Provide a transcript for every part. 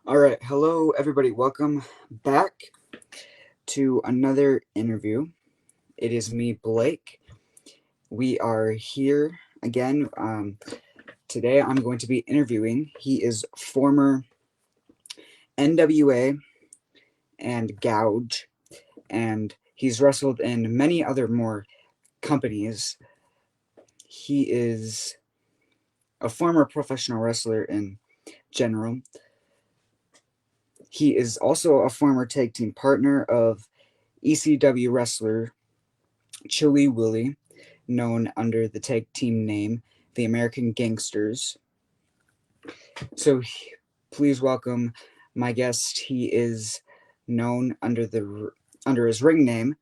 All right. Hello, everybody. Welcome back to another interview. It is me, Blake. We are here again. Today, I'm going to be interviewing. He is former NWA and Gouge, and he's wrestled in many other more companies. He is a former professional wrestler in general. He is also a former tag team partner of ECW wrestler Willie, known under the tag team name the American Gangsters. So please welcome my guest. He is known under his ring name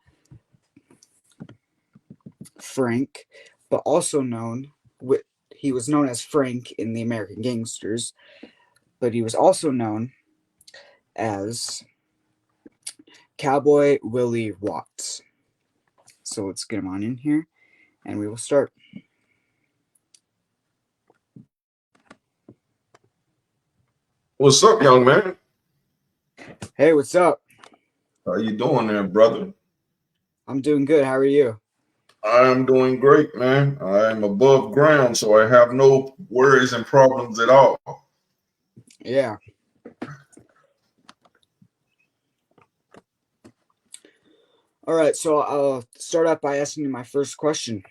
Frank, but also he was known as Frank in the American Gangsters, but he was also known as Cowboy Willie Watts. So let's get him on in here and we will start. What's up, young man? Hey, what's up? How you doing there, brother? I'm doing good. How are you? I'm doing great, man. I'm above ground, so I have no worries and problems at all. Yeah. All right, so I'll start out by asking you my first question.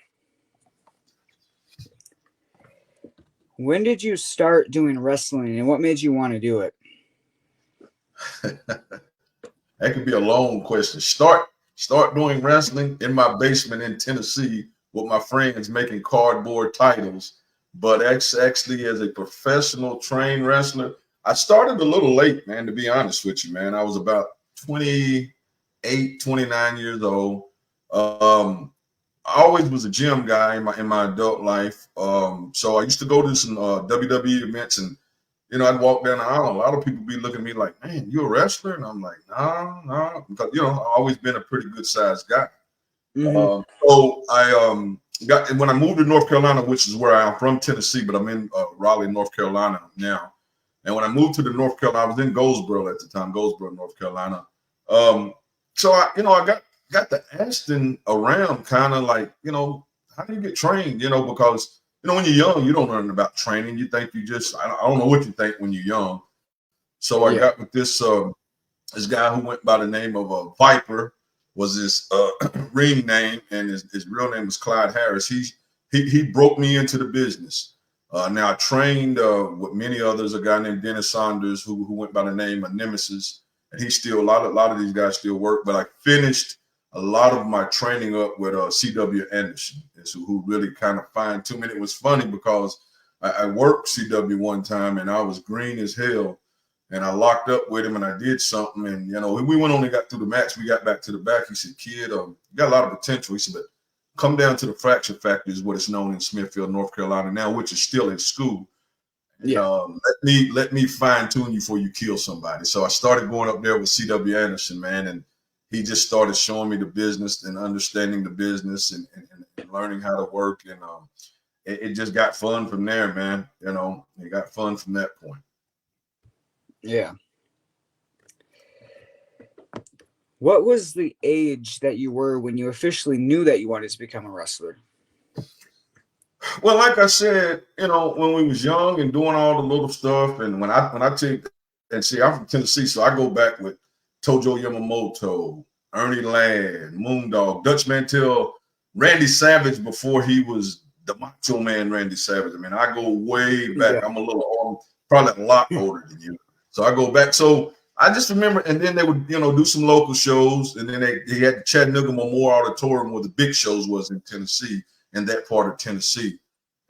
When did you start doing wrestling and what made you want to do it? That could be a long question. Start doing wrestling in my basement in Tennessee with my friends making cardboard titles. But actually, as a professional trained wrestler, I started a little late, man, to be honest with you, man. I was about 28, 29 years old. Um, I always was a gym guy in my adult life. So I used to go to some WWE events, and I'd walk down the aisle. A lot of people be looking at me like, "Man, you a wrestler?" And I'm like, "No," because I've always been a pretty good sized guy. Mm-hmm. So I got when I moved to North Carolina, which is where I am from, Tennessee, but I'm in Raleigh, North Carolina now. And when I moved to the North Carolina, I was in Goldsboro at the time, Goldsboro, North Carolina. Um, so I got the asking around, kind of like, how do you get trained? Because when you're young, you don't learn about training. You think you just I don't know what you think when you're young. So I Yeah. got with this guy who went by the name of Viper was his ring name, and his real name was Clyde Harris. He broke me into the business. Now I trained with many others, a guy named Dennis Saunders who went by the name of Nemesis, and he still a lot of these guys still work. But I finished a lot of my training up with C.W. Anderson, who really kind of fine-tuned. And it was funny because I worked C.W. one time, and I was green as hell, and I locked up with him and I did something. And, we went on and got through the match. We got back to the back. He said, "Kid, you got a lot of potential." He said, "But come down to the Fraction Factory," is what it's known in Smithfield, North Carolina now, which is still in school. And Yeah. let me fine tune you before you kill somebody. So I started going up there with C.W. Anderson, man. And he just started showing me the business and understanding the business and learning how to work. And it just got fun from there, man. It got fun from that point. Yeah. What was the age that you were when you officially knew that you wanted to become a wrestler? Well, like I said, when we was young and doing all the little stuff, and when I take and see, I'm from Tennessee, so I go back with Tojo Yamamoto, Ernie Ladd, Moondog, Dutch Mantel, Randy Savage before he was the Macho Man Randy Savage. I mean, I go way back. Yeah. I'm probably a lot older than you, so I go back. So I just remember, and then they would, do some local shows, and then they had the Chattanooga Memorial Auditorium where the big shows was in Tennessee, in that part of Tennessee.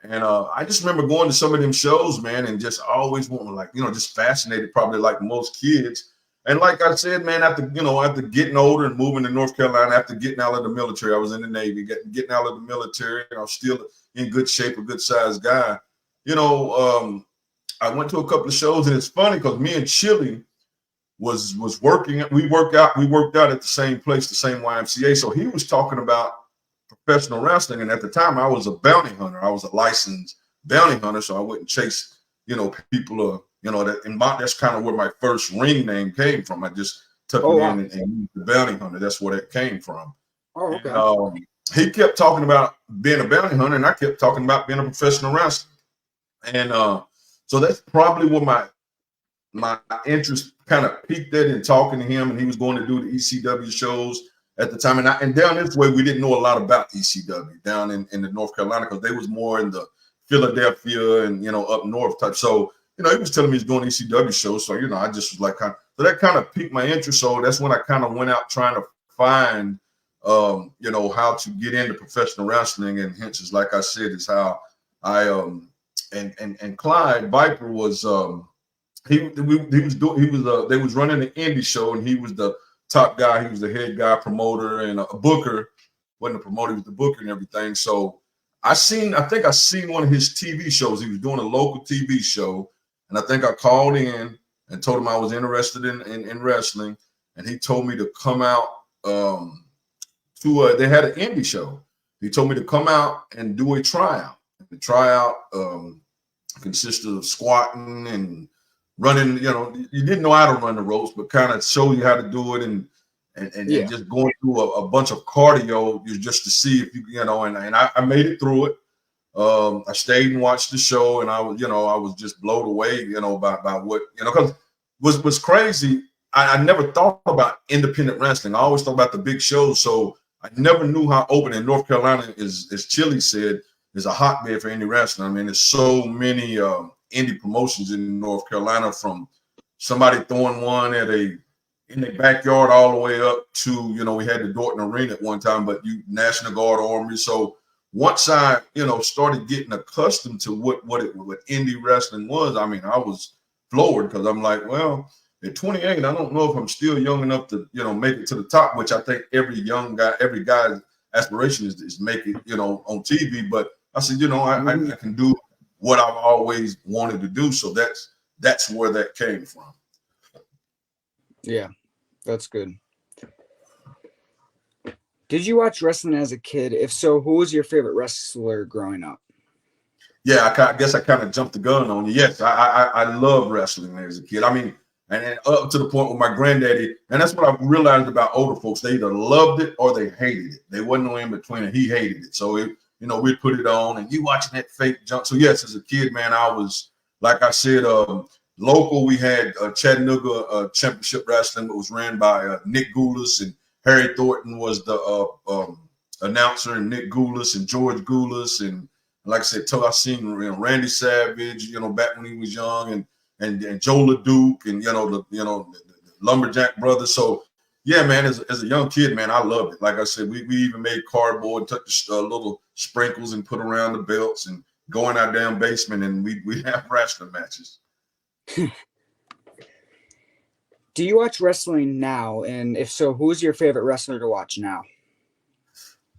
And I just remember going to some of them shows, man, and just always wanting, like, just fascinated, probably like most kids. And like I said, man, after getting older and moving to North Carolina, after getting out of the military, I was in the Navy, getting out of the military, and I was still in good shape, a good sized guy. You know, I went to a couple of shows, and it's funny because me and Chili was working. We worked out at the same place, the same YMCA. So he was talking about professional wrestling, and at the time I was a bounty hunter. I was a licensed bounty hunter, so I wouldn't chase people that's kind of where my first ring name came from. I just took Oh it wow. in and used the bounty hunter. That's where that came from. Oh And okay. he kept talking about being a bounty hunter, and I kept talking about being a professional wrestler. And so that's probably where my interest kind of peaked at in talking to him, and he was going to do the ECW shows at the time. And down this way, we didn't know a lot about ECW down in the North Carolina, because they was more in the Philadelphia and up north type. So he was telling me he's doing ECW shows. So I just was like, so that kind of piqued my interest. So that's when I kind of went out trying to find how to get into professional wrestling, and hence is, like I said, is how I and Clyde Viper was they was running an indie show, and he was the top guy. He was the head guy, promoter, and a booker. Wasn't a promoter, he was the booker and everything. So I think I seen one of his TV shows. He was doing a local TV show, and I think I called in and told him I was interested in wrestling, and he told me to come out they had an indie show. He told me to come out and do a tryout. The tryout consisted of squatting and running. You didn't know how to run the ropes, but kind of show you how to do it, and just going through a bunch of cardio just to see if and I made it through it. I stayed and watched the show, and I was just blown away, by what, because was crazy. I never thought about independent wrestling. I always thought about the big shows. So I never knew how open. In North Carolina, as Chili said, is a hotbed for indie wrestling. I mean, there's so many indie promotions in North Carolina, from somebody throwing one in the backyard all the way up to, we had the Dorton Arena at one time, but National Guard Army. So once I, started getting accustomed to what indie wrestling was, I mean, I was floored, because I'm like, well, at 28, I don't know if I'm still young enough to, make it to the top, which I think every guy's aspiration is make it, on TV. But I said, I can do what I've always wanted to do. So that's where that came from. Yeah, that's good. Did you watch wrestling as a kid? If so, who was your favorite wrestler growing up? Yeah, I guess I kind of jumped the gun on you. Yes, I love wrestling as a kid. I mean, and up to the point with my granddaddy, and that's what I realized about older folks. They either loved it or they hated it. There wasn't no in between, and he hated it. So we'd put it on, and you watching that fake junk. So yes, as a kid, man, I was, like I said, local. We had Chattanooga Championship Wrestling, that was ran by Nick Goulas, and Harry Thornton was the announcer, and Nick Goulas and George Goulas, and like I said, I seen Randy Savage, back when he was young, and Joe LeDuc, and the Lumberjack brothers. So yeah, man, as a young kid, man, I loved it. Like I said, we even made cardboard, took the little sprinkles and put around the belts, and go in our damn basement, and we have wrestling matches. Do you watch wrestling now? And if so, who's your favorite wrestler to watch now?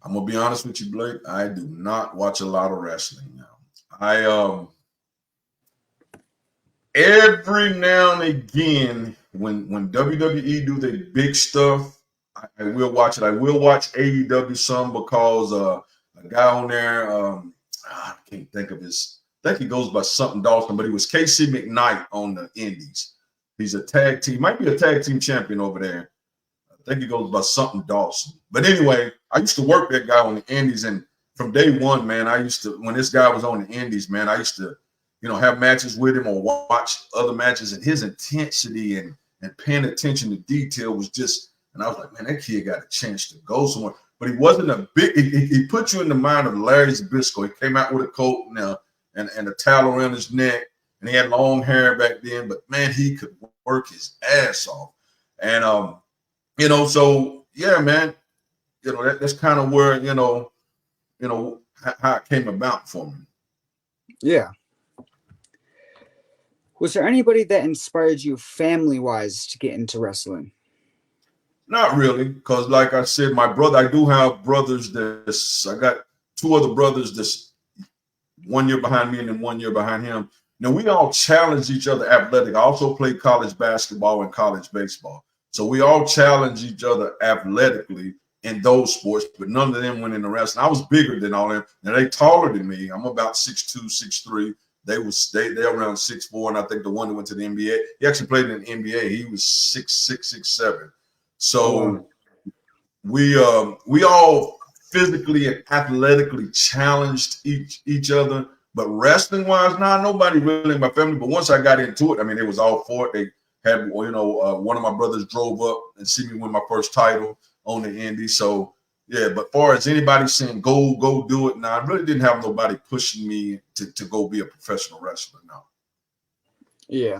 I'm gonna be honest with you, Blake. I do not watch a lot of wrestling now. I every now and again, when WWE do their big stuff, I will watch it. I will watch AEW some, because a guy on there, I can't think of his. I think he goes by something Dawson, but he was KC McKnight on the Indies. He's a tag team, might be a tag team champion over there. I think he goes by something Dawson. But anyway, I used to work that guy on the Indies, and from day one, man, when this guy was on the Indies, man, I used to, have matches with him or watch other matches, and his intensity and paying attention to detail was just, and I was like, man, that kid got a chance to go somewhere. But he wasn't a big, he put you in the mind of Larry Zbyszko. He came out with a coat and a towel around his neck, and he had long hair back then, but man, he could work his ass off. And, so yeah, man, that's kind of where, how it came about for me. Yeah. Was there anybody that inspired you family-wise to get into wrestling? Not really, because like I said, my brother, I do have brothers I got two other brothers that's 1 year behind me and then 1 year behind him. Now, we all challenge each other athletic. I also played college basketball and college baseball. So we all challenge each other athletically in those sports, but none of them went into wrestling. I was bigger than all of them. Now, they taller than me. I'm about 6'2", 6'3". They're around 6'4", and I think the one that went to the NBA, he actually played in the NBA. He was 6'6", 6'7". Oh, wow. So we all physically and athletically challenged each other. But wrestling wise, nobody really in my family. But once I got into it, I mean, it was all for it. They had, one of my brothers drove up and see me win my first title on the Indy. So yeah, but far as anybody saying go do it, I really didn't have nobody pushing me to go be a professional wrestler now. Yeah.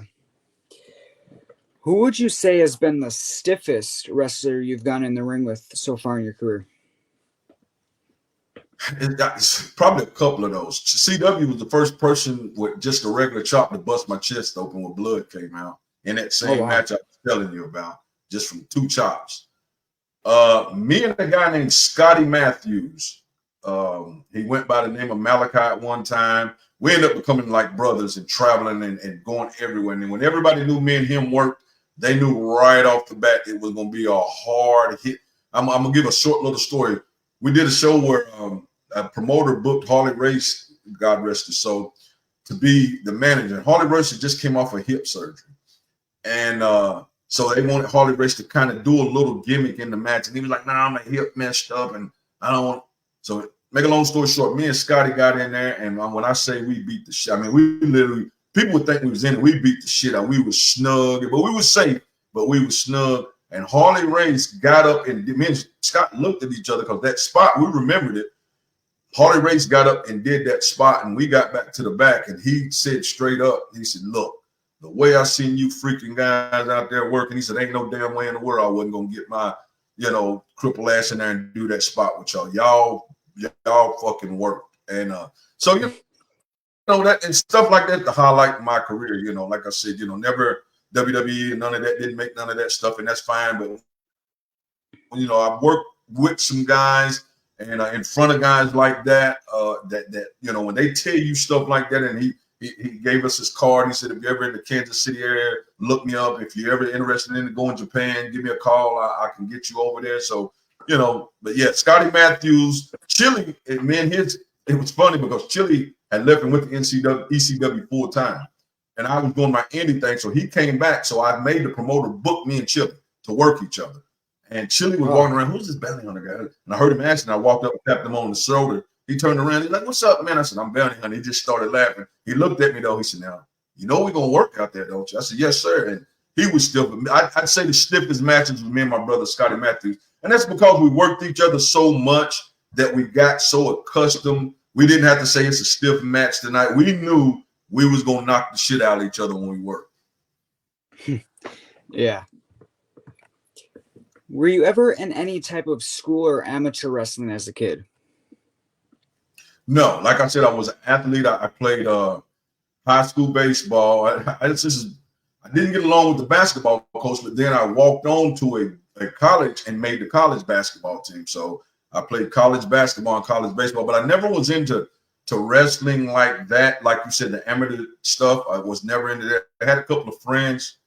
Who would you say has been the stiffest wrestler you've gone in the ring with so far in your career? It's probably a couple of those. CW was the first person with just a regular chop to bust my chest open where blood came out in that Oh, same wow. match I was telling you about, just from 2 chops. Me and a guy named Scotty Matthews. He went by the name of Malachi at one time. We ended up becoming like brothers and traveling and going everywhere. And when everybody knew me and him worked, they knew right off the bat it was going to be a hard hit. I'm going to give a short little story. We did a show where a promoter booked Harley Race, God rest his soul, to be the manager. Harley Race just came off a hip surgery. And so they wanted Harley Race to kind of do a little gimmick in the match. And he was like, nah, my hip messed up and I don't want. So make a long story short, me and Scotty got in there. And when I say we beat the shit, I mean, we literally, people would think we was in it. We beat the shit out. We were snug, but we were safe, but we were snug. And Harley Race got up and me and Scott looked at each other because that spot, we remembered it. Harley Race got up and did that spot, and we got back to the back, and he said straight up, he said, look, the way I seen you freaking guys out there working, he said, ain't no damn way in the world I wasn't going to get my, cripple ass in there and do that spot with y'all. Y'all fucking worked. And so, that and stuff like that to highlight my career, like I said, never WWE and none of that, didn't make none of that stuff, and that's fine. But, I worked with some guys and in front of guys like that, when they tell you stuff like that, and he gave us his card. He said, if you're ever in the Kansas City area, look me up. If you're ever interested in going to Japan, give me a call. I can get you over there. So, but yeah, Scotty Matthews, Chili, it was funny because Chili had left and went to ECW full time. And I was doing my indie thing. So he came back. So I made the promoter book me and Chili to work each other. And Chili was walking around, who's this bounty hunter guy? And I heard him asking. I walked up and tapped him on the shoulder. He turned around. He's like, what's up, man? I said, I'm bounty hunter. He just started laughing. He looked at me, though. He said, now, we're going to work out there, don't you? I said, yes, sir. And he was still, I'd say the stiffest matches with me and my brother, Scotty Matthews. And that's because we worked each other so much that we got so accustomed. We didn't have to say it's a stiff match tonight. We knew we was going to knock the shit out of each other when we worked. Yeah. Were you ever in any type of school or amateur wrestling as a kid? No, like I said, I was an athlete. I played high school baseball. I didn't get along with the basketball coach, but then I walked on to a college and made the college basketball team. So I played college basketball and college baseball, but I never was into wrestling like that. Like you said, the amateur stuff, I was never into that. I had a couple of friends.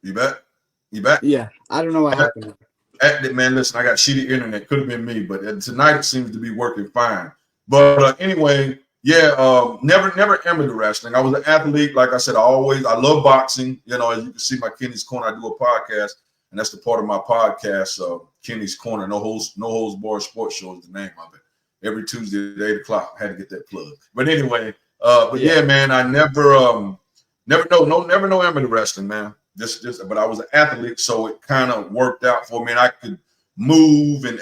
You bet? Yeah, I don't know what happened. Man, listen, I got shitty internet. Could have been me, but tonight it seems to be working fine. But anyway, yeah, never amateur wrestling. I was an athlete. Like I said, I love boxing. As you can see, my Kenny's Corner, I do a podcast, and that's the part of my podcast, Kenny's Corner. No holds barred sports show is the name of it. Every Tuesday at 8:00. I had to get that plug. But anyway, yeah, man, I never no amateur wrestling, man. But I was an athlete, so it kind of worked out for me. And I could move, and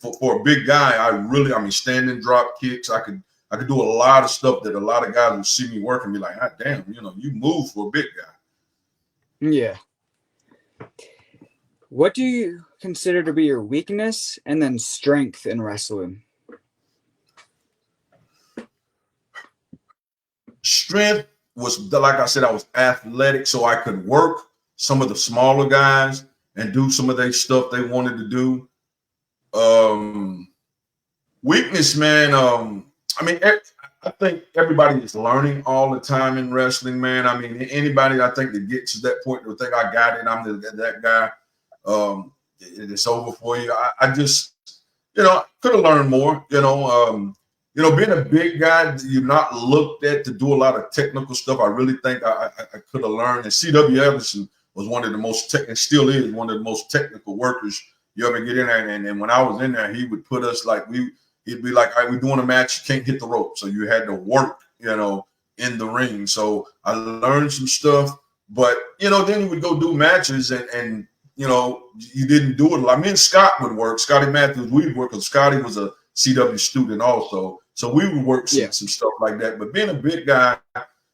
for a big guy, standing drop kicks. I could do a lot of stuff that a lot of guys would see me work and be like, ah, damn, you move for a big guy. Yeah. What do you consider to be your weakness and then strength in wrestling? Strength was, like I said, I was athletic, so I could work some of the smaller guys and do some of their stuff they wanted to do. Weakness, man. I think everybody is learning all the time in wrestling, man. I mean, anybody I think that gets to that point to think I got it, I'm that guy. It's over for you. I just, could have learned more. being a big guy, you're not looked at to do a lot of technical stuff. I really think I could have learned. And C.W. Anderson was one of the most and still is one of the most technical workers you ever get in there. And when I was in there, he would put us he'd be like, all right, we're doing a match, you can't hit the rope. So you had to work, in the ring. So I learned some stuff, but then he would go do matches and you didn't do it a lot. Me and Scott would work. Scotty Matthews, we'd work because Scotty was a CW student also. So we would work some stuff like that. But being a big guy,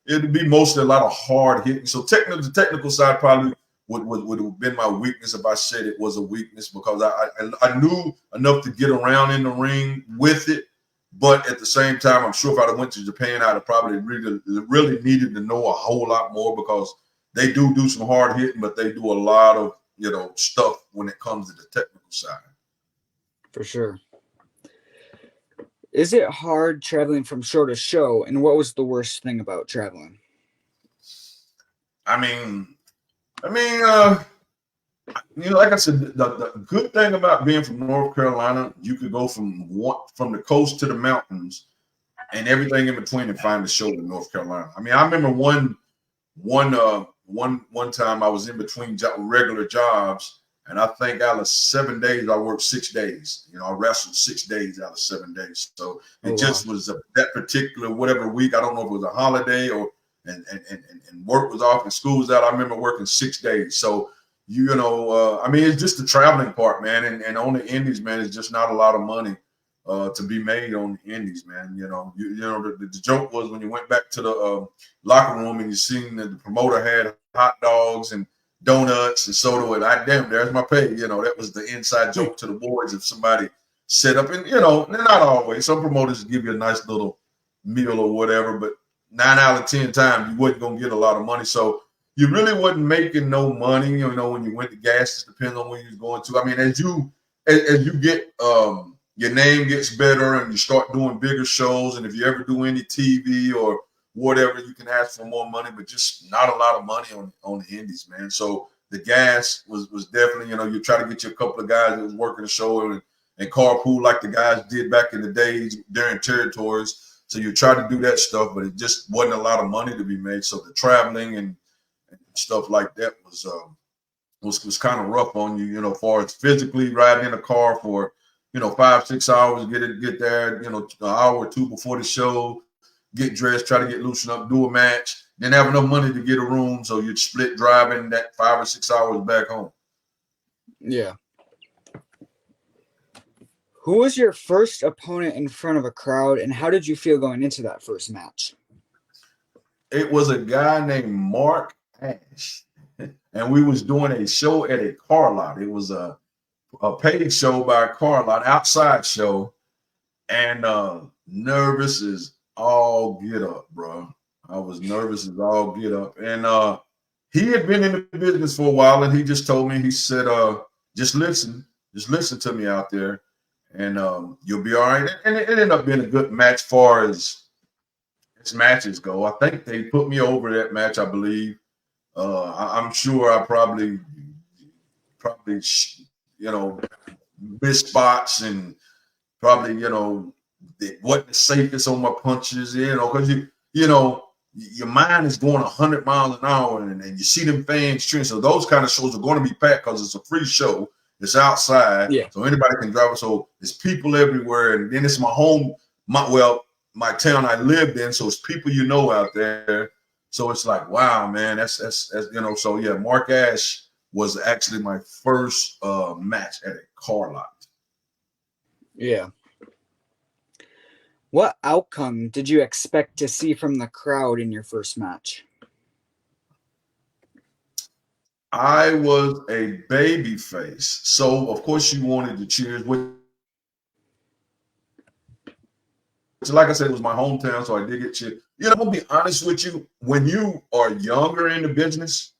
it'd be mostly a lot of hard hitting. So the technical side probably would have been my weakness if I said it was a weakness, because I knew enough to get around in the ring with it. But at the same time, I'm sure if I'd have went to Japan, I'd have probably really needed to know a whole lot more, because they do some hard hitting, but they do a lot of stuff when it comes to the technical side. For sure. Is it hard traveling from show to show, and what was the worst thing about traveling? I mean, like I said, the good thing about being from North Carolina, you could go from the coast to the mountains and everything in between and find a show in North Carolina. I mean, I remember one time I was in between regular jobs, and I think out of 7 days, I worked 6 days. I wrestled 6 days out of 7 days. So it just was that particular whatever week. I don't know if it was a holiday or and work was off and school was out. I remember working 6 days. So I mean, it's just the traveling part, man. And on the indies, man, it's just not a lot of money to be made on the indies, man. The joke was when you went back to the locker room and you seen that the promoter had hot dogs and donuts and soda, and damn, there's my pay. That was the inside joke to the boys if somebody set up. And not always. Some promoters give you a nice little meal or whatever, but 9 out of 10 times you wasn't gonna get a lot of money. So you really wasn't making no money, when you went to gas. It depends on where you was going to. I mean, as you get your name gets better and you start doing bigger shows, and if you ever do any TV or whatever, you can ask for more money, but just not a lot of money on the indies, man. So the gas was definitely, you try to get you a couple of guys that was working the show and carpool like the guys did back in the days during territories. So you try to do that stuff, but it just wasn't a lot of money to be made. So the traveling and stuff like that was kind of rough on you, as far as physically riding in a car for 5-6 hours, get there, an hour or two before the show, get dressed, try to get loosened up, do a match, then have enough money to get a room, so you'd split driving that 5 or 6 hours back home. Yeah. Who was your first opponent in front of a crowd, and how did you feel going into that first match? It was a guy named Mark Ash, and we was doing a show at a car lot. It was a paid show by a car lot, outside show, and nervous as all get up, bro. I was nervous as all get up, and he had been in the business for a while, and he just told me, he said, just listen to me out there, and you'll be all right. And it ended up being a good match far as matches go. I think they put me over that match, I believe. I'm sure I probably missed spots and probably it wasn't the safest on my punches, because your mind is going 100 miles an hour, and you see them fans cheering. So those kind of shows are going to be packed because it's a free show. It's outside, so anybody can drive it. So there's people everywhere, and then it's my town I lived in, so it's people out there. So it's like, wow, man, that's So yeah, Mark Ash was actually my first match at a car lot. Yeah. What outcome did you expect to see from the crowd in your first match? I was a baby face, so of course you wanted the cheers. Which, like I said, it was my hometown, so I did get cheered. I'm gonna be honest with you. When you are younger in the business,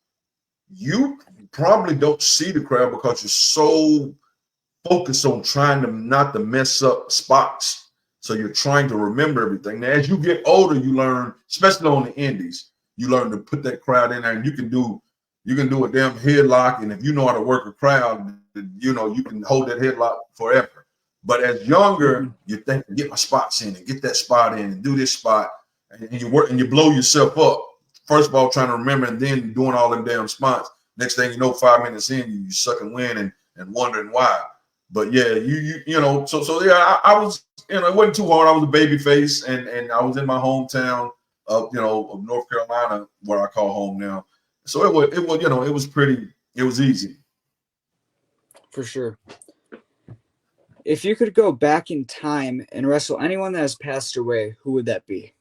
you probably don't see the crowd because you're so focused on trying to not to mess up spots. So you're trying to remember everything. Now, as you get older, you learn, especially on the indies, you learn to put that crowd in there, and you can do a damn headlock. And if you know how to work a crowd, you can hold that headlock forever. But as younger, Mhm. you think, get my spots in and get that spot in and do this spot, and you work and you blow yourself up. First of all, trying to remember, and then doing all them damn spots. Next thing you know, 5 minutes in, you sucking wind and wondering why. But yeah, so yeah, I was, it wasn't too hard. I was a baby face, and I was in my hometown of North Carolina, where I call home now. So it was pretty, it was easy. For sure. If you could go back in time and wrestle anyone that has passed away, who would that be?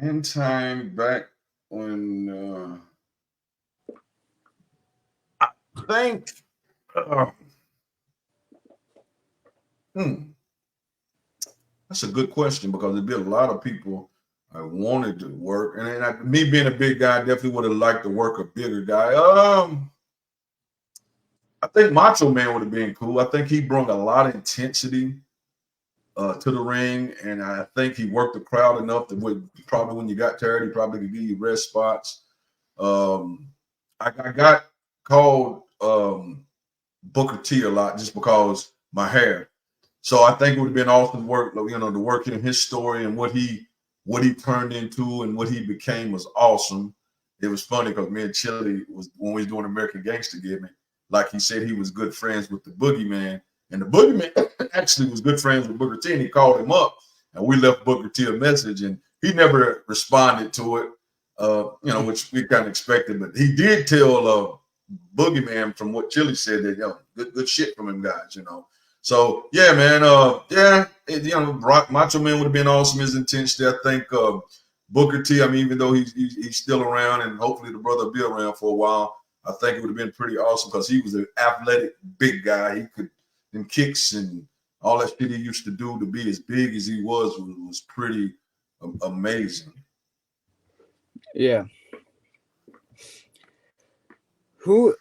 In time back when I think uh, hmm, that's a good question, because there'd be a lot of people I wanted to work, and then me being a big guy, I definitely would have liked to work a bigger guy. I think Macho Man would have been cool. I think he brought a lot of intensity to the ring, and I think he worked the crowd enough that probably when you got tired, he probably could give you rest spots. Um, I got called Booker T a lot just because my hair. So I think it would have been awesome work, to work in his story and what he turned into and what he became was awesome. It was funny because me and Chili was when we was doing American Gangster Giving, like he said he was good friends with the Boogeyman, and the Boogeyman actually was good friends with Booker T, and he called him up, and we left Booker T a message, and he never responded to it, which we kind of expected, but he did tell Boogeyman, from what Chili said, that good shit from him guys. So yeah, man. Macho Man would have been awesome. His intensity. I think Booker T. I mean, even though he's still around, and hopefully the brother will be around for a while, I think it would have been pretty awesome because he was an athletic big guy. He could them kicks and all that shit he used to do to be as big as he was pretty amazing. Yeah. Who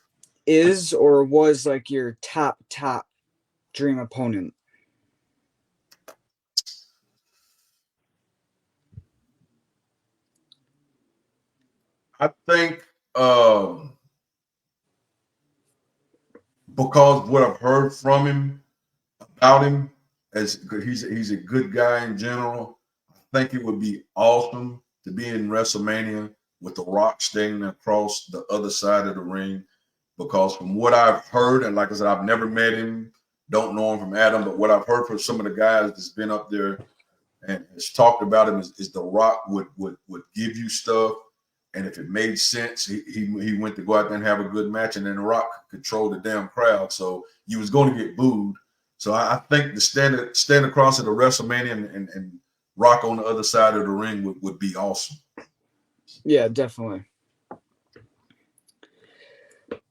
is or was like your top dream opponent? I think because what I've heard from him about him, as he's a good guy in general. I think it would be awesome to be in WrestleMania with The Rock standing across the other side of the ring. Because from what I've heard, and like I said, I've never met him, don't know him from Adam, but what I've heard from some of the guys that's been up there and has talked about him is The Rock would give you stuff, and if it made sense, he went to go out there and have a good match, and then The Rock controlled the damn crowd, so you was going to get booed. So I think the stand across at a WrestleMania and Rock on the other side of the ring would be awesome. Yeah, definitely.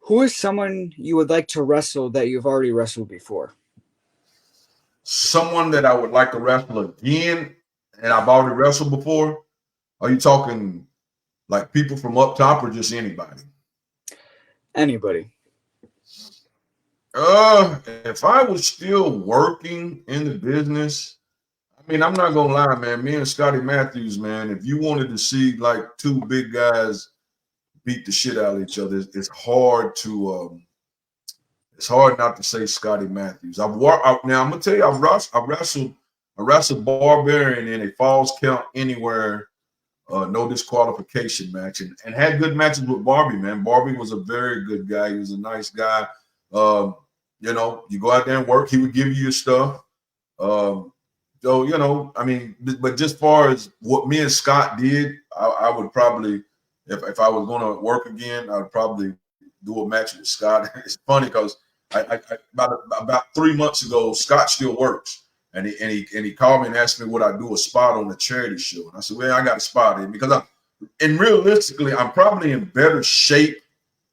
Who is someone you would like to wrestle that you've already wrestled before? Someone that I would like to wrestle again, and I've already wrestled before. Are you talking like people from up top or just anybody? Anybody. If I was still working in the business, I mean, I'm not gonna lie, man. Me and Scotty Matthews, man. If you wanted to see like two big guys beat the shit out of each other, it's hard to. It's hard not to say Scotty Matthews. Now. I'm gonna tell you, I wrestled Barbarian in a Falls Count Anywhere, no disqualification match, and had good matches with Barbie. Man, Barbie was a very good guy. He was a nice guy. Um, you go out there and work. He would give you your stuff. So, I mean, but just far as what me and Scott did, I would probably, if I was going to work again, I would probably do a match with Scott. It's funny because about 3 months ago, Scott still works, and he called me and asked me would I do a spot on the charity show, and I said, well, I got a spot in because and realistically, I'm probably in better shape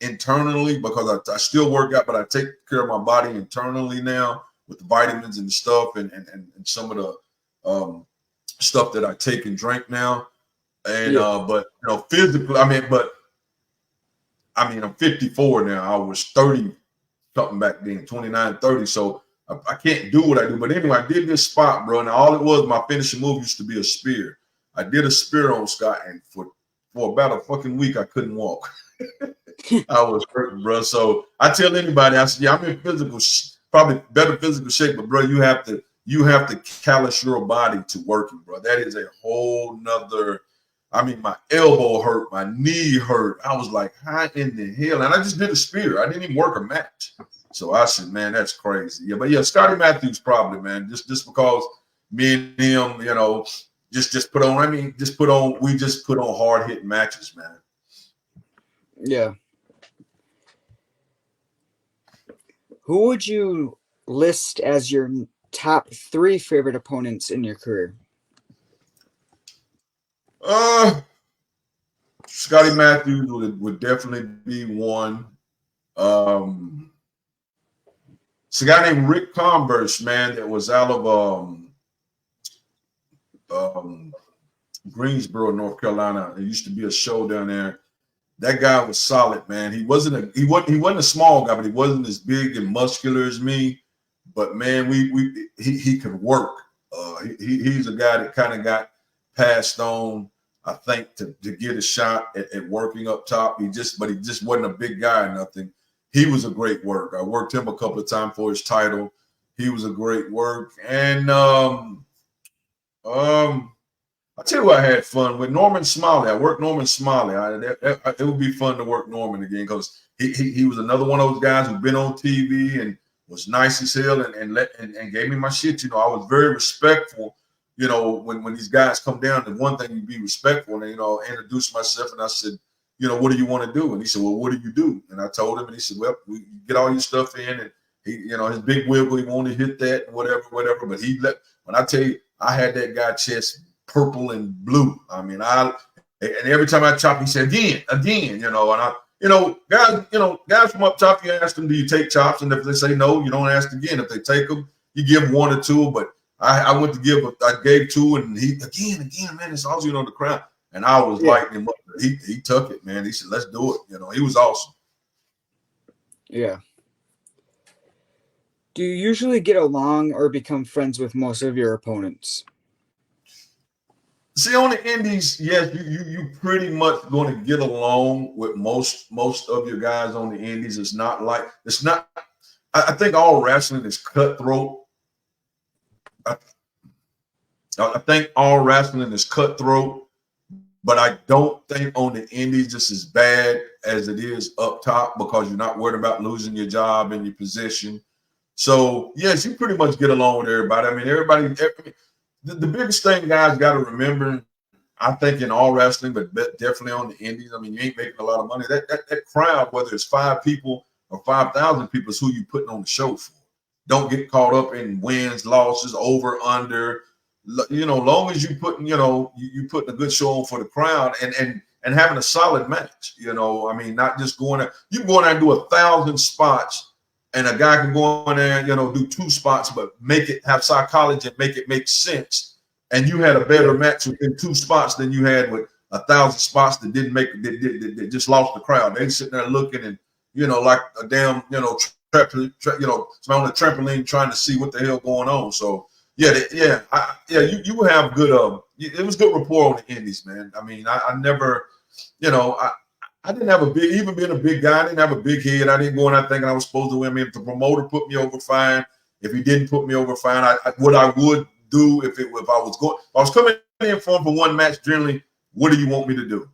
internally because I still work out, but I take care of my body internally now with the vitamins and stuff and some of the stuff that I take and drink now. And but physically, I'm 54 now. I was 30 something back then, 29, 30. So I can't do what I do. But anyway, I did this spot, bro. And all it was, my finishing move used to be a spear. I did a spear on Scott, and for about a fucking week, I couldn't walk. I was hurting, bro. So I tell anybody, I said, yeah, I'm in probably better physical shape, but bro, you have to callous your body to working, bro. That is a whole nother. I mean, my elbow hurt, my knee hurt. I was like, how in the hell? And I just did a spear. I didn't even work a match. So I said, man, that's crazy. Yeah, but yeah, Scotty Matthews probably, man, just because me and him, just put on. I mean, we just put on hard hitting matches, man. Yeah. Who would you list as your top 3 favorite opponents in your career? Uh, Scotty Matthews would definitely be one. It's a guy named Rick Converse, man, that was out of um, Greensboro, North Carolina. There used to be a show down there. That guy was solid, man. He wasn't a small guy, but he wasn't as big and muscular as me. But man, he could work. He's a guy that kind of got passed on, I think, to get a shot at working up top. But he just wasn't a big guy or nothing. He was a great work. I worked him a couple of times for his title. He was a great work. And I tell you what, I had fun with Norman Smiley. I worked Norman Smiley. It would be fun to work Norman again because he was another one of those guys who'd been on TV and was nice as hell and gave me my shit. I was very respectful. When these guys come down, the one thing you be respectful and introduce myself and I said, what do you want to do? And he said, well, what do you do? And I told him and he said, well, we get all your stuff in and he, his big wiggle, he wanted to hit that, whatever. But when I tell you, I had that guy chest purple and blue. I mean, and every time I chop, he said again, and guys from up top, you ask them, do you take chops? And if they say no, you don't ask again. If they take them, you give one or two. But I gave two, and he again, man, it's also the crowd. And I was lighting him up. He took it, man. He said, let's do it. He was awesome. Yeah. Do you usually get along or become friends with most of your opponents? See, on the indies, yes, you pretty much going to get along with most of your guys on the indies. It's not. I think all wrestling is cutthroat. I think all wrestling is cutthroat, but I don't think on the indies it's as bad as it is up top because you're not worried about losing your job and your position. So yes, you pretty much get along with everybody. I mean, the biggest thing guys got to remember, I think in all wrestling, but definitely on the indies, I mean, you ain't making a lot of money. That crowd, whether it's 5 people or 5,000 people, is who you putting on the show for. Don't get caught up in wins, losses, over, under. Long as you putting, you putting a good show on for the crowd and having a solid match. I mean, not just going there. You can go in there and do 1,000 spots. And a guy can go in there, do 2 spots, but have psychology and make it make sense. And you had a better match within 2 spots than you had with 1,000 spots that didn't make that just lost the crowd. They sitting there looking and like a damn somebody on the trampoline trying to see what the hell going on. So you have good it was good rapport on the indies, man. I mean, I never I didn't have even being a big guy, I didn't have a big head. I didn't go in there thinking I was supposed to win. I mean, if the promoter put me over, fine. If he didn't put me over, fine. What I would do if I was coming in for one match, generally, what do you want me to do?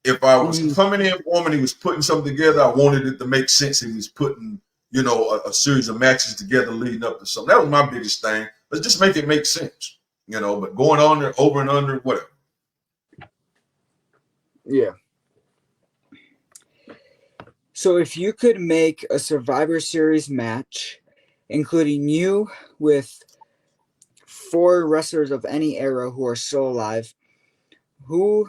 If I was coming in for him and he was putting something together, I wanted it to make sense. He was putting, a series of matches together leading up to something. That was my biggest thing. Let's just make it make sense, but going on there, over and under, whatever. Yeah. So if you could make a Survivor Series match, including you with 4 wrestlers of any era who are still alive, who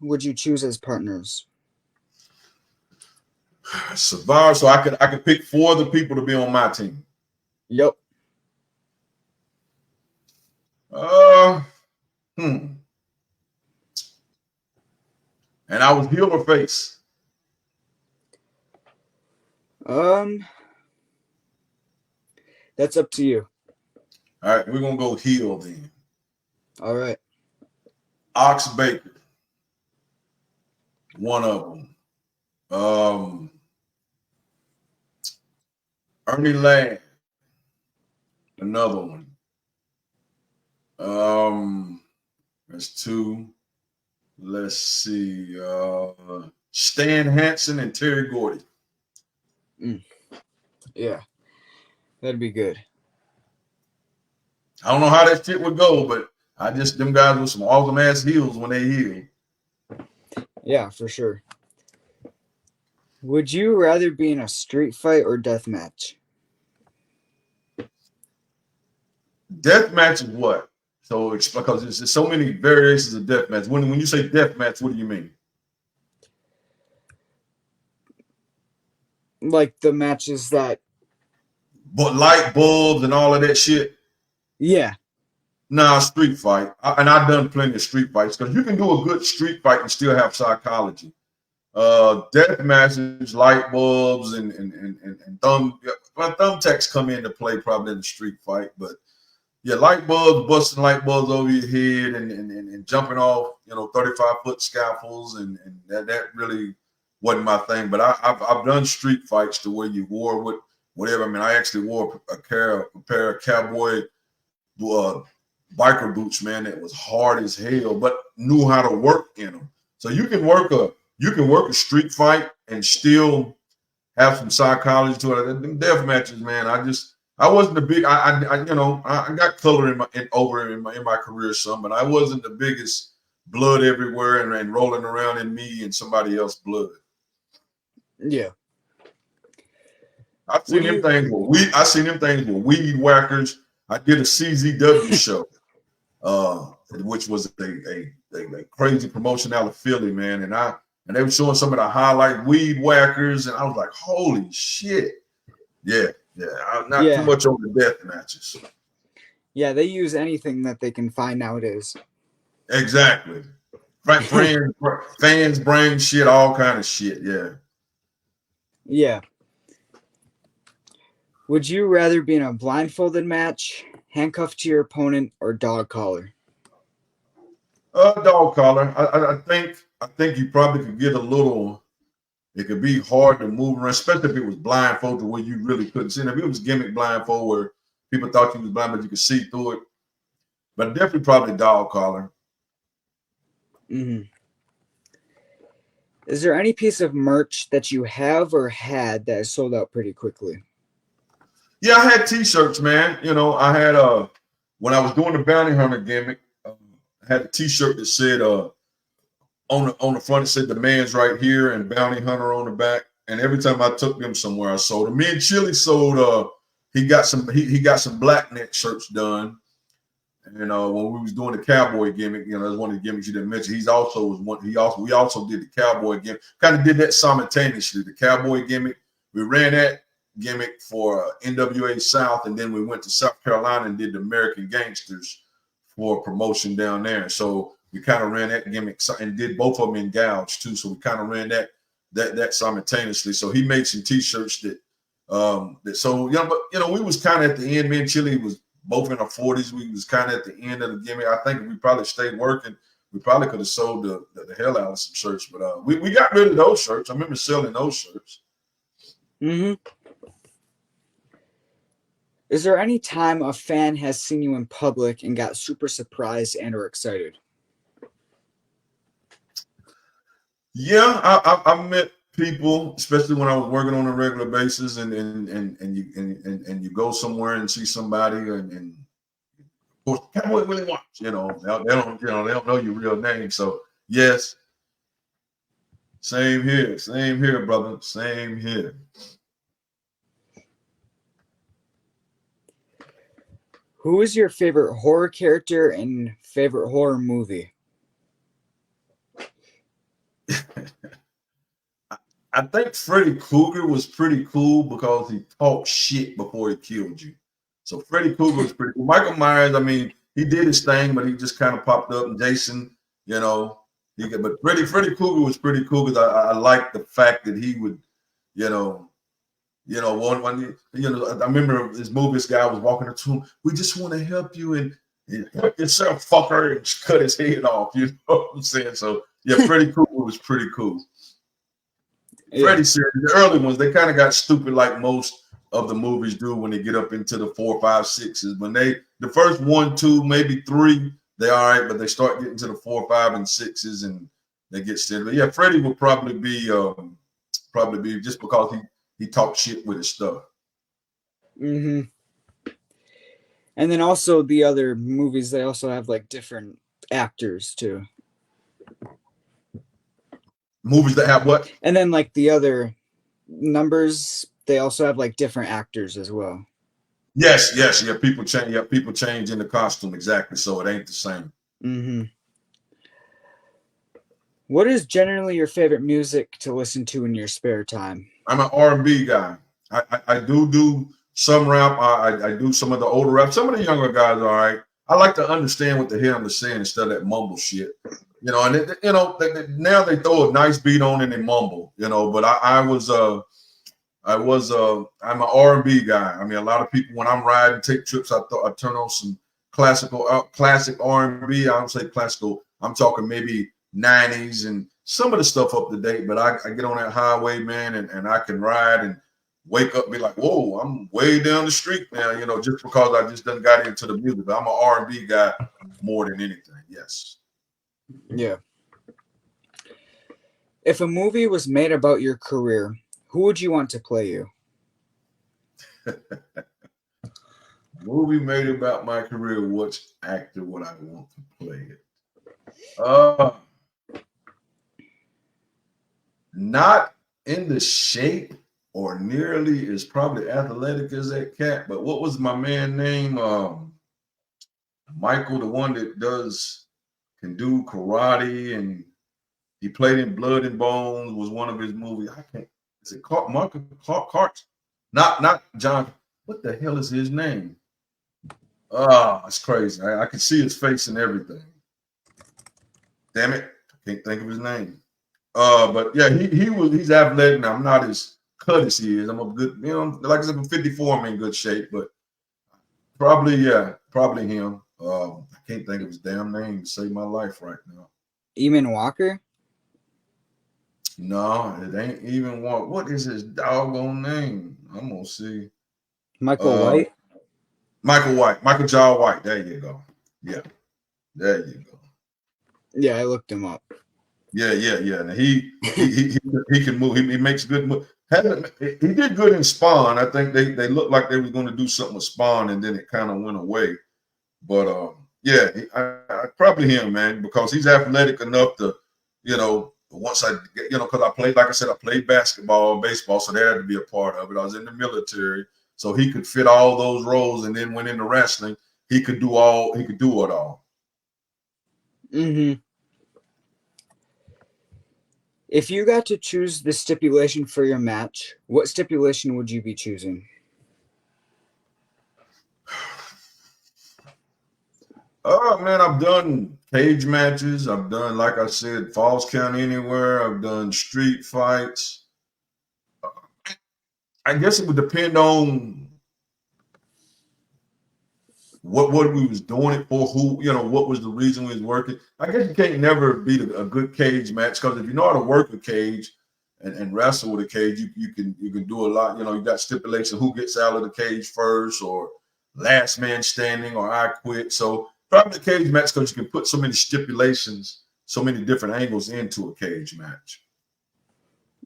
would you choose as partners? Survivor, so I could pick 4 of the people to be on my team. Yep. And I was heel or face? That's up to you. All right, we're gonna go heel then. All right. Ox Baker, one of them. Um, Ernie Ladd, another one. That's two. Let's see. Stan Hansen and Terry Gordy. Mm, yeah, that'd be good. I don't know how that shit would go, but I just them guys with some awesome ass heels when they heal. Yeah, for sure. Would you rather be in a street fight or death match? Death match is what? So it's because there's so many variations of death match. When you say death match, what do you mean? Like the matches that, But light bulbs and all of that shit. yeah, Nah, street fight. And I've done plenty of street fights because you can do a good street fight and still have psychology. Death matches, light bulbs, and thumbtacks come into play probably in the street fight. But yeah, light bulbs, busting light bulbs over your head and jumping off, 35-foot scaffolds, and that really wasn't my thing. But I've done street fights to where you wore whatever. I mean, I actually wore a pair of Cowboy biker boots, man, that was hard as hell, but knew how to work in them. So you can work a street fight and still have some psychology to it. Them death matches, man. I wasn't the big. I got color in my career some, but I wasn't the biggest blood everywhere and rolling around in me and somebody else's blood. yeah. I've seen them things with weed whackers. I did a CZW show, which was a crazy promotion out of Philly, man, and they were showing some of the highlight weed whackers, and I was like, holy shit. Yeah. I'm not too much on the death matches. Yeah, they use anything that they can find nowadays. Exactly. Fans bring shit, all kind of shit. Yeah. Yeah. Would you rather be in a blindfolded match, handcuffed to your opponent, or dog collar? Dog collar. I think you probably could get a little. It could be hard to move around, especially if it was blindfolded where you really couldn't see. And if it was gimmick blindfold where people thought you was blind, but you could see through it. But definitely probably dog collar. Mm-hmm. Is there any piece of merch that you have or had that is sold out pretty quickly? Yeah, I had T-shirts, man. I had when I was doing the bounty hunter gimmick, I had a T-shirt that said on the front it said the man's right here and bounty hunter on the back. And every time I took them somewhere, I sold them. Me and Chili sold. He got some black neck shirts done. And when we was doing the cowboy gimmick, that's one of the gimmicks you didn't mention. We also did the cowboy gimmick. Kind of did that simultaneously. The cowboy gimmick, we ran that gimmick for NWA South, and then we went to South Carolina and did the American Gangsters for promotion down there. So we kind of ran that gimmick and did both of them in gouge too. So we kind of ran that simultaneously. So he made some T-shirts that but we was kind of at the end. Me and Chili was both in our 40s. We was kind of at the end of the gimmick. I think if we probably stayed working, we probably could have sold the hell out of some shirts. But we got rid of those shirts. I remember selling those shirts. Mm-hmm. Is there any time a fan has seen you in public and got super surprised and or excited? Yeah, I met people, especially when I was working on a regular basis, and you go somewhere and see somebody, and of course, Cowboy Willie watch. They don't know your real name. So yes, same here, brother, same here. Who is your favorite horror character and favorite horror movie? I think Freddy Krueger was pretty cool because he talked shit before he killed you. So Freddy Krueger was pretty cool. Michael Myers, I mean, he did his thing, but he just kind of popped up. And Jason, but Freddy Krueger was pretty cool because I liked the fact that he would, I remember this movie, this guy was walking into him. We just want to help you and help yourself, fucker, and cut his head off. You know what I'm saying? So yeah, Freddy Krueger was pretty cool. Yeah. Freddy series, the early ones, they kind of got stupid like most of the movies do when they get up into the 4, 5, 6s. When they the first 1, 2, maybe 3, they all right, but they start getting to the 4, 5, and 6s, and they get silly. But yeah, Freddy will probably be just because he talked shit with his stuff. Mm-hmm. And then also the other movies, they also have like different actors too. Movies that have what? And then like the other numbers, they also have like different actors as well. Yes, yes, yeah. People change. Yeah, people change in the costume exactly, so it ain't the same. Mm-hmm. What is generally your favorite music to listen to in your spare time? I'm an R&B guy. I do some rap. I do some of the older rap. Some of the younger guys, all right. I like to understand what the hell they're saying instead of that mumble shit. And now they throw a nice beat on and they mumble. But I'm an R&B guy. I mean, a lot of people when I'm riding, take trips, I turn on some classic R&B. I don't say classical. I'm talking maybe 90s and some of the stuff up to date. But I get on that highway, man, and I can ride and wake up and be like, whoa, I'm way down the street now. Just because I just done got into the music. But I'm an R&B guy more than anything. Yes. Yeah. If a movie was made about your career, who would you want to play you? Movie made about my career. Which actor would I want to play it? Uh, Not in the shape or nearly as probably athletic as that cat. But what was my man name? Michael, the one that can do karate, and he played in Blood and Bones. Was one of his movies. I can't. Is it called Michael Clark? Not John. What the hell is his name? It's crazy. I can see his face and everything. Damn it, I can't think of his name. But yeah, he's athletic. Now I'm not as cut as he is. I'm a good, like I said, I'm 54. I'm in good shape, but probably him. I can't think of his damn name to save my life right now. Eamon Walker? No, it ain't even one. What is his doggone name? I'm gonna see. Michael Uh, White? Michael White, Michael Jaw White. There you go. Yeah, there you go. Yeah, I looked him up. Yeah. And he can move. He makes good move. He did good in Spawn. I think they looked like they were going to do something with Spawn, and then it kind of went away. But yeah, I probably him, man, because he's athletic enough to, once because I played, like I said, I played basketball and baseball, so that had to be a part of it. I was in the military, so he could fit all those roles, and then went into wrestling. He could do it all. Mm-hmm. If you got to choose the stipulation for your match, what stipulation would you be choosing? Oh man, I've done cage matches. I've done, like I said, Falls Count Anywhere. I've done street fights. I guess it would depend on what we was doing it for, who, what was the reason we was working. I guess you can't never beat a good cage match, because if you know how to work a cage and wrestle with a cage, you can do a lot. You got stipulation who gets out of the cage first, or last man standing, or I quit. So probably the cage match, because you can put so many stipulations, so many different angles into a cage match.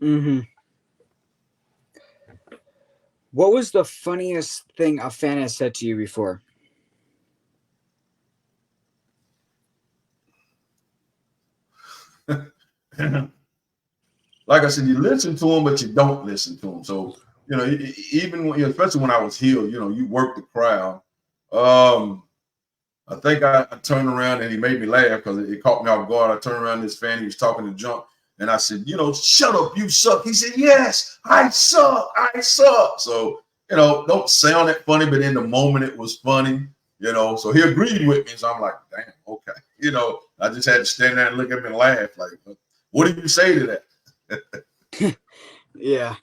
Mm-hmm. What was the funniest thing a fan has said to you before? Like I said, you listen to them, but you don't listen to them. So, even when, especially when I was healed, you work the crowd. I think I turned around and he made me laugh because it caught me off guard. I turned around, this fan, he was talking to junk, and I said, shut up, you suck. He said, yes, I suck. So, don't sound that funny, but in the moment it was funny, So he agreed with me. So I'm like, damn, okay. I just had to stand there and look at him and laugh. Like, what do you say to that? Yeah.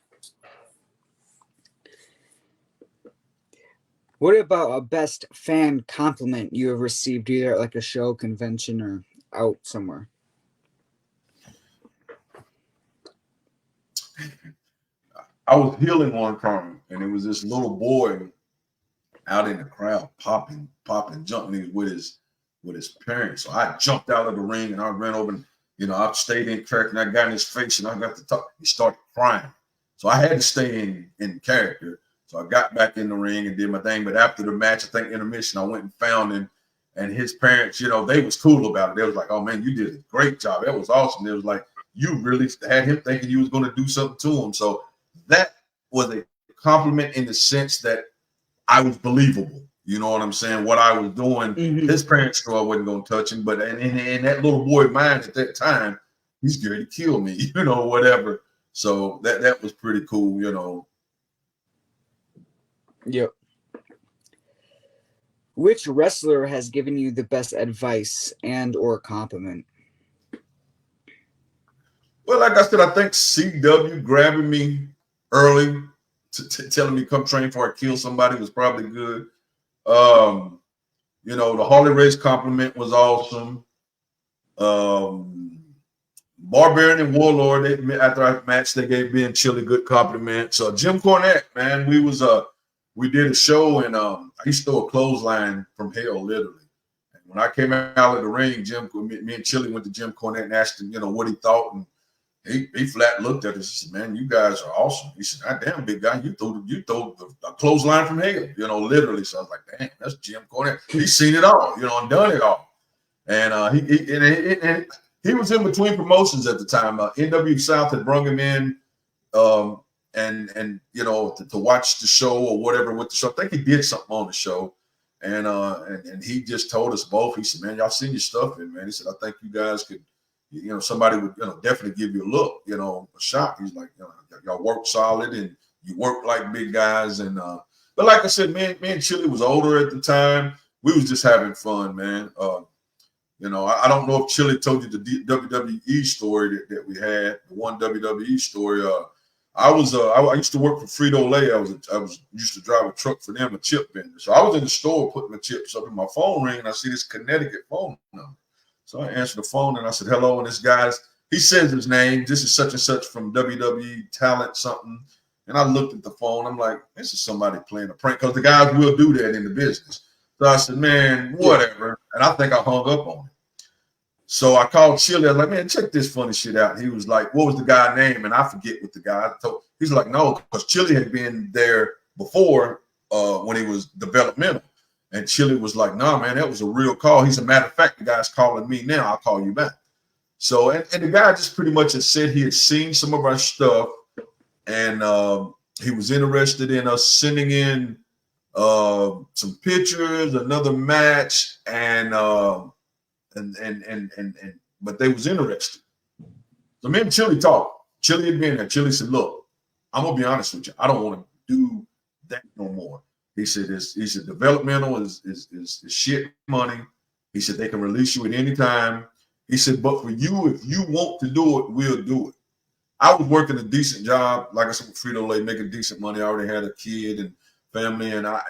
What about a best fan compliment you have received, either at like a show, convention, or out somewhere? I was healing one time, and it was this little boy out in the crowd popping, jumping. He was with his parents. So I jumped out of the ring and I ran over and I stayed in character and I got in his face and I got to talk. He started crying. So I had to stay in character. So I got back in the ring and did my thing. But after the match, I think intermission, I went and found him and his parents, they was cool about it. They was like, "Oh man, you did a great job. That was awesome." They was like, "You really had him thinking you was going to do something to him." So that was a compliment in the sense that I was believable. You know what I'm saying? What I was doing, his parents knew I wasn't going to touch him, but in that little boy mind at that time, he's scared to kill me, whatever. So that was pretty cool. Yep. Which wrestler has given you the best advice and or compliment? Well, like I said, I think CW grabbing me early, telling me come train before I kill somebody was probably good. The Harley Race compliment was awesome. Barbarian and Warlord, after our match, they gave me and Chili good compliments. Jim Cornette, man, we did a show and I used to throw a clothesline from hell, literally. And when I came out of the ring, me and Chili went to Jim Cornette and asked him, what he thought, and he flat looked at us. He said, "Man, you guys are awesome." He said, "God damn, big guy, you throw the clothesline from hell, literally." So I was like, "Damn, that's Jim Cornette. He's seen it all, and done it all." And he was in between promotions at the time. NW South had brung him in, to watch the show or whatever with the show. I think he did something on the show, and he just told us both. He said, "Man, y'all seen your stuff, and man," he said, "I think you guys could." Somebody would, definitely give you a look, a shot. He's like, y'all work solid and you work like big guys. And, but like I said, me and Chili was older at the time. We was just having fun, man. I don't know if Chili told you the WWE story that we had, the one WWE story. I used to work for Frito-Lay. I was used to drive a truck for them, a chip vendor. So I was in the store putting the chips up, and my phone ring, and I see this Connecticut phone number. So I answered the phone and I said, "Hello." And this he says his name. "This is such and such from WWE Talent something." And I looked at the phone. I'm like, this is somebody playing a prank, because the guys will do that in the business. So I said, "Man, whatever." And I think I hung up on him. So I called Chili. I was like, "Man, check this funny shit out." And he was like, "What was the guy's name?" And I forget what the guy told. He's like, "No," because Chili had been there before when he was developmental. And Chili was like, "Nah, man, that was a real call." He said, "Matter of fact, the guy's calling me now. I'll call you back." So, and the guy just pretty much had said he had seen some of our stuff, and he was interested in us sending in some pictures, another match, but they was interested. So me and Chili talked. Chili had been there. Chili said, "Look, I'm gonna be honest with you. I don't want to do that no more." He said, "Developmental is shit money." He said, "They can release you at any time." He said, "But for you, if you want to do it, we'll do it." I was working a decent job, like I said, with Frito-Lay, making decent money. I already had a kid and family, and I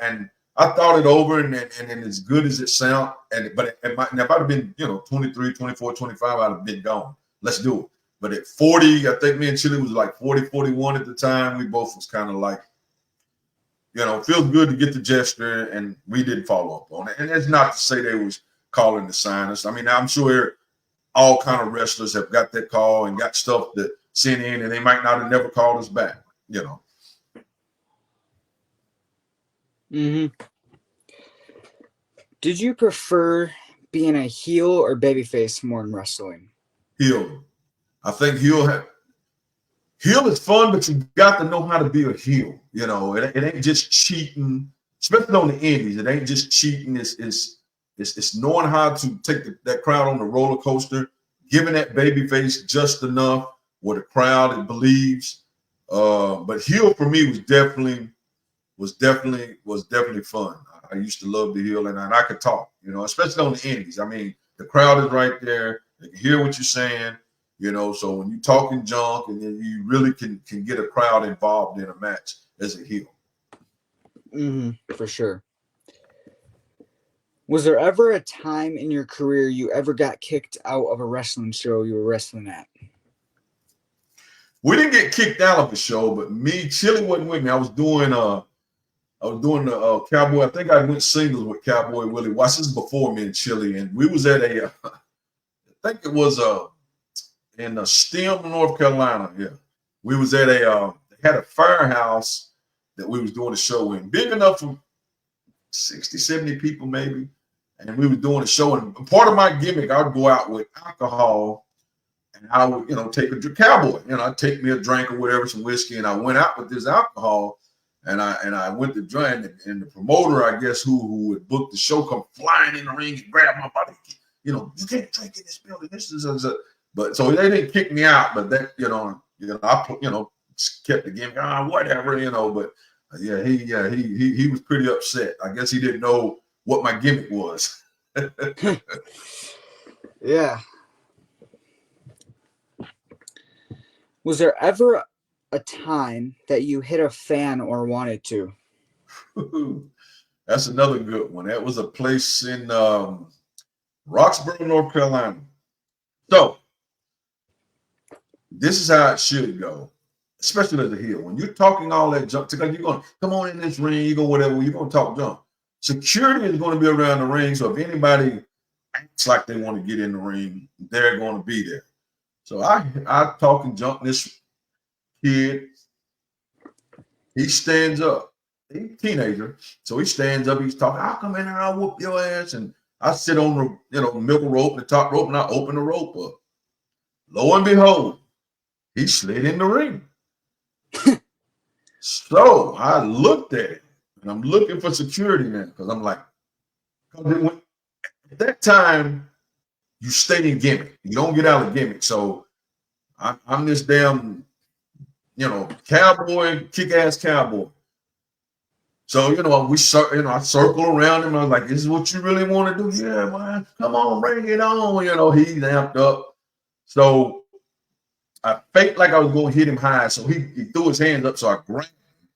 thought it over, and as good as it sounded, but if I'd have been 23, 24, 25, I'd have been gone. Let's do it. But at 40, I think me and Chili was like 40, 41 at the time. We both was kind of like, feels good to get the gesture, and we didn't follow up on it. And it's not to say they was calling to sign us. I mean, I'm sure all kind of wrestlers have got that call and got stuff that sent in, and they might not have never called us back, Mm-hmm. Did you prefer being a heel or babyface more in wrestling? Heel. I think heel is fun, but you got to know how to be a heel. It ain't just cheating, especially on the indies. It ain't just cheating. It's knowing how to take that crowd on the roller coaster, giving that baby face just enough where the crowd believes. But heel for me was definitely fun. I used to love the heel, and I could talk, especially on the indies. I mean, the crowd is right there. They can hear what you're saying. So when you're talking junk, and then you really can get a crowd involved in a match as a heel. For sure. Was there ever a time in your career you ever got kicked out of a wrestling show you were wrestling at? We didn't get kicked out of the show, but me, Chili wasn't with me. I was doing the Cowboy. I think I went singles with Cowboy Willie. Watch, this is before me and Chili, and we was at a, I think it was in Stem, North Carolina. Yeah, we was at a they had a firehouse that we was doing a show in, big enough for 60, 70 people maybe, and we was doing a show. And part of my gimmick, I would go out with alcohol, and I would, take a Cowboy. I'd take me a drink or whatever, some whiskey, and I went out with this alcohol. And I went to join, and the promoter, I guess, who had booked the show, come flying in the ring and grab my body. You can't drink in this building. This is but so they didn't kick me out, but that I kept the gimmick, whatever, But he was pretty upset. I guess he didn't know what my gimmick was. Yeah. Was there ever a time that you hit a fan or wanted to? That's another good one. That was a place in Roxborough, North Carolina. So this is how it should go, especially as a heel. When you're talking all that junk, you're going to come on in this ring, you're going whatever, you're going to talk junk. Security is going to be around the ring, so if anybody acts like they want to get in the ring, they're going to be there. So I talking junk. This kid, he stands up. He's a teenager, so he stands up. He's talking. I'll come in and I'll whoop your ass. And I sit on the middle rope, the top rope, and I open the rope up. Lo and behold, he slid in the ring. So I looked at it, and I'm looking for security now because I'm like, at that time, you stay in gimmick. You don't get out of gimmick. So I'm this damn, cowboy, kick-ass cowboy. So, I circle around him. I was like, this is what you really want to do? Yeah, man, come on, bring it on. He's amped up. So I faked like I was going to hit him high. So he threw his hands up. So I grabbed him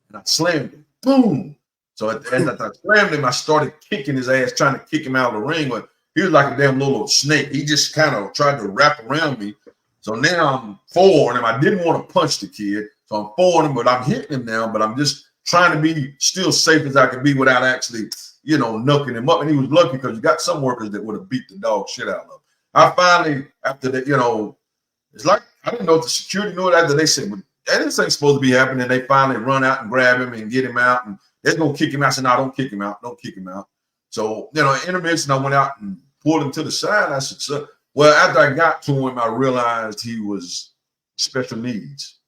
and I slammed him. Boom. So as I slammed him, I started kicking his ass, trying to kick him out of the ring. But he was like a damn little snake. He just kind of tried to wrap around me. So now I'm forward him. I didn't want to punch the kid. So I'm forward him, but I'm hitting him now. But I'm just trying to be still safe as I could be without actually, knucking him up. And he was lucky because you got some workers that would have beat the dog shit out of him. I finally, after that, it's like, I didn't know if the security knew it after they said, well, this ain't supposed to be happening. They finally run out and grab him and get him out. And they're going to kick him out. I said, no, don't kick him out. Don't kick him out. So, intermission, I went out and pulled him to the side. I said, sir. Well, after I got to him, I realized he was special needs.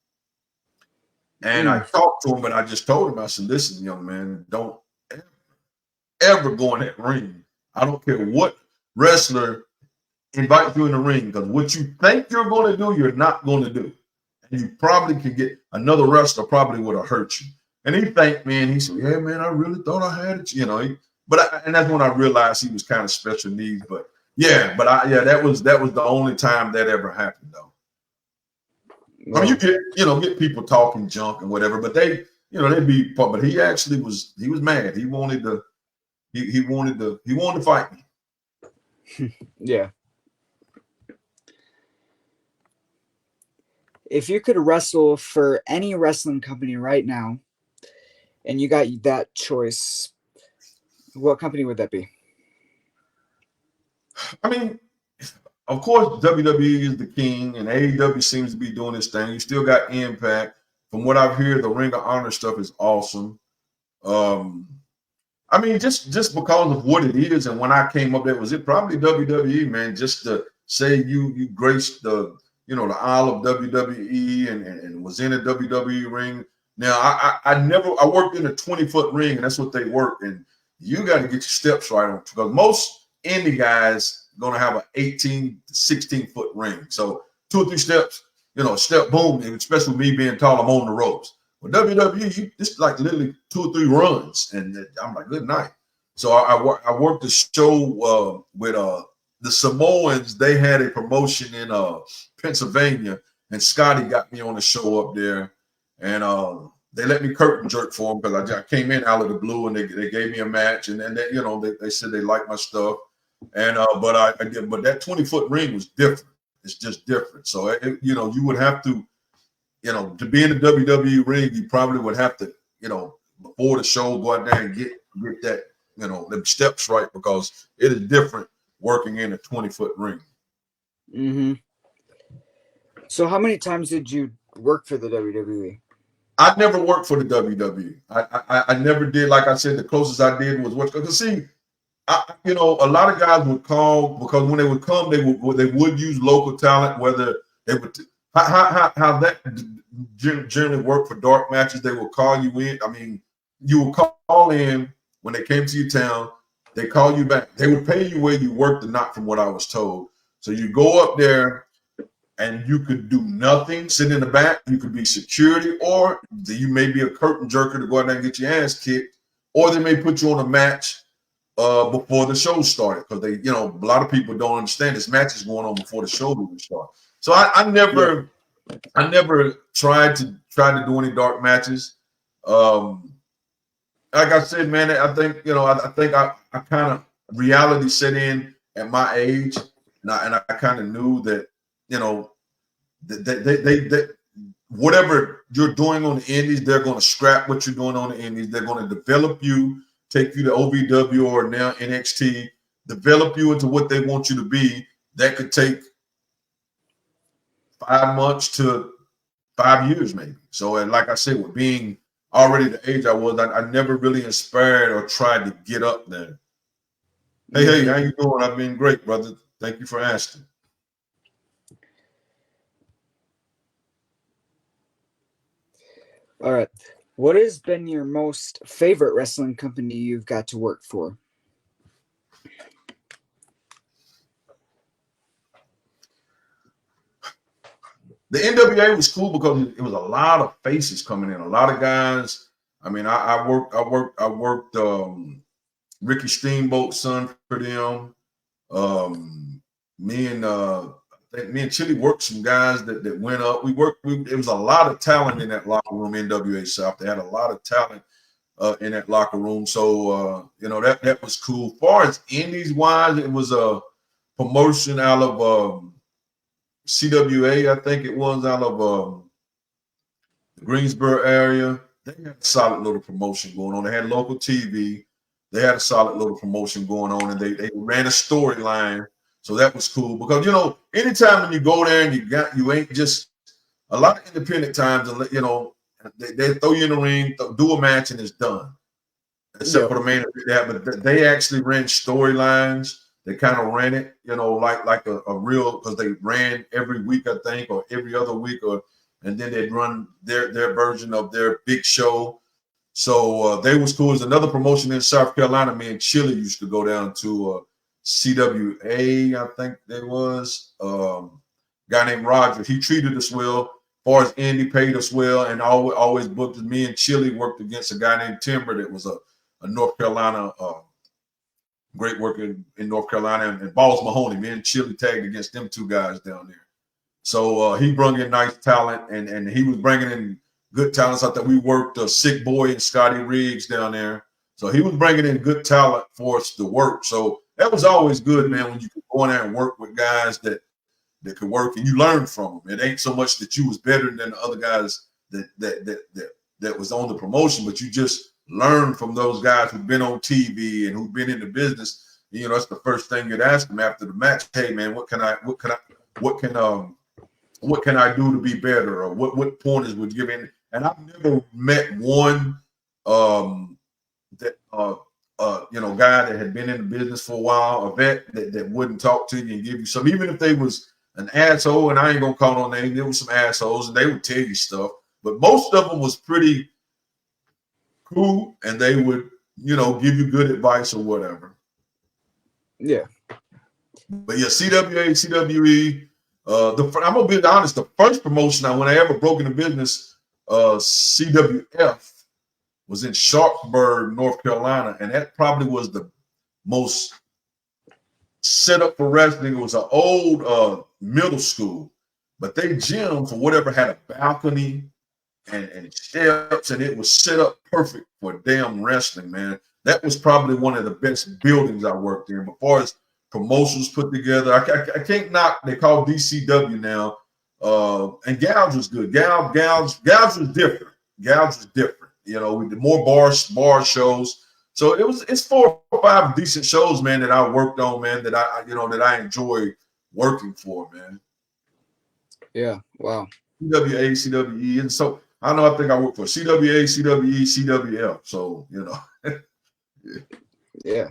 And I talked to him, but I just told him, I said, listen, young man, don't ever go in that ring. I don't care what wrestler invites you in the ring, because what you think you're going to do, you're not going to do. And you probably could get another wrestler probably would have hurt you. And he thanked me, and he said, yeah, man, I really thought I had it. And that's when I realized he was kind of special needs. But that was the only time that ever happened, though. Well, I mean, you get people talking junk and whatever, but they'd be. But he actually was mad. He wanted to fight me. Yeah. If you could wrestle for any wrestling company right now, and you got that choice, what company would that be? I mean, of course, WWE is the king, and AEW seems to be doing this thing. You still got Impact. From what I've heard, the Ring of Honor stuff is awesome. I mean, just because of what it is, and when I came up there, was it probably WWE, man? Just to say you graced the aisle of WWE and was in a WWE ring. Now, I worked in a 20-foot ring, and that's what they work. And you got to get your steps right on, because most indie guys going to have an 18 to 16-foot ring. So 2 or 3 steps, step, boom, and especially me being tall, I'm on the ropes. But WWE, it's like literally 2 or 3 runs, and I'm like, good night. So I worked the show with the Samoans. They had a promotion in Pennsylvania, and Scotty got me on the show up there, and they let me curtain jerk for them because I came in out of the blue, and they gave me a match, and then they said they liked my stuff, and but that 20-foot ring was different. It's just different. So you would have to to be in the WWE ring, you probably would have to, before the show, go out there and get that, them steps right, because it is different working in a 20-foot ring. Mm-hmm. So how many times did you work for the WWE? I never worked for the WWE. I never did. Like I said, the closest I did was what. Because see, a lot of guys would call, because when they would come, they would use local talent. Whether they would how that generally worked for dark matches, they would call you in. I mean, you would call in when they came to your town. They call you back. They would pay you where you worked or not, from what I was told. So you go up there, and you could do nothing, sit in the back. You could be security, or you may be a curtain jerker to go out there and get your ass kicked, or they may put you on a match before the show started, because they, a lot of people don't understand this match is going on before the show even starts. So I never tried to do any dark matches. Like I said, man, I think I kind of, reality set in at my age, and I kind of knew that, they whatever you're doing on the indies, they're going to scrap what you're doing on the indies. They're going to develop you, take you to OVW or now NXT, develop you into what they want you to be. That could take 5 months to 5 years, maybe. So, and like I said, with being already the age I was, I never really inspired or tried to get up there. Hey, how you doing? I've been great, brother. Thank you for asking. All right. What has been your most favorite wrestling company you've got to work for? The NWA was cool because it was a lot of faces coming in, a lot of guys. I mean, I worked Ricky Steamboat's son for them. Me and Chili worked some guys that went up. It was a lot of talent in that locker room, NWA South. They had a lot of talent in that locker room. So that was cool. As far as indies wise, it was a promotion out of CWA, I think it was, out of the Greensboro area. They had a solid little promotion going on. They had local TV. They had a solid little promotion going on, and they ran a storyline. So that was cool, because anytime when you go there and you ain't just, a lot of independent times, they throw you in the ring, do a match, and it's done. Except for the main event, but they actually ran storylines. They kind of ran it, like a real, because they ran every week, I think, or every other week, and then they'd run their version of their big show. So they was cool. There's another promotion in South Carolina. Me and Chili used to go down to CWA, I think there was. A guy named Roger. He treated us well. As far as Andy, paid us well, and always booked us. Me and Chili worked against a guy named Timber that was a North Carolina, great worker in North Carolina, and Balls Mahoney. Me and Chili tagged against them two guys down there. So he brought in nice talent, and he was bringing in good talents. I thought we worked Sick Boy and Scotty Riggs down there. So he was bringing in good talent for us to work. So that was always good, man, when you could go in there and work with guys that could work, and you learn from them. It ain't so much that you was better than the other guys that was on the promotion, but you just learn from those guys who've been on TV and who've been in the business. That's the first thing you'd ask them after the match. Hey, man, what can I do to be better, or what pointers would you give in? And I've never met one guy that had been in the business for a while, a vet that wouldn't talk to you and give you some, even if they was an asshole, and I ain't gonna call no names, there was some assholes, and they would tell you stuff, but most of them was pretty cool, and they would, give you good advice or whatever. Yeah. But yeah, CWE, I'm gonna be honest, the first promotion when I ever broke into business, CWF, was in Sharpsburg, North Carolina, and that probably was the most set up for wrestling. It was an old middle school, but they gym, for whatever, had a balcony and steps, and it was set up perfect for damn wrestling, man. That was probably one of the best buildings I worked in. But as far as promotions put together, I can't knock. They call DCW now. And Gouge was good. Gouge was different. Gouge was different. You know, we did more bar shows. So it's 4 or 5 decent shows, man, that I worked on, man, that I enjoy working for, man. Yeah. Wow. CWA, CWE, and so I think I worked for CWA, CWE, CWF. So yeah. Yeah.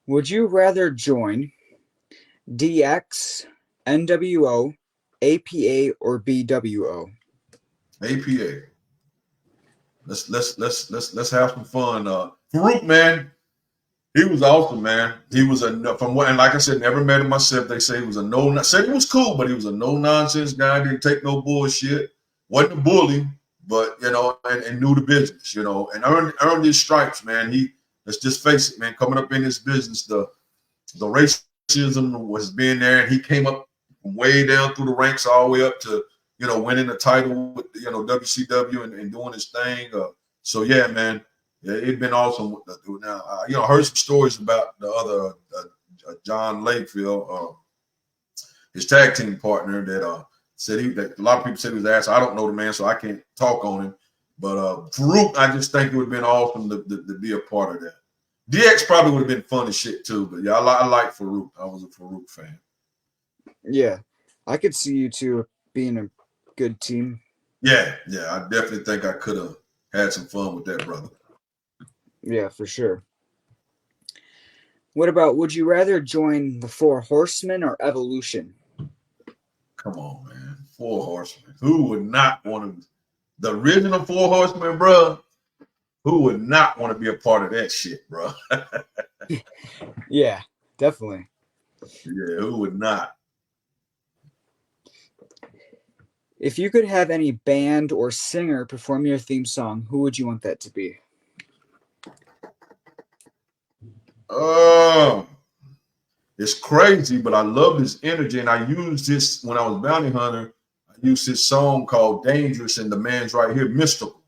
Would you rather join DX, NWO, APA, or BWO? APA. Let's have some fun. Farouk, man, he was awesome, man. He was from what, and like I said, never met him myself. They say he was said he was cool, but he was a no nonsense guy. Didn't take no bullshit. Wasn't a bully, but and knew the business, and earned his stripes, man. Let's just face it, man. Coming up in this business, the racism was being there, and he came up way down through the ranks all the way up to winning the title with WCW and doing his thing. So yeah, man. Yeah, it'd been awesome. Now, I heard some stories about the other John Lakefield, his tag team partner, that said that a lot of people said he was ass. I don't know the man, so I can't talk on him. But Farouk, I just think it would have been awesome to be a part of that. DX probably would have been fun as shit too. But yeah, I like Farouk. I was a Farouk fan. Yeah, I could see you two being a good team. Yeah, I definitely think I could have had some fun with that brother. Yeah, for sure. What about, would you rather join the Four Horsemen or Evolution? Come on, man. Four Horsemen. Who would not want to? The original Four Horsemen, bro. Who would not want to be a part of that shit, bro? Yeah, definitely. Yeah, who would not? If you could have any band or singer perform your theme song, who would you want that to be? It's crazy, but I love his energy, and I used this when I was bounty hunter. I used his song called "Dangerous," and the man's right here, Mystical.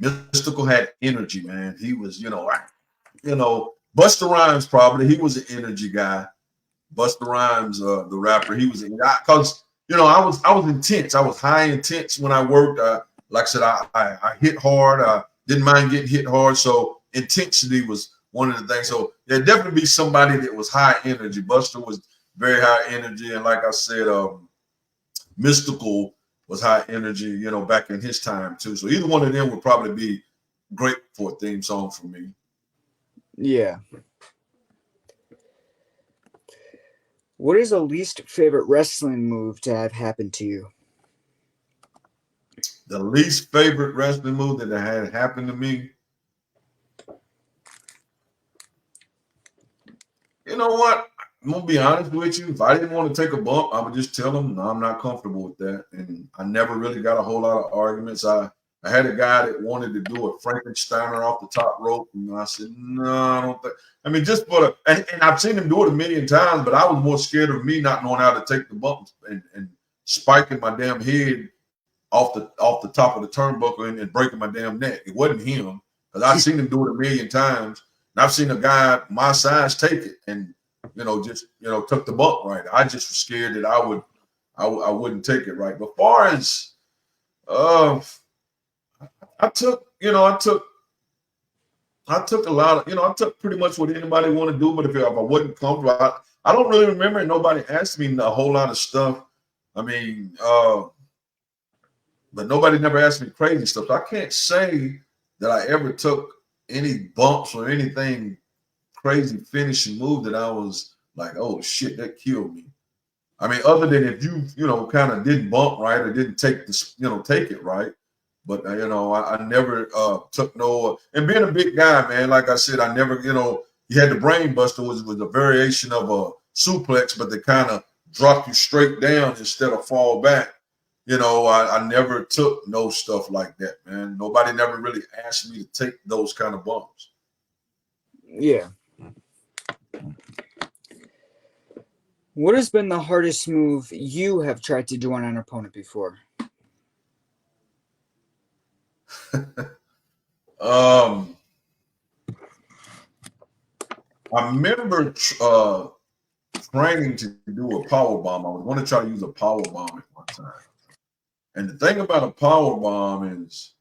Mystical had energy, man. He was, Busta Rhymes probably. He was an energy guy. Busta Rhymes, the rapper, he was because I was intense. I was high intense when I worked. Like I said, I hit hard. I didn't mind getting hit hard. So intensity was one of the things. So there'd definitely be somebody that was high energy. Busta was very high energy, and like I said, Mystical was high energy. Back in his time too. So either one of them would probably be great for a theme song for me. Yeah. What is the least favorite wrestling move to have happened to you? The least favorite wrestling move that had happened to me. You know what? I'm gonna be honest with you. If I didn't want to take a bump, I would just tell them, no, I'm not comfortable with that. And I never really got a whole lot of arguments. I had a guy that wanted to do a Frankensteiner off the top rope, and I said, no, I don't think. I mean, just for the and I've seen him do it a million times, but I was more scared of me not knowing how to take the bump and spiking my damn head off the top of the turnbuckle and breaking my damn neck. It wasn't him, because I've seen him do it a million times. And I've seen a guy my size take it and just took the bump right. I just was scared that I wouldn't take it right. But far as I took a lot of I took pretty much what anybody want to do. But if I wasn't comfortable, I don't really remember nobody asked me a whole lot of stuff. I mean, but nobody never asked me crazy stuff. So I can't say that I ever took any bumps or anything crazy finishing move that I was like, oh shit, that killed me. I mean, other than if you kind of didn't bump right or didn't take take it right. But I never took no. And being a big guy, man, like I said, I never you had the brain buster was a variation of a suplex, but they kind of drop you straight down instead of fall back. I never took no stuff like that, man. Nobody never really asked me to take those kind of bumps. Yeah. What has been the hardest move you have tried to do on an opponent before? I remember training to do a power bomb. I was going to try to use a power bomb at one time. And the thing about a power bomb is,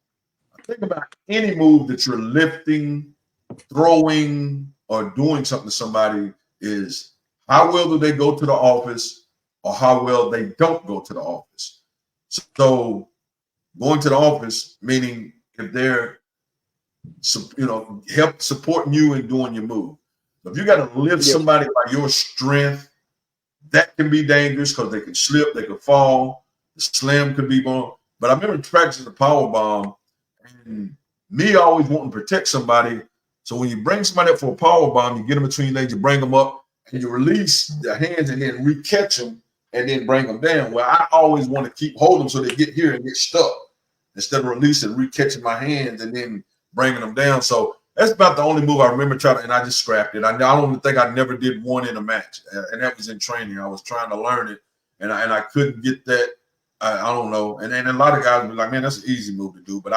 think about any move that you're lifting, throwing, or doing something to somebody is how well do they go to the office or how well they don't go to the office. So going to the office, meaning if they're, help supporting you in doing your move. So if you got to lift somebody by your strength, that can be dangerous because they can slip, they can fall, the slam could be wrong. But I remember practicing the power bomb and me always wanting to protect somebody. So when you bring somebody up for a power bomb, you get them between legs, you bring them up, and you release their hands and then re-catch them and then bring them down. Well, I always want to keep holding them so they get here and get stuck instead of releasing, re-catching my hands and then bringing them down. So that's about the only move I remember trying to, and I just scrapped it. I don't think I never did one in a match, and that was in training. I was trying to learn it, and I couldn't get that. I don't know. And then a lot of guys were like, man, that's an easy move to do. But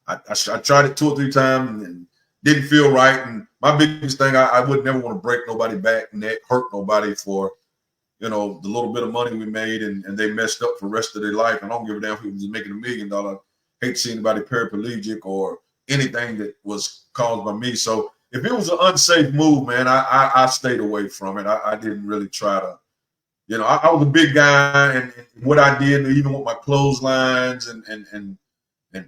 I tried it 2 or 3 times and didn't feel right. And my biggest thing, I would never want to break nobody back, neck, hurt nobody for, the little bit of money we made and they messed up for the rest of their life. I don't give a damn if he was making $1 million. I hate to see anybody paraplegic or anything that was caused by me. So if it was an unsafe move, man, I stayed away from it. I didn't really try to, I was a big guy, and what I did, even with my clotheslines and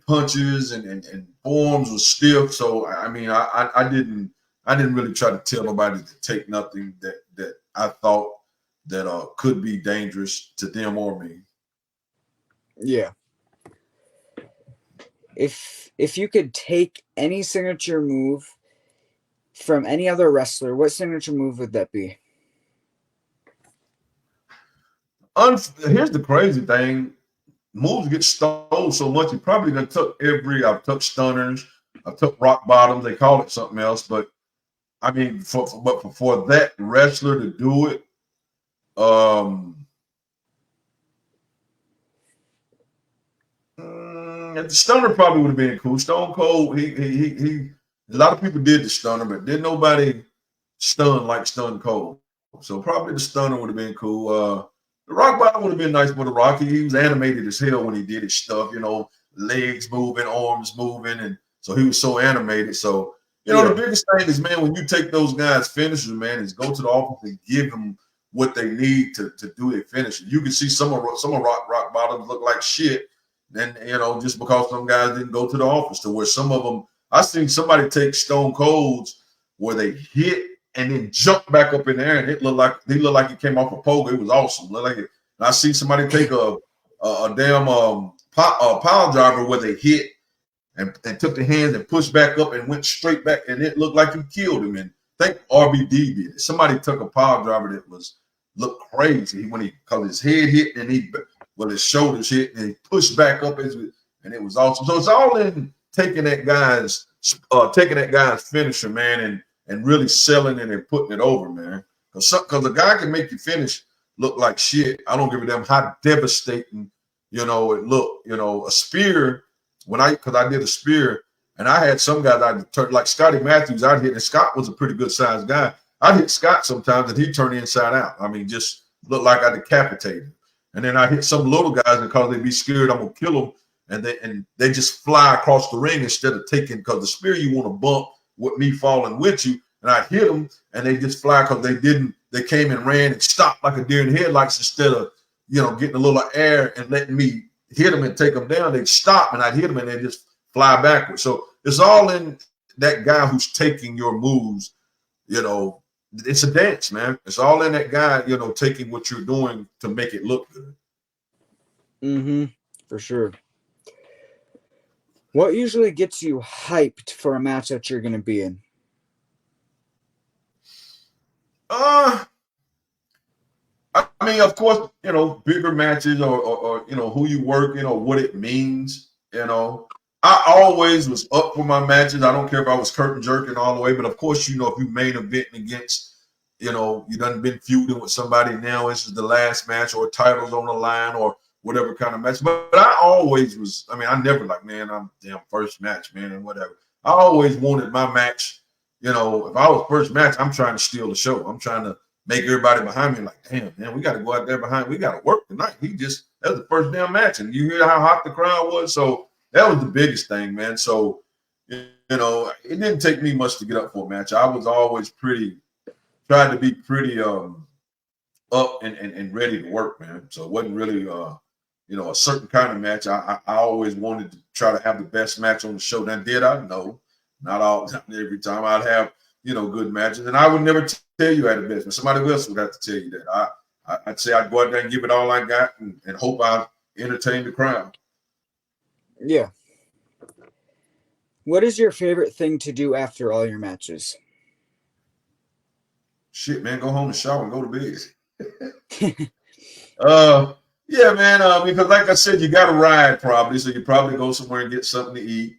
punches and forms was stiff. So I mean, I didn't really try to tell nobody to take nothing that I thought that could be dangerous to them or me. Yeah. If you could take any signature move from any other wrestler, what signature move would that be? Here's the crazy thing. Moves get stole so much. You probably done took I've took stunners, I've took rock bottoms. They call it something else, but I mean, for that wrestler to do it, the stunner probably would have been cool. Stone Cold, he a lot of people did the stunner, but didn't nobody stun like Stone Cold. So probably the stunner would have been cool. The rock bottom would have been nice for the Rocky. He was animated as hell when he did his stuff, legs moving, arms moving, and so he was so animated. So, the biggest thing is, man, when you take those guys' finishers, man, is go to the office and give them what they need to do their finisher. You can see some of rock bottoms look like shit, and just because some guys didn't go to the office, to where some of them, I seen somebody take Stone Cold's where they hit and then jump back up in the air, and he looked like it came off a pogo. It was awesome. Looked like it. And I see somebody take a damn pile driver where they hit and took the hands and pushed back up and went straight back, and it looked like he killed him. And I think RBD did it. Somebody took a pile driver that looked crazy because his head hit and his shoulders hit and he pushed back up and it was awesome. So it's all in taking that guy's finisher, man, and really selling it and putting it over, man. Because a guy can make you finish look like shit. I don't give a damn how devastating, it looked. A spear, because I did a spear, and I had some guys I turned, like Scotty Matthews, I'd hit, and Scott was a pretty good sized guy. I'd hit Scott sometimes and he'd turn inside out. I mean, just looked like I decapitated him. And then I hit some little guys because they'd be scared I'm gonna kill them, and they just fly across the ring instead of taking, because the spear you want to bump with me falling with you, and I hit them and they just fly because they came and ran and stopped like a deer in the headlights instead of getting a little air and letting me hit them and take them down. They'd stop and I'd hit them and they just fly backwards. So it's all in that guy who's taking your moves. It's a dance, man. It's all in that guy, taking what you're doing to make it look good. Mm-hmm. For sure. What usually gets you hyped for a match that you're going to be in? I mean, of course, bigger matches or who you work, what it means, I always was up for my matches. I don't care if I was curtain jerking all the way, but of course, if you main eventing against, you done been feuding with somebody, now this is the last match or titles on the line or whatever kind of match. But I always was, I never like, man, I'm damn first match, man, and whatever. I always wanted my match. If I was first match, I'm trying to steal the show. I'm trying to make everybody behind me like, damn, man, we got to go out there behind. We got to work tonight. That was the first damn match, and you hear how hot the crowd was. So that was the biggest thing, man. So it didn't take me much to get up for a match. I was always tried to be pretty up and ready to work, man. So it wasn't really a certain kind of match. I always wanted to try to have the best match on the show. Now, did I? No, not every time. I'd have good matches, and I would never tell you I had the best. Somebody else would have to tell you that. I'd say I'd go out there and give it all I got and hope I entertain the crowd. Yeah. What is your favorite thing to do after all your matches? Shit, man, go home and shower and go to bed. Yeah, man. Because like I said, you got to ride probably, so you probably go somewhere and get something to eat.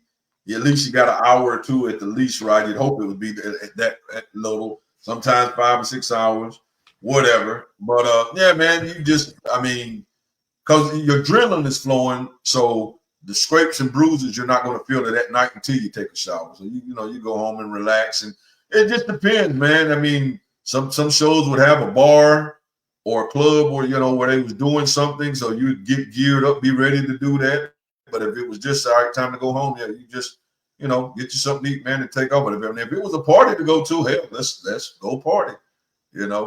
At least you got an hour or two at the least, right? You'd hope it would be at that little. Sometimes 5 or 6 hours, whatever. But yeah, man, because your adrenaline is flowing, so the scrapes and bruises you're not going to feel it at night until you take a shower. So you go home and relax, and it just depends, man. I mean, some shows would have a bar or a club where where they was doing something, so you get geared up, be ready to do that. But if it was just all right, time to go home, yeah, you just get you something to eat, man, and take over. If it was a party to go to, hell, let's go party.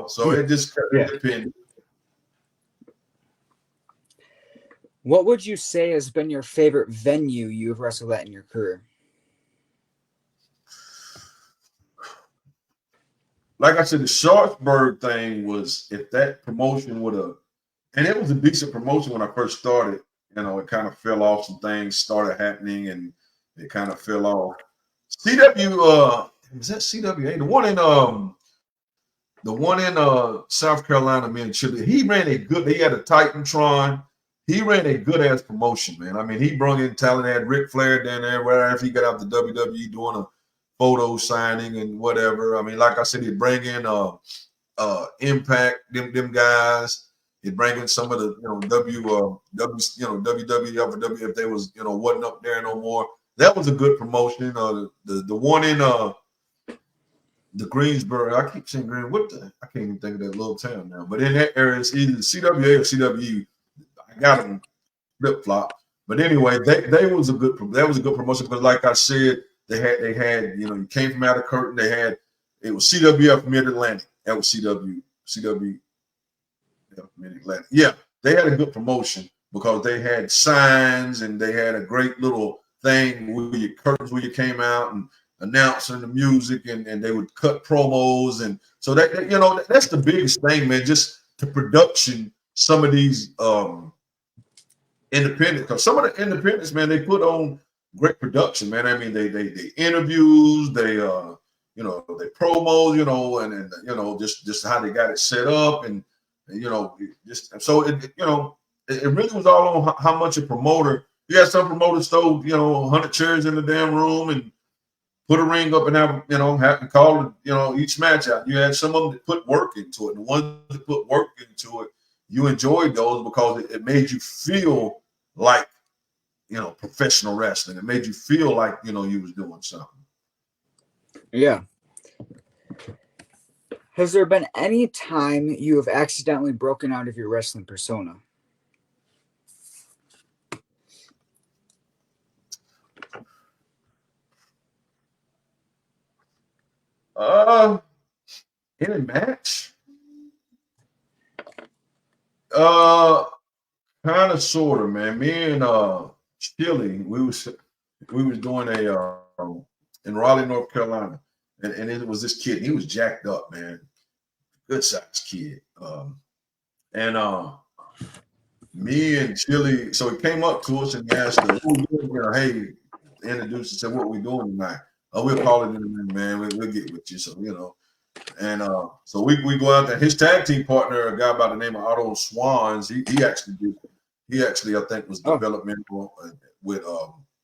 So it just depends. What would you say has been your favorite venue you've wrestled at in your career? Like I said, the Sharpsburg thing was, if that promotion would have, and it was a decent promotion when I first started, it kind of fell off. Some things started happening and it kind of fell off. CW, was that CWA? The one in South Carolina, man, Chile. He had a Titantron. He ran a good ass promotion, man. I mean, he brought in talent, had Ric Flair down there, wherever he got out the WWE doing a photo signing and whatever. I mean, like I said, he'd bring in Impact, them guys. He'd bring in some of the WWF if they was wasn't up there no more. That was a good promotion. The one in the Greensboro, I keep saying Green. I can't even think of that little town now. But in that area, it's either CWA or CW. I got them flip flop. But anyway, that was a good promotion. But like I said, they had you came from out of Curtin. It was CWF Mid Atlantic. That was CW Mid Atlantic. Yeah, they had a good promotion because they had signs and they had a great little thing where your curtains where you came out and announcing the music and they would cut promos. And so that that's the biggest thing, man. Just the production, some of these independent, because some of the independents, man, they put on great production, man. I mean, they interviews, they they promos, and just how they got it set up, and just so it really was all on how much a promoter. You had some promoters throw 100 chairs in the damn room and put a ring up and have to call each match out. You had some of them that put work into it. And the ones that put work into it, you enjoyed those because it made you feel like professional wrestling. It made you feel like you was doing something. Yeah. Has there been any time you have accidentally broken out of your wrestling persona? In a match? Kind of, sort of, man. Me and Chili, we was doing a in Raleigh, North Carolina, and it was this kid. He was jacked up, man, good sized kid. And me and Chili, so he came up to us and he asked us, hey, introduced and said, what we doing tonight? Oh, we'll call it in a minute, man. We'll get with you. So, and so we go out there. His tag team partner, a guy by the name of Otto Swans, he actually I think was developmental with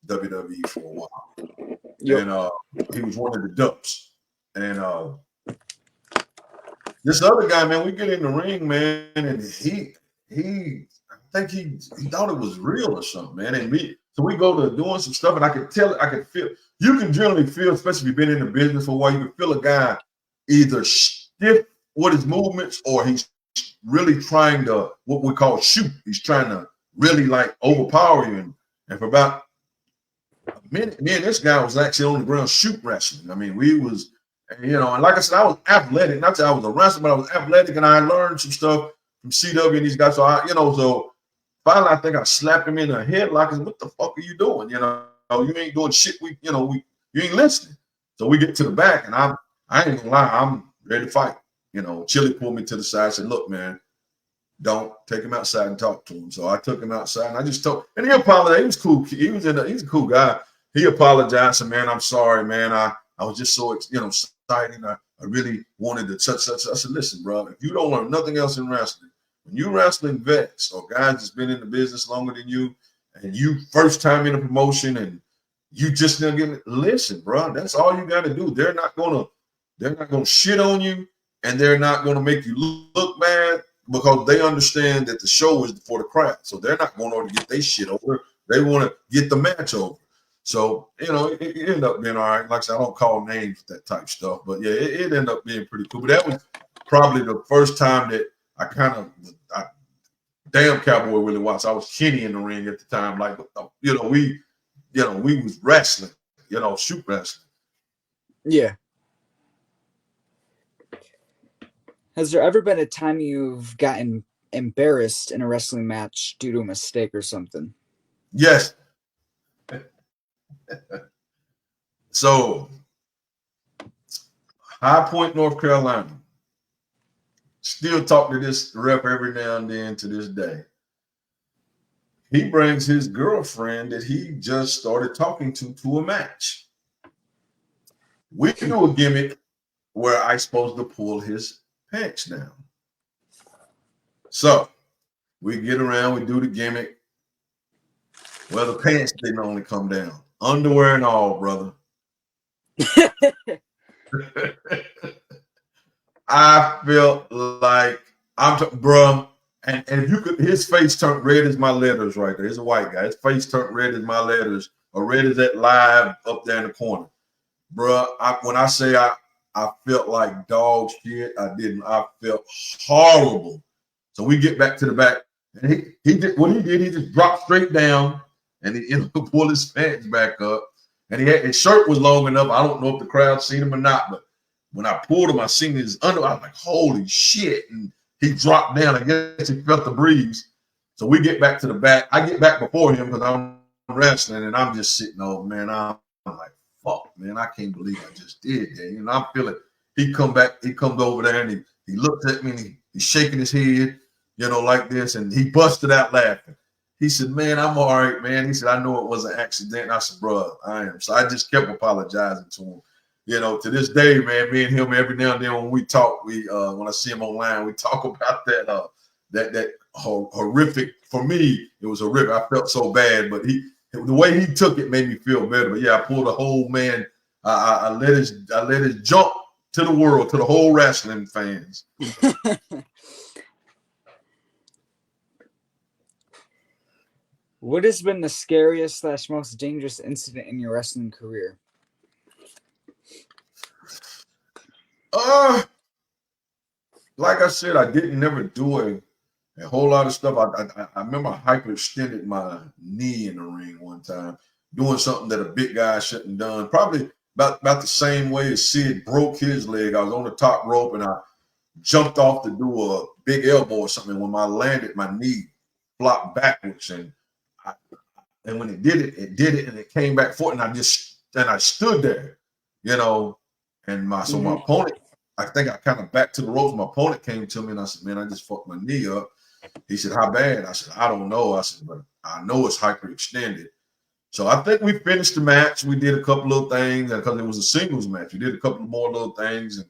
WWE for a while. Yep. And he was one of the Ducks. And this other guy, man, we get in the ring, man, and he I think he thought it was real or something, man. And so we go to doing some stuff, and I could feel. You can generally feel, especially if you've been in the business for a while, you can feel a guy either stiff what his movements, or he's really trying to what we call shoot. He's trying to really like overpower you. And for about a minute, me and this guy was actually on the ground shoot wrestling. I mean, we was, you know, and like I said, I was athletic. Not that I was a wrestler, but I was athletic, and I learned some stuff from CW and these guys. So I, you know, so finally I think I slapped him in the head like, what the fuck are you doing? You know, you ain't doing shit. You ain't listening. So we get to the back, and I ain't gonna lie, I'm ready to fight. You know, Chili pulled me to the side and said, look, man, don't take him outside and talk to him. So I took him outside, and I just told, and he apologized. He was cool. He's a cool guy. He apologized and, man, I'm sorry, man. I was just so, you know, excited. I really wanted to such. I said, listen, bro, if you don't learn nothing else in wrestling, when you wrestling vets or guys that's been in the business longer than you, and you first time in a promotion and you just not getting, listen, bro, that's all you got to do. They're not gonna shit on you, and they're not gonna make you look bad, because they understand that the show is for the crowd. So they're not going over to get their shit over. They want to get the match over. So, you know, it ended up being all right. Like I said, I don't call names, that type stuff. But, yeah, it ended up being pretty cool. But that was probably the first time that I damn Cowboy Willie Watts. I was Kenny in the ring at the time. Like, you know, we was wrestling, you know, shoot wrestling. Yeah. Has there ever been a time you've gotten embarrassed in a wrestling match due to a mistake or something? Yes. So, High Point, North Carolina. Still talk to this rep every now and then to this day. He brings his girlfriend that he just started talking to a match. We do a gimmick where I supposed to pull his pants down. So we get around, we do the gimmick. Well, the pants didn't only come down. Underwear and all, brother. I felt like bruh. And if you could, his face turned red as my letters right there. He's a white guy. His face turned red as my letters, or red as that live up there in the corner. Bruh, when I say I felt like dog shit, I didn't. I felt horrible. So we get back to the back, and he did what he did. He just dropped straight down, and he pulled his pants back up, and his shirt was long enough. I don't know if the crowd seen him or not, but when I pulled him, I seen his under. I was like, holy shit! And he dropped down. I guess he felt the breeze. So we get back to the back. I get back before him because I'm wrestling, and I'm just sitting over, man. I'm like, fuck, man, I can't believe I just did that. You know, I'm feeling. He comes over there, and he looks at me, and he's shaking his head, you know, like this, and he busted out laughing. He said, man, I'm all right, man. He said, I know it was an accident. I said, bro, I am. So I just kept apologizing to him. You know, to this day, man, me and him every now and then when we talk, when I see him online, we talk about that horrific. For me, it was horrific. I felt so bad, but the way he took it made me feel better. But yeah, I pulled a whole man. I let his jump to the world, to the whole wrestling fans. What has been the scariest / most dangerous incident in your wrestling career? Like I said, I didn't never do a whole lot of stuff. I remember I hyperextended my knee in the ring one time, doing something that a big guy shouldn't have done. Probably about the same way as Sid broke his leg. I was on the top rope and I jumped off to do a big elbow or something. When I landed, my knee flopped backwards, and when it did it, and it came back forward, and I stood there, you know, and my opponent. I think I kind of back to the ropes. My opponent came to me and I said, man, I just fucked my knee up. He said, how bad? I said, I don't know. I said, but I know it's hyperextended. So I think we finished the match. We did a couple of things because it was a singles match. We did a couple more little things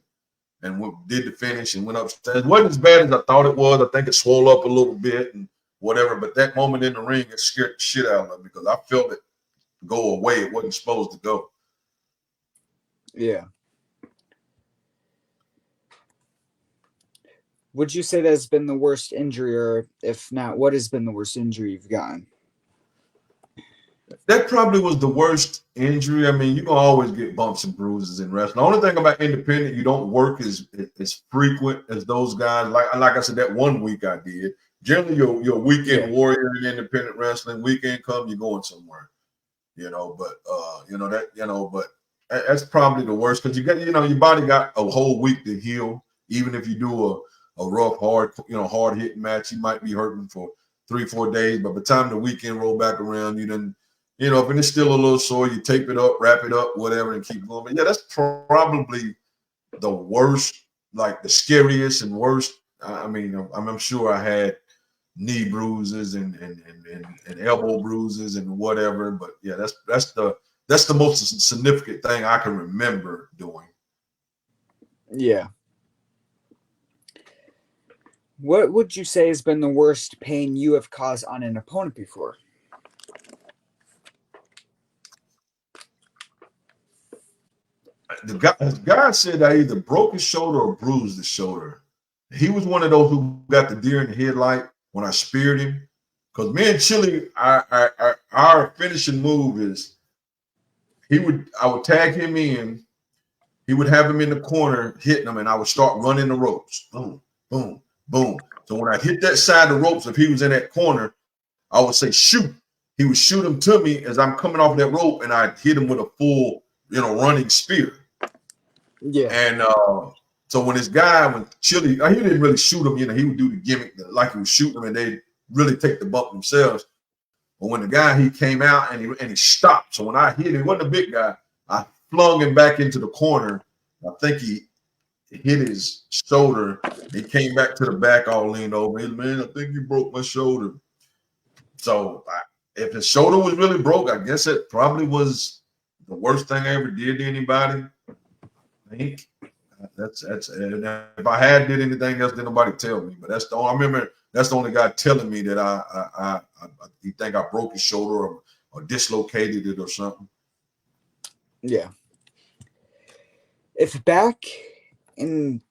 and we did the finish and went upstairs. It wasn't as bad as I thought it was. I think it swelled up a little bit and whatever. But that moment in the ring, it scared the shit out of me because I felt it go away. It wasn't supposed to go. Yeah. Would you say that's been the worst injury, or if not, what has been the worst injury you've gotten? that probably was the worst injury. I mean, you can always get bumps and bruises in wrestling. The only thing about independent, you don't work as frequent as those guys. Like I said, that one week I did. Generally, you're a weekend Yeah. warrior in independent wrestling. Weekend come, you're going somewhere. But but that's probably the worst because you get your body got a whole week to heal. Even if you do a rough, hard hitting match, you might be hurting for 3-4 days. But by the time the weekend roll back around, you done, if it's still a little sore, you tape it up, wrap it up, whatever, and keep going. But yeah, that's probably the worst, like the scariest and worst. I mean, I'm sure I had knee bruises and elbow bruises and whatever. But yeah, that's the most significant thing I can remember doing. Yeah. What would you say has been the worst pain you have caused on an opponent before? The guy said I either broke his shoulder or bruised his shoulder. He was one of those who got the deer in the headlight when I speared him. Because me and Chili, our finishing move is I would tag him in, he would have him in the corner hitting him, and I would start running the ropes. Boom, boom, boom. So when I hit that side of the ropes, if he was in that corner, I would say shoot. He would shoot him to me as I'm coming off that rope, and I'd hit him with a full, running spear. Yeah. And so when Chili, he didn't really shoot him, he would do the gimmick like he was shooting them, and they'd really take the bump themselves. But when the guy, he came out and he stopped. So when I hit him, he wasn't a big guy. I flung him back into the corner. I think he hit his shoulder. He came back to the back, all leaned over. He said, man, I think you broke my shoulder. So if his shoulder was really broke, I guess it probably was the worst thing I ever did to anybody. I think that's if I had did anything else, then nobody tell me. But I remember that's the only guy telling me that I he think I broke his shoulder or dislocated it or something. Yeah. If back in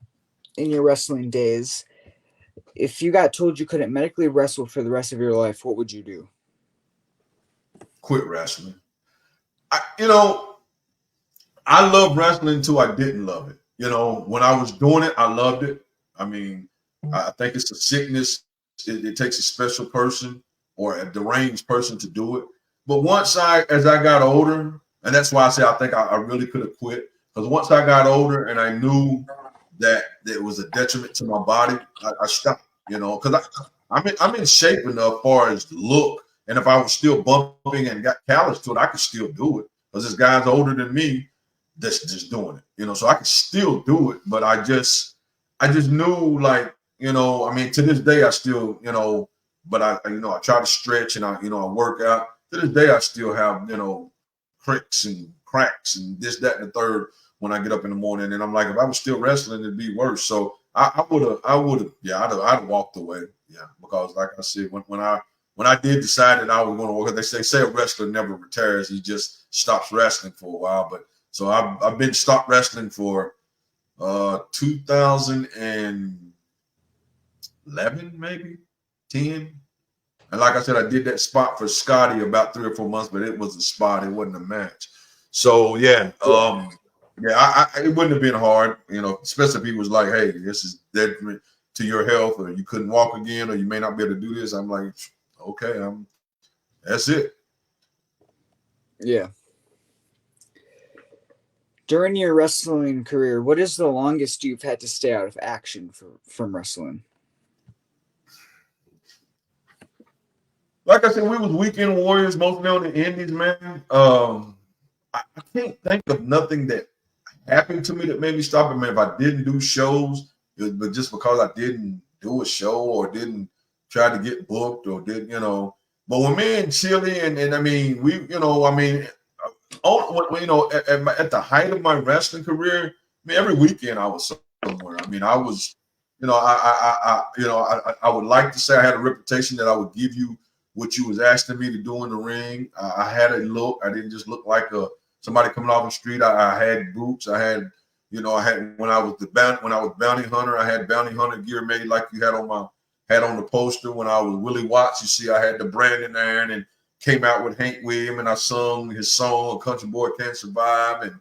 your wrestling days, if you got told you couldn't medically wrestle for the rest of your life, what would you do? Quit wrestling. I loved wrestling until I didn't love it. When I was doing it, I loved it. I mean, I think it's a sickness. It takes a special person or a deranged person to do it. But as I got older, and that's why I say I think I really could have quit. Because once I got older and I knew that it was a detriment to my body, I stopped. Because I'm in shape enough as far as look. And if I was still bumping and got callous to it, I could still do it. Because this guy's older than me that's just doing it. So I could still do it. But I just knew, like, to this day I still, but I try to stretch and I work out. To this day I still have, cricks and cracks and this, that, and the third when I get up in the morning. And I'm like, if I was still wrestling, it'd be worse. So I would have, I'd walked away. Yeah. Because like I said, when I did decide that I was going to work, they say a wrestler never retires. He just stops wrestling for a while. But so I've been stopped wrestling for 2011, maybe 10. And like I said, I did that spot for Scotty about 3 or 4 months, but it was a spot. It wasn't a match. So yeah, it wouldn't have been hard, especially if he was like, hey, this is detriment to your health, or you couldn't walk again, or you may not be able to do this. I'm like, okay, that's it. Yeah. During your wrestling career, what is the longest you've had to stay out of action from wrestling? Like I said, we was weekend warriors, mostly on the indies, man. I can't think of nothing that happened to me that made me stop it, man. If I didn't do shows, but just because I didn't do a show or didn't try to get booked or didn't, But when me and Chili and I mean, we, at the height of my wrestling career, every weekend I was somewhere. I mean, I was, I would like to say I had a reputation that I would give you what you was asking me to do in the ring. I had a look. I didn't just look like somebody coming off the street. I had boots. I had when I was bounty hunter, I had bounty hunter gear made like you had on the poster. When I was Willie Watts, you see, I had the brand in there, and came out with Hank Williams, and I sung his song "A Country Boy Can't Survive."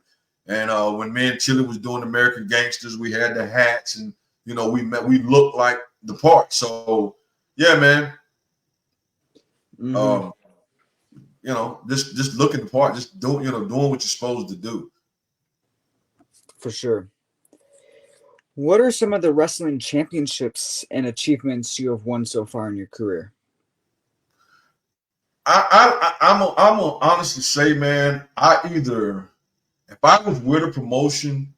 And when me and Chili was doing American Gangsters, we had the hats, and we looked like the part. So yeah, man. Mm-hmm. Um, just looking the part, just doing what you're supposed to do. For sure. What are some of the wrestling championships and achievements you have won so far in your career? I'm gonna honestly say, man, if I was with a promotion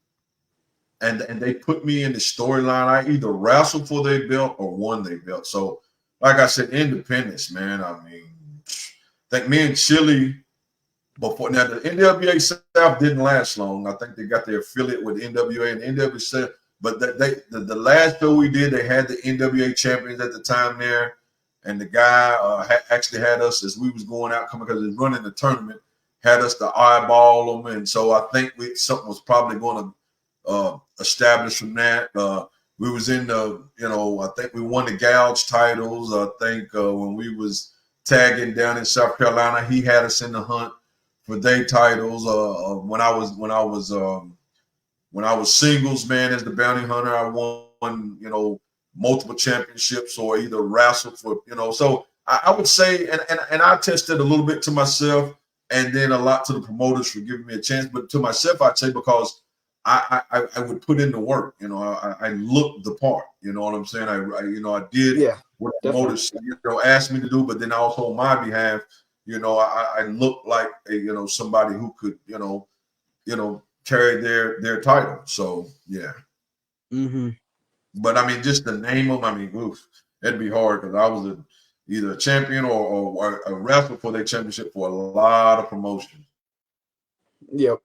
and they put me in the storyline, I either wrestled for their belt or won their belt. So, like I said, independence, man. I mean, I think me and Chili before now the NWA South didn't last long. I think they got their affiliate with NWA and NWA South. But the last show we did, they had the NWA champions at the time there, and the guy actually had us as we was going out coming because he was running the tournament, had us to eyeball them, and so I think something was probably going to established from that. We was in the, I think we won the gouge titles. I think when we was tagging down in South Carolina, he had us in the hunt for their titles. When I was singles, man, as the bounty hunter, I won, multiple championships or either wrestled for, So I would say, and I tested a little bit to myself, and then a lot to the promoters for giving me a chance. But to myself, I'd say because I would put in the work. I looked the part. You know what I'm saying? I did Yeah, what the definitely. promoters asked me to do, but then also on my behalf, I looked like somebody who could carry their title. So yeah. Mm-hmm. But I mean, just to name them, I mean, oof, it'd be hard because I was either a champion or a wrestler for their championship for a lot of promotions. Yep.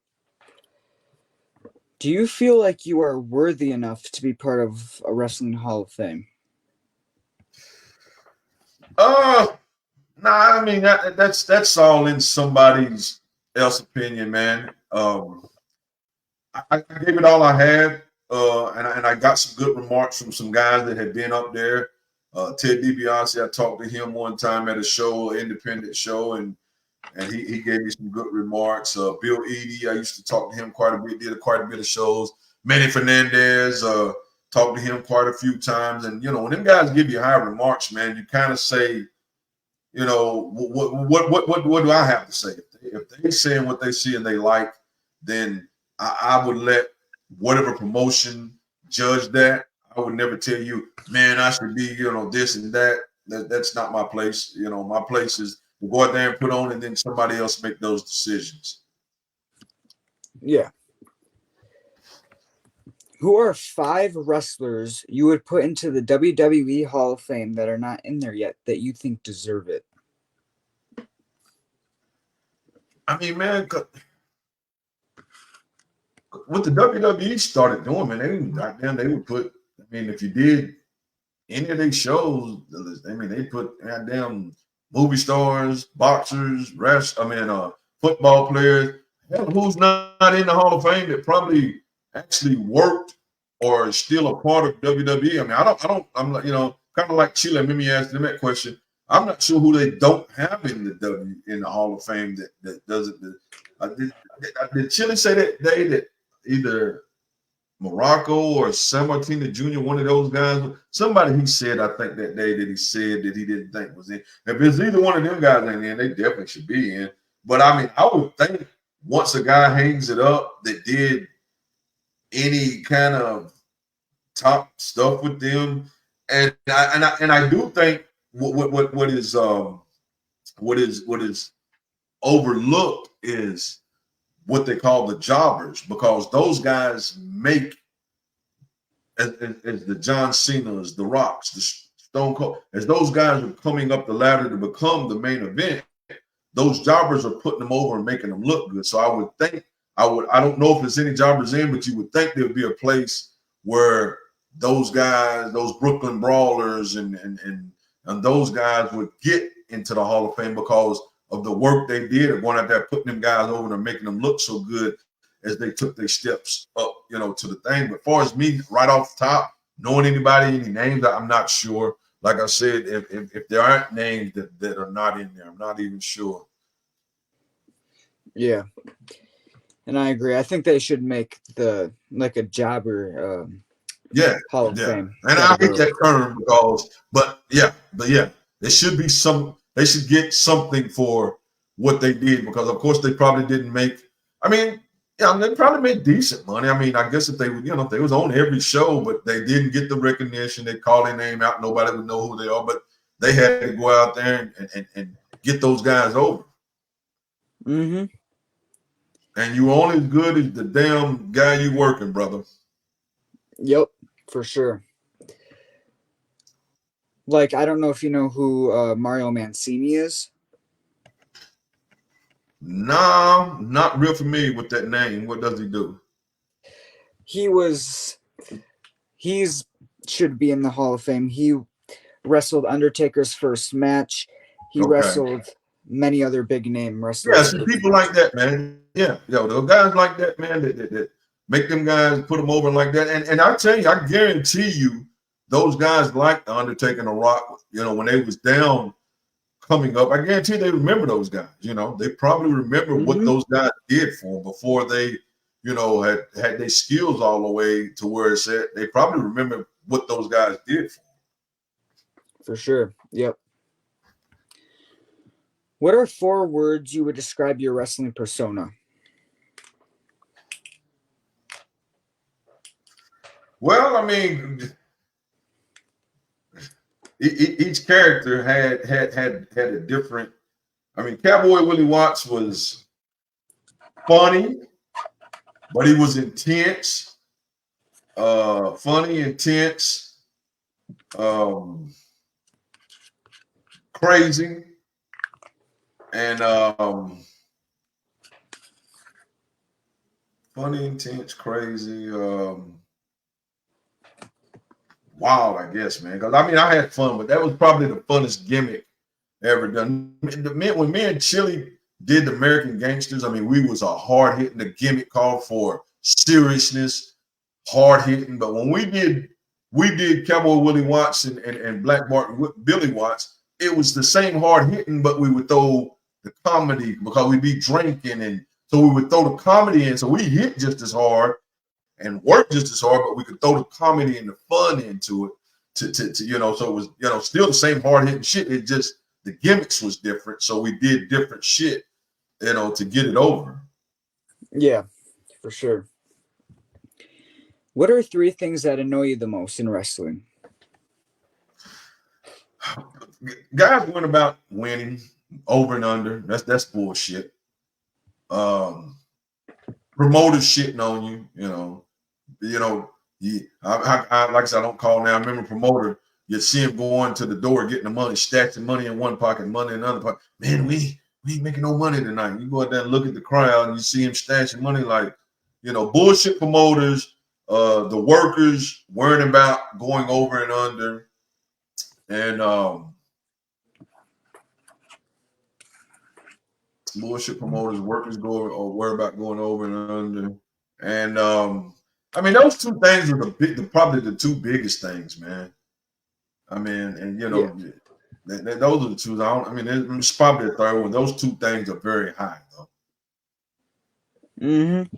Do you feel like you are worthy enough to be part of a wrestling Hall of Fame? Uh, nah, I mean that's all in somebody's else opinion, man. I gave it all I had, and I got some good remarks from some guys that had been up there. Ted DiBiase, I talked to him one time at a show, an independent show, and he gave me some good remarks. Bill Eadie, I used to talk to him quite a bit, did quite a bit of shows. Manny Fernandez, talked to him quite a few times. And, when them guys give you high remarks, man, you kind of say, what do I have to say? If they saying what they see and they like, then I would let whatever promotion judge that. I would never tell you, man, I should be, this and that. That's not my place. My place is to go out there and put on, and then somebody else make those decisions. Yeah. Who are 5 wrestlers you would put into the WWE Hall of Fame that are not in there yet that you think deserve it? I mean, man, what the WWE started doing, man, they would put. I mean, if you did any of these shows, I mean, they put goddamn movie stars, boxers, football players. Hell, who's not in the Hall of Fame that probably actually worked or is still a part of WWE? I mean, I'm like, kind of like Chile. Let me ask them that question. I'm not sure who they don't have in the Hall of Fame that doesn't. Did Chile say that day that either Morocco or San Martino Jr., one of those guys. Somebody he said, I think that day that he said that he didn't think was in. If it's either one of them guys ain't in, they definitely should be in. But I mean, I would think once a guy hangs it up that did any kind of top stuff with them, and I do think what is overlooked is what they call the jobbers, because those guys make as the John Cena's, the Rocks, the Stone Cold, as those guys are coming up the ladder to become the main event, those jobbers are putting them over and making them look good. So I would think, I don't know if there's any jobbers in, but you would think there'd be a place where those guys, those Brooklyn Brawlers and those guys would get into the Hall of Fame because of the work they did of going out there, putting them guys over and making them look so good as they took their steps up, to the thing. But as far as me, right off the top, knowing anybody, any names, I'm not sure. like I said, if there aren't names that are not in there, I'm not even sure. Yeah, and I agree. I think they should make the like a jobber Yeah, Hall of yeah. Fame And I hate category. that term because, but yeah, there should be some. They should get something for what they did because, of course, they probably didn't make. I mean, yeah, they probably made decent money. I mean, I guess if they, if they was on every show, but they didn't get the recognition, they call their name out, nobody would know who they are. But they had to go out there and get those guys over. Mm-hmm. And you only as good as the damn guy you working, brother. Yep, for sure. Like I don't know if you know who Mario Mancini is. Nah, not real familiar with that name. What does he do? He was he's should be in the Hall of Fame. He wrestled Undertaker's first match. He Okay. wrestled many other big name Yeah, wrestlers. see, people like that, man. Yeah, those guys like that, man, that make them guys put them over like that. And I tell you, I guarantee you, those guys like the Undertaker and the Rock. When they was down coming up, I guarantee they remember those guys. They probably remember what Mm-hmm. those guys did for them before they, had their skills all the way to where it's at. They probably remember what those guys did for For sure. Yep. What are 4 words you would describe your wrestling persona? Well, I mean, each character had a different. I mean, Cowboy Willie Watts was funny, but he was intense. Funny, intense, um, crazy, and funny, intense, crazy, wild. I guess, man. Because I mean, I had fun, but that was probably the funnest gimmick ever done. When me and Chili did the American Gangsters, I mean, we was a hard hitting. The gimmick called for seriousness, hard hitting. But when we did Cowboy Willie Watts and Black Martin Billy Watts, it was the same hard hitting, but we would throw the comedy because we'd be drinking, and so we would throw the comedy in. So we hit just as hard and worked just as hard, but we could throw the comedy and the fun into it. So it was still the same hard hitting shit. It just the gimmicks was different, so we did different shit, to get it over. Yeah, for sure. What are 3 things that annoy you the most in wrestling? Guys went about winning over and under. That's bullshit. Um, Promoters shitting on you. Like I said, I don't call now. I remember promoter. You see him going to the door, getting the money, stacking money in one pocket, money in another pocket. Man, we ain't making no money tonight. You go out there and look at the crowd, and you see him stashing money like, bullshit promoters. The workers worrying about going over and under, and bullshit promoters, workers go or worry about going over and under. And I mean, those 2 things are probably the 2 biggest things, man. I mean, and Yeah. those are the 2. I mean, it's probably the 3rd one. Those 2 things are very high, though. Mm-hmm.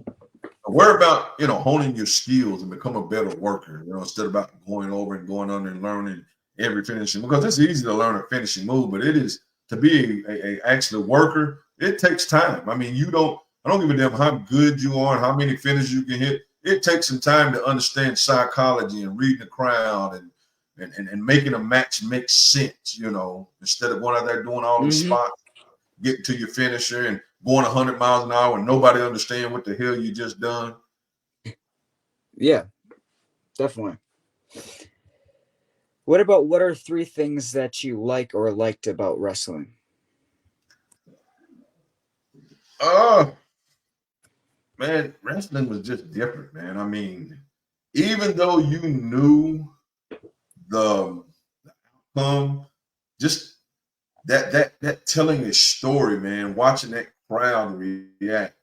Worry about honing your skills and become a better worker. Instead of about going over and going under and learning every finishing, because it's easy to learn a finishing move, but it is to be a actual worker. It takes time. I mean, I don't give a damn how good you are and how many finishes you can hit. It takes some time to understand psychology and reading the crowd and making a match make sense. Instead of going out there doing all these Mm-hmm. spots, getting to your finisher and going 100 miles an hour and nobody understand what the hell you just done. Yeah, definitely. What are 3 things that you like or liked about wrestling? Uh Man, wrestling was just different, man. I mean, even though you knew the outcome, just that telling a story, man, watching that crowd react.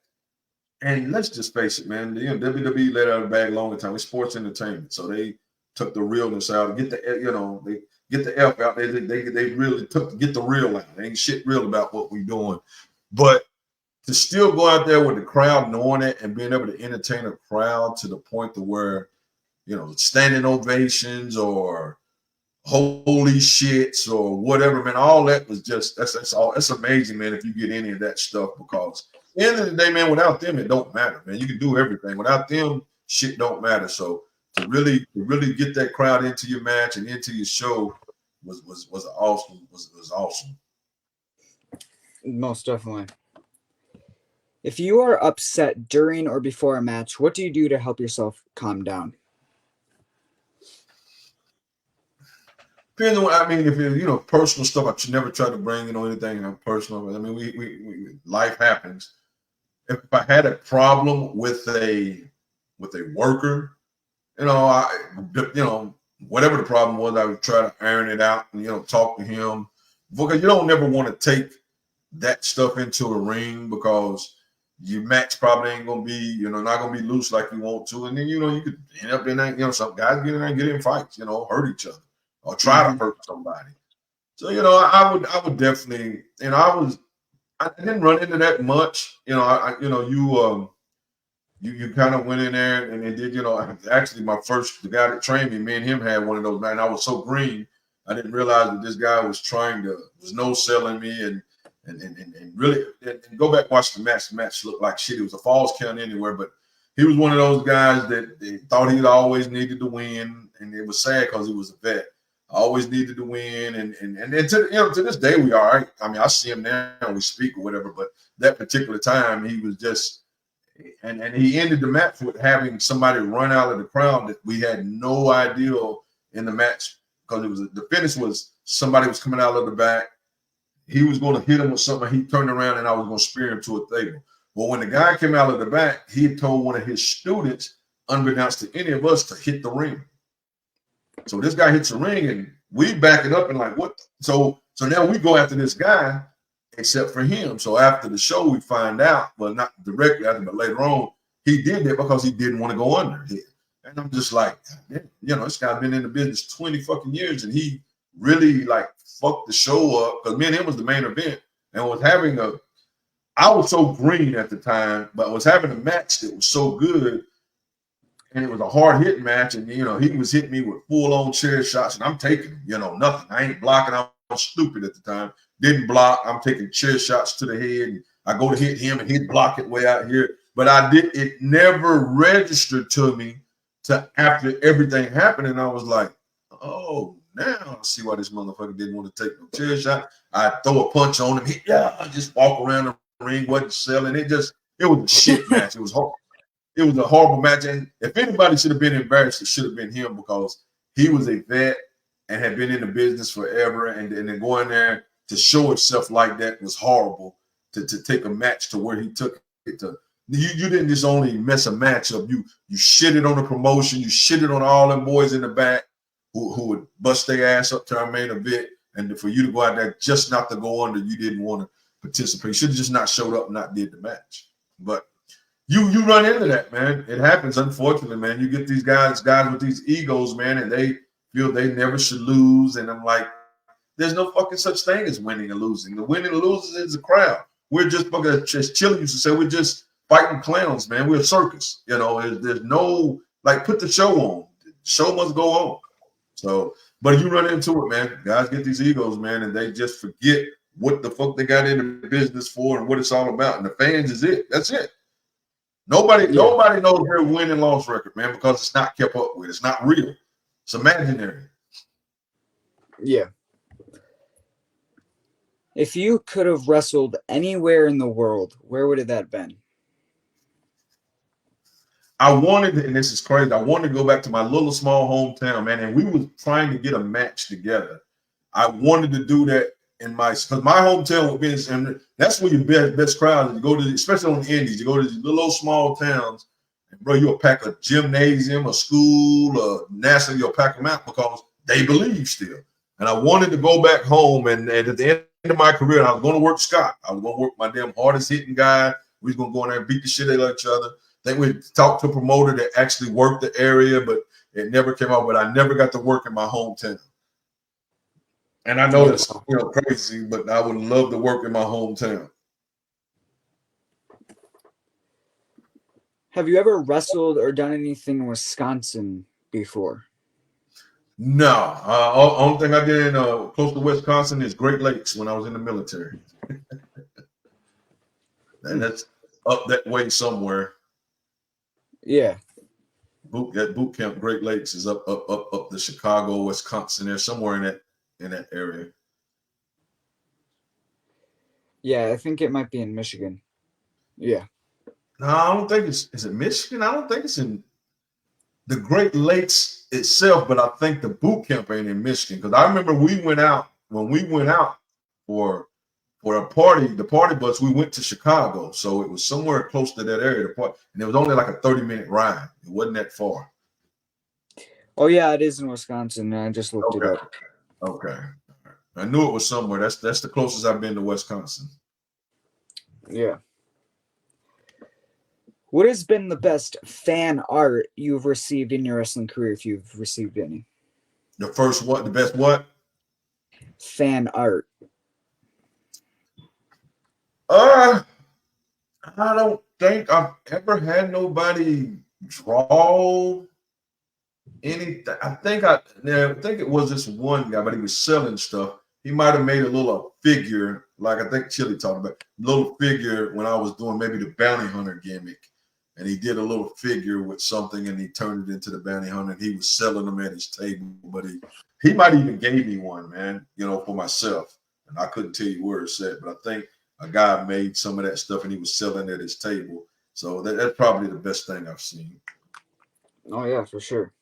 And let's just face it, man. WWE let out of the bag a long time. It's sports entertainment, so they took the realness out. Get the get the F out. They really took to get the real out. They ain't shit real about what we doing. But to still go out there with the crowd knowing it and being able to entertain a crowd to the point to where, standing ovations or holy shits or whatever, man, all that was just that's amazing, man, if you get any of that stuff, because at the end of the day, man, without them it don't matter, man. You can do everything. Without them, shit don't matter. So to really get that crowd into your match and into your show was awesome. Most definitely. If you are upset during or before a match, what do you do to help yourself calm down? Depends on what I mean. If it's personal stuff, I should never try to bring anything personal. I mean, we life happens. If I had a problem with a worker, whatever the problem was, I would try to iron it out and talk to him, because you don't never want to take that stuff into a ring, because your match probably ain't gonna be not gonna be loose like you want to, and then you could end up in some guys get in fights, hurt each other or try to hurt somebody. So I would definitely, I didn't run into that much. You kind of went in there and they did, actually the guy that trained me and him had one of those, man. I was so green, I didn't realize that this guy was was no selling me and really and go back and watch the match. The match looked like shit. It was a Falls Count anywhere, but he was one of those guys that they thought he always needed to win, and it was sad because he was a vet. I always needed to win, and to this day we are. Right? I mean, I see him now, we speak or whatever, but that particular time he was just, and he ended the match with having somebody run out of the crowd that we had no idea in the match, because the finish was somebody was coming out of the back. He was going to hit him with something. He turned around and I was going to spear him to a table. Well, when the guy came out of the back, he had told one of his students, unbeknownst to any of us, to hit the ring. So this guy hits the ring and we back it up and like, what? So now we go after this guy, except for him. So after the show, we find out, well, not directly after, but later on, he did that because he didn't want to go under here. And I'm just like, this guy been in the business 20 fucking years and he really like fucked the show up, because me and him was the main event and I was so green at the time, but was having a match that was so good, and it was a hard hit match, and he was hitting me with full on chair shots, and I'm taking nothing. I ain't blocking. I was stupid at the time. Didn't block. I'm taking chair shots to the head, and I go to hit him, and he'd block it way out here. But it never registered to me to after everything happened, and I was like, oh, now I see why this motherfucker didn't want to take no chair shot. I throw a punch on him. I just walk around the ring, wasn't selling. It was a shit match. It was horrible. It was a horrible match. And if anybody should have been embarrassed, it should have been him, because he was a vet and had been in the business forever. And then going there to show himself like that was horrible, to take a match to where he took it to. You didn't just only mess a match up. You shitted on the promotion. You shitted on all them boys in the back who would bust their ass up to our main event. And for you to go out there just not to go under, you didn't want to participate. You should have just not showed up and not did the match. But you run into that, man. It happens, unfortunately, man. You get these guys with these egos, man, and they feel they never should lose. And I'm like, there's no fucking such thing as winning and losing. The winning and losing is the crowd. We're just fucking, as Chili used to say, we're just fighting clowns, man. We're a circus. There's no, like, put the show on. The show must go on. So, but you run into it, man. Guys get these egos, man, and they just forget what the fuck they got into the business for and what it's all about. And the fans is it. That's it. Nobody knows their win and loss record, man, because it's not kept up with. It's not real. It's imaginary. Yeah. If you could have wrestled anywhere in the world, where would it have been? I wanted, and this is crazy, I wanted to go back to my little small hometown, man, and we was trying to get a match together. I wanted to do that because my hometown would be, and that's where your best crowd is. You go to, especially on the Indies, you go to these little old small towns, and bro, you'll pack a gymnasium, a school, a NASA, you'll pack them out because they believe still. And I wanted to go back home, and at the end of my career, I was going to work Scott. I was going to work my damn hardest hitting guy. We was going to go in there and beat the shit out of each other. Then we talked to a promoter that actually worked the area, but it never came out. But I never got to work in my hometown. And I know Oh, that's wow. crazy, but I would love to work in my hometown. Have you ever wrestled or done anything in Wisconsin before? No, only thing I did in close to Wisconsin is Great Lakes when I was in the military, and Hmm. that's up that way somewhere. Yeah. That boot camp Great Lakes is up the Chicago, Wisconsin. There's somewhere in that area. Yeah, I think it might be in Michigan. Yeah. No, I don't think it's is it Michigan. I don't think it's in the Great Lakes itself, but I think the boot camp ain't in Michigan because I remember we went out when we went out for for a party, the party bus. We went to Chicago, so it was somewhere close to that area. The party, and it was only like a 30-minute ride. It wasn't that far. Oh, yeah, it is in Wisconsin. I just looked it Okay, up. okay. I knew it was somewhere. That's the closest I've been to Wisconsin. Yeah. What has been the best fan art you've received in your wrestling career, if you've received any? The first what? The best what? Fan art. Uh, I don't think I've ever had nobody draw anything. I think it was this one guy, but he was selling stuff. He might have made a little figure, like I think Chili talked about, little figure when I was doing maybe the bounty hunter gimmick. And he did a little figure with something and he turned it into the bounty hunter and he was selling them at his table. But he might even gave me one, man, for myself. And I couldn't tell you where it's at, but I think a guy made some of that stuff and he was selling at his table. So that's probably the best thing I've seen. Oh, yeah, for sure.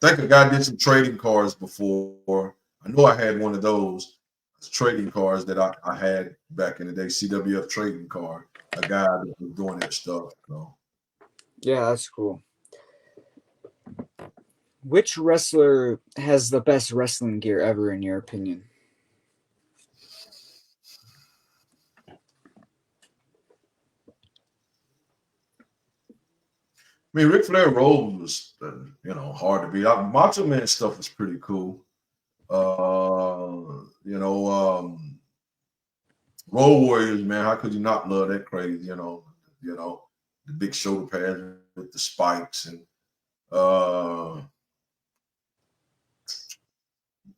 I think a guy did some trading cards before. I know I had one of those trading cards that I had back in the day, CWF trading card. A guy that was doing that stuff. So Yeah, that's cool. Which wrestler has the best wrestling gear ever, in your opinion? I mean, Ric Flair robe was, hard to beat. Macho Man stuff was pretty cool. Uh, you know, Road Warriors, man, how could you not love that crazy? The big shoulder pads with the spikes and uh,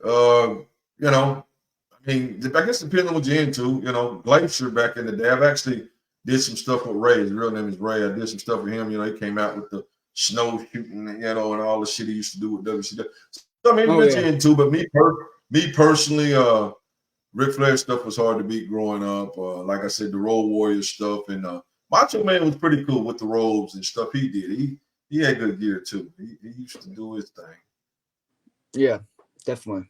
uh, you know, I mean, I guess depending on what you're into, Glacier back in the day, I've actually did some stuff with Ray. His real name is Ray. I did some stuff with him. He came out with the snow shooting, and all the shit he used to do with WCW. So I mean, Oh, what yeah. you're into, but me personally, Ric Flair stuff was hard to beat growing up. Like I said, the Road Warrior stuff and Macho Man was pretty cool with the robes and stuff he did. He had good gear too. He used to do his thing. Yeah, definitely.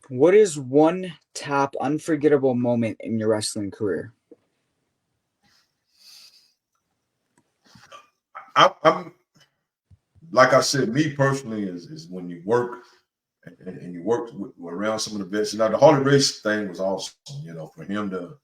What is one top unforgettable moment in your wrestling career? I'm like I said, me personally is when you work and you work around some of the best. The Harley Race thing was awesome. For him to,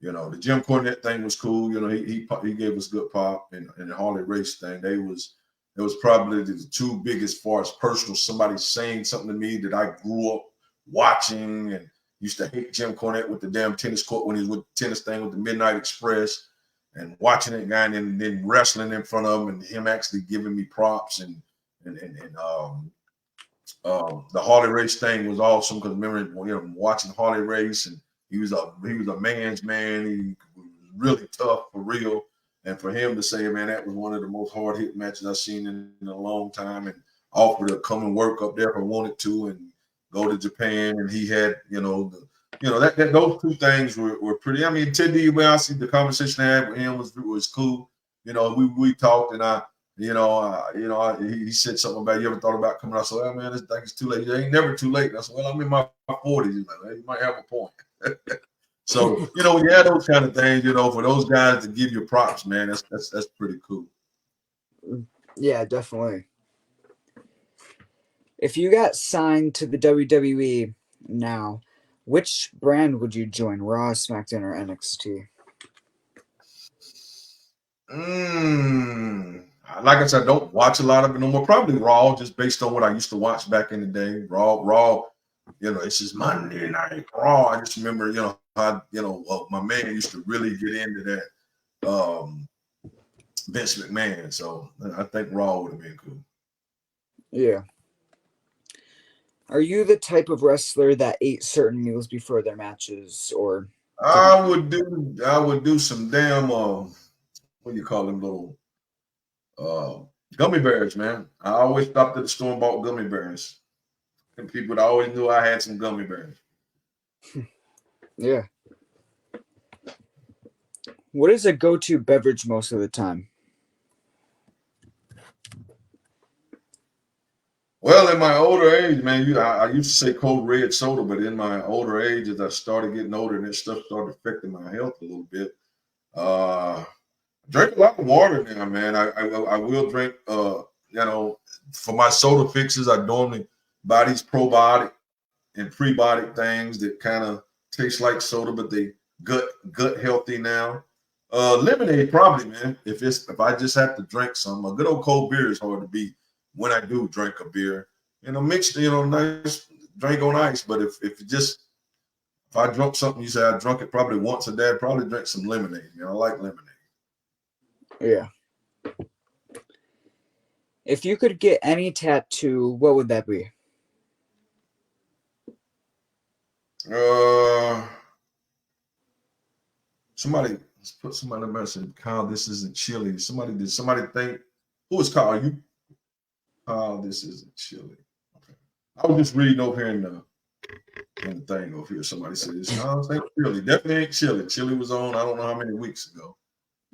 the Jim Cornette thing was cool. He gave us good pop, and the Harley Race thing. It was probably the two biggest, as far as personal. Somebody saying something to me that I grew up watching and used to hate Jim Cornette with the damn tennis court when he was with the tennis thing with the Midnight Express and watching that guy and then wrestling in front of him and him actually giving me props and the Harley Race thing was awesome because remember watching Harley Race and he was a man's man. He was really tough for real. And for him to say, man, that was one of the most hard hit matches I've seen in a long time, and offered to come and work up there if I wanted to, and go to Japan. And he had, that those two things were pretty. I mean, Ted DiBiase, the conversation I had with him was cool. We talked, and he said something about you ever thought about coming out. I said, well, man, this thing is too late. It ain't never too late. And I said, well, I'm in my 40s. He's like, well, you might have a point. So, when you have those kind of things, for those guys to give you props, man, that's pretty cool. Yeah, definitely. If you got signed to the WWE now, which brand would you join? Raw, SmackDown, or NXT? like I said, I don't watch a lot of it no more. Probably Raw, just based on what I used to watch back in the day. Raw. It's just Monday Night Raw. I just remember, how my man used to really get into that. Vince McMahon. So I think Raw would have been cool. Yeah. Are you the type of wrestler that ate certain meals before their matches, or didn't? I would do some damn what do you call them, little uh gummy bears, man. I always stopped at the store and bought gummy bears. And people always knew I had some gummy bears. Yeah. What is a go-to beverage most of the time? Well, in my older age, man, I used to say cold red soda, but in my older age, as I started getting older and this stuff started affecting my health a little bit, uh, drink a lot of water now, man. I will drink, for my soda fixes, I normally buy these probiotic and prebiotic things that kind of taste like soda, but they gut healthy now. Lemonade probably, man. If I just have to drink some, a good old cold beer is hard to beat when I do drink a beer. Mixed, nice drink on ice. But if I drunk something, you say I drunk it probably once a day, I'd probably drink some lemonade. I like lemonade. Yeah. If you could get any tattoo, what would that be? Somebody put somebody in mention, Kyle, this isn't chili. Did somebody think, who is Kyle? Are you? This isn't chili. Okay. I was just reading over here in the thing over here. Somebody said this. No, it's ain't chili. Definitely ain't chili. Chili was on, I don't know how many weeks ago.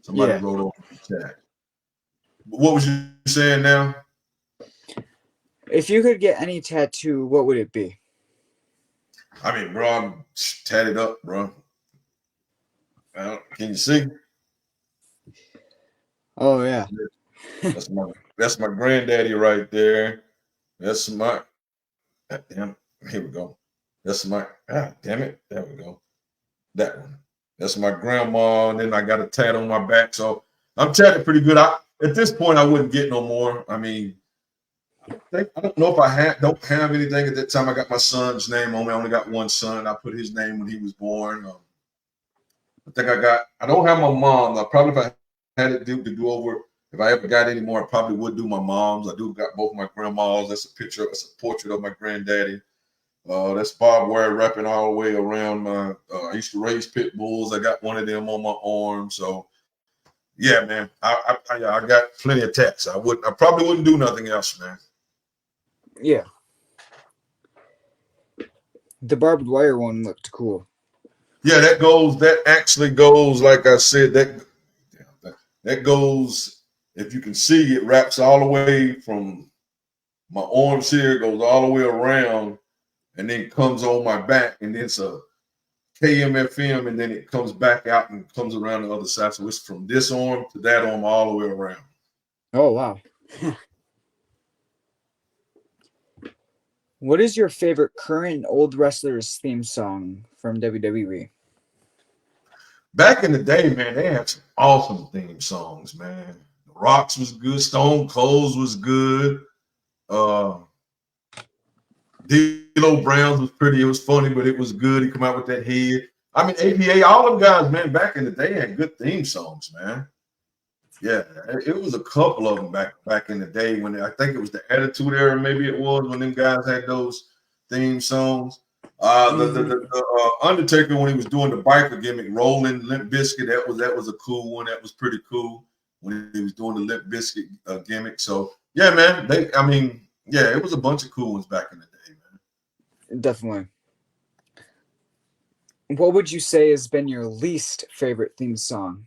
Somebody wrote over the chat. But what was you saying now? If you could get any tattoo, what would it be? I mean, bro, I'm tatted up, bro. Can you see? Oh yeah. That's my granddaddy right there. That's my damn. Here we go. That's my damn it. There we go. That one. That's my grandma, and then I got a tat on my back. So I'm tatted pretty good. At this point, I wouldn't get no more. I mean, I don't know if don't have anything at that time. I got my son's name on me. I only got one son. I put his name when he was born. I don't have my mom. I probably, if I had it to do over, if I ever got any more, I probably would do my mom's. I do got both my grandmas. That's a portrait of my granddaddy. That's barbed wire wrapping all the way around my, I used to raise pit bulls. I got one of them on my arm. So yeah, man, I got plenty of tats. I probably wouldn't do nothing else, man. Yeah. The barbed wire one looked cool. Yeah, that actually goes, like I said, that goes, if you can see, it wraps all the way from my arms here, goes all the way around, and then comes on my back, and it's a KMFM, and then it comes back out and comes around the other side. So it's from this arm to that arm all the way around. Oh, wow. What is your favorite current old wrestlers theme song from WWE? Back in the day, man, they had some awesome theme songs, man. The Rocks was good. Stone Cold was good. D'Lo Brown's was pretty. It was funny, but it was good. He come out with that head. I mean, APA, all them guys, man, back in the day had good theme songs, man. Yeah, it was a couple of them back in the day when I think it was the Attitude Era, maybe it was, when them guys had those theme songs. The Undertaker, when he was doing the biker gimmick, Rolling Limp Bizkit, that was a cool one. That was pretty cool when he was doing the Limp Bizkit gimmick. So yeah, man, it was a bunch of cool ones back in the day, man. Definitely. What would you say has been your least favorite theme song?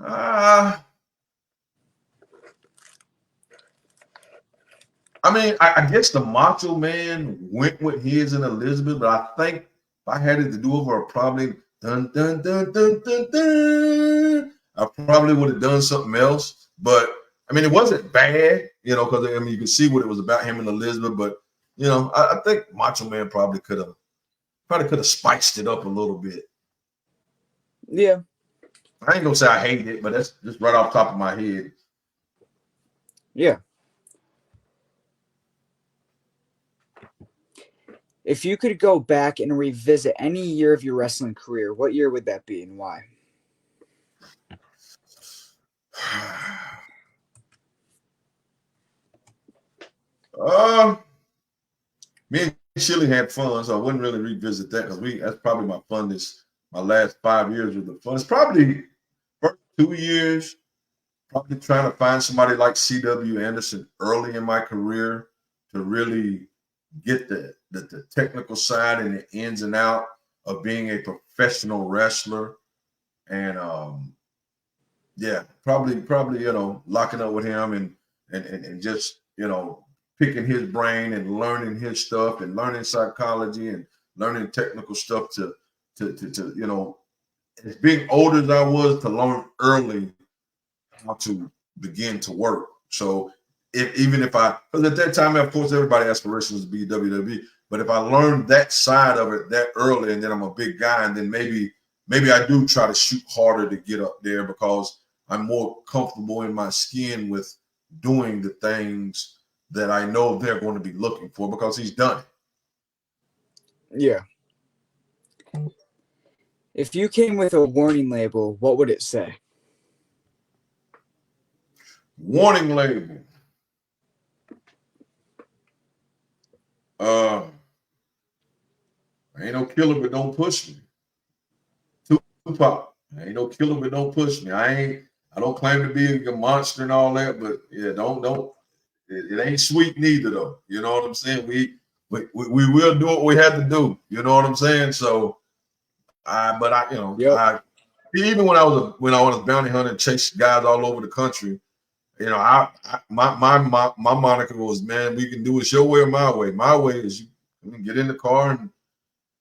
I guess the Macho Man went with his and Elizabeth, but I think if I had it to do over, probably dun dun dun dun dun dun. I probably would have done something else. But I mean, it wasn't bad, because you can see what it was about, him and Elizabeth. But I think Macho Man probably could have spiced it up a little bit. Yeah. I ain't gonna say I hate it, but that's just right off the top of my head. Yeah. If you could go back and revisit any year of your wrestling career, what year would that be and why? Um, Me and Chili had fun, so I wouldn't really revisit that because that's probably my funnest. My last 5 years were the funnest. Probably first 2 years, probably trying to find somebody like C.W. Anderson early in my career to really get the technical side and the ins and out of being a professional wrestler. And yeah, probably locking up with him and just picking his brain and learning his stuff and learning psychology and learning technical stuff to as being older as I was to learn early how to begin to work. So even if because at that time, of course, everybody aspirations to be WWE, but if I learned that side of it that early, and then I'm a big guy, and then maybe I do try to shoot harder to get up there because I'm more comfortable in my skin with doing the things that I know they're going to be looking for because he's done it. Yeah. If you came with a warning label, what would it say? Warning label. Uh, I ain't no killer, but don't push me. Tupac. I ain't no killer, but don't push me. I don't claim to be a monster and all that, but yeah, don't. It ain't sweet neither though. You know what I'm saying? We will do what we have to do. You know what I'm saying? So but Yep. I even when I was bounty hunter and chased guys all over the country, my moniker was, man, we can do it your way or my way. My way is you get in the car and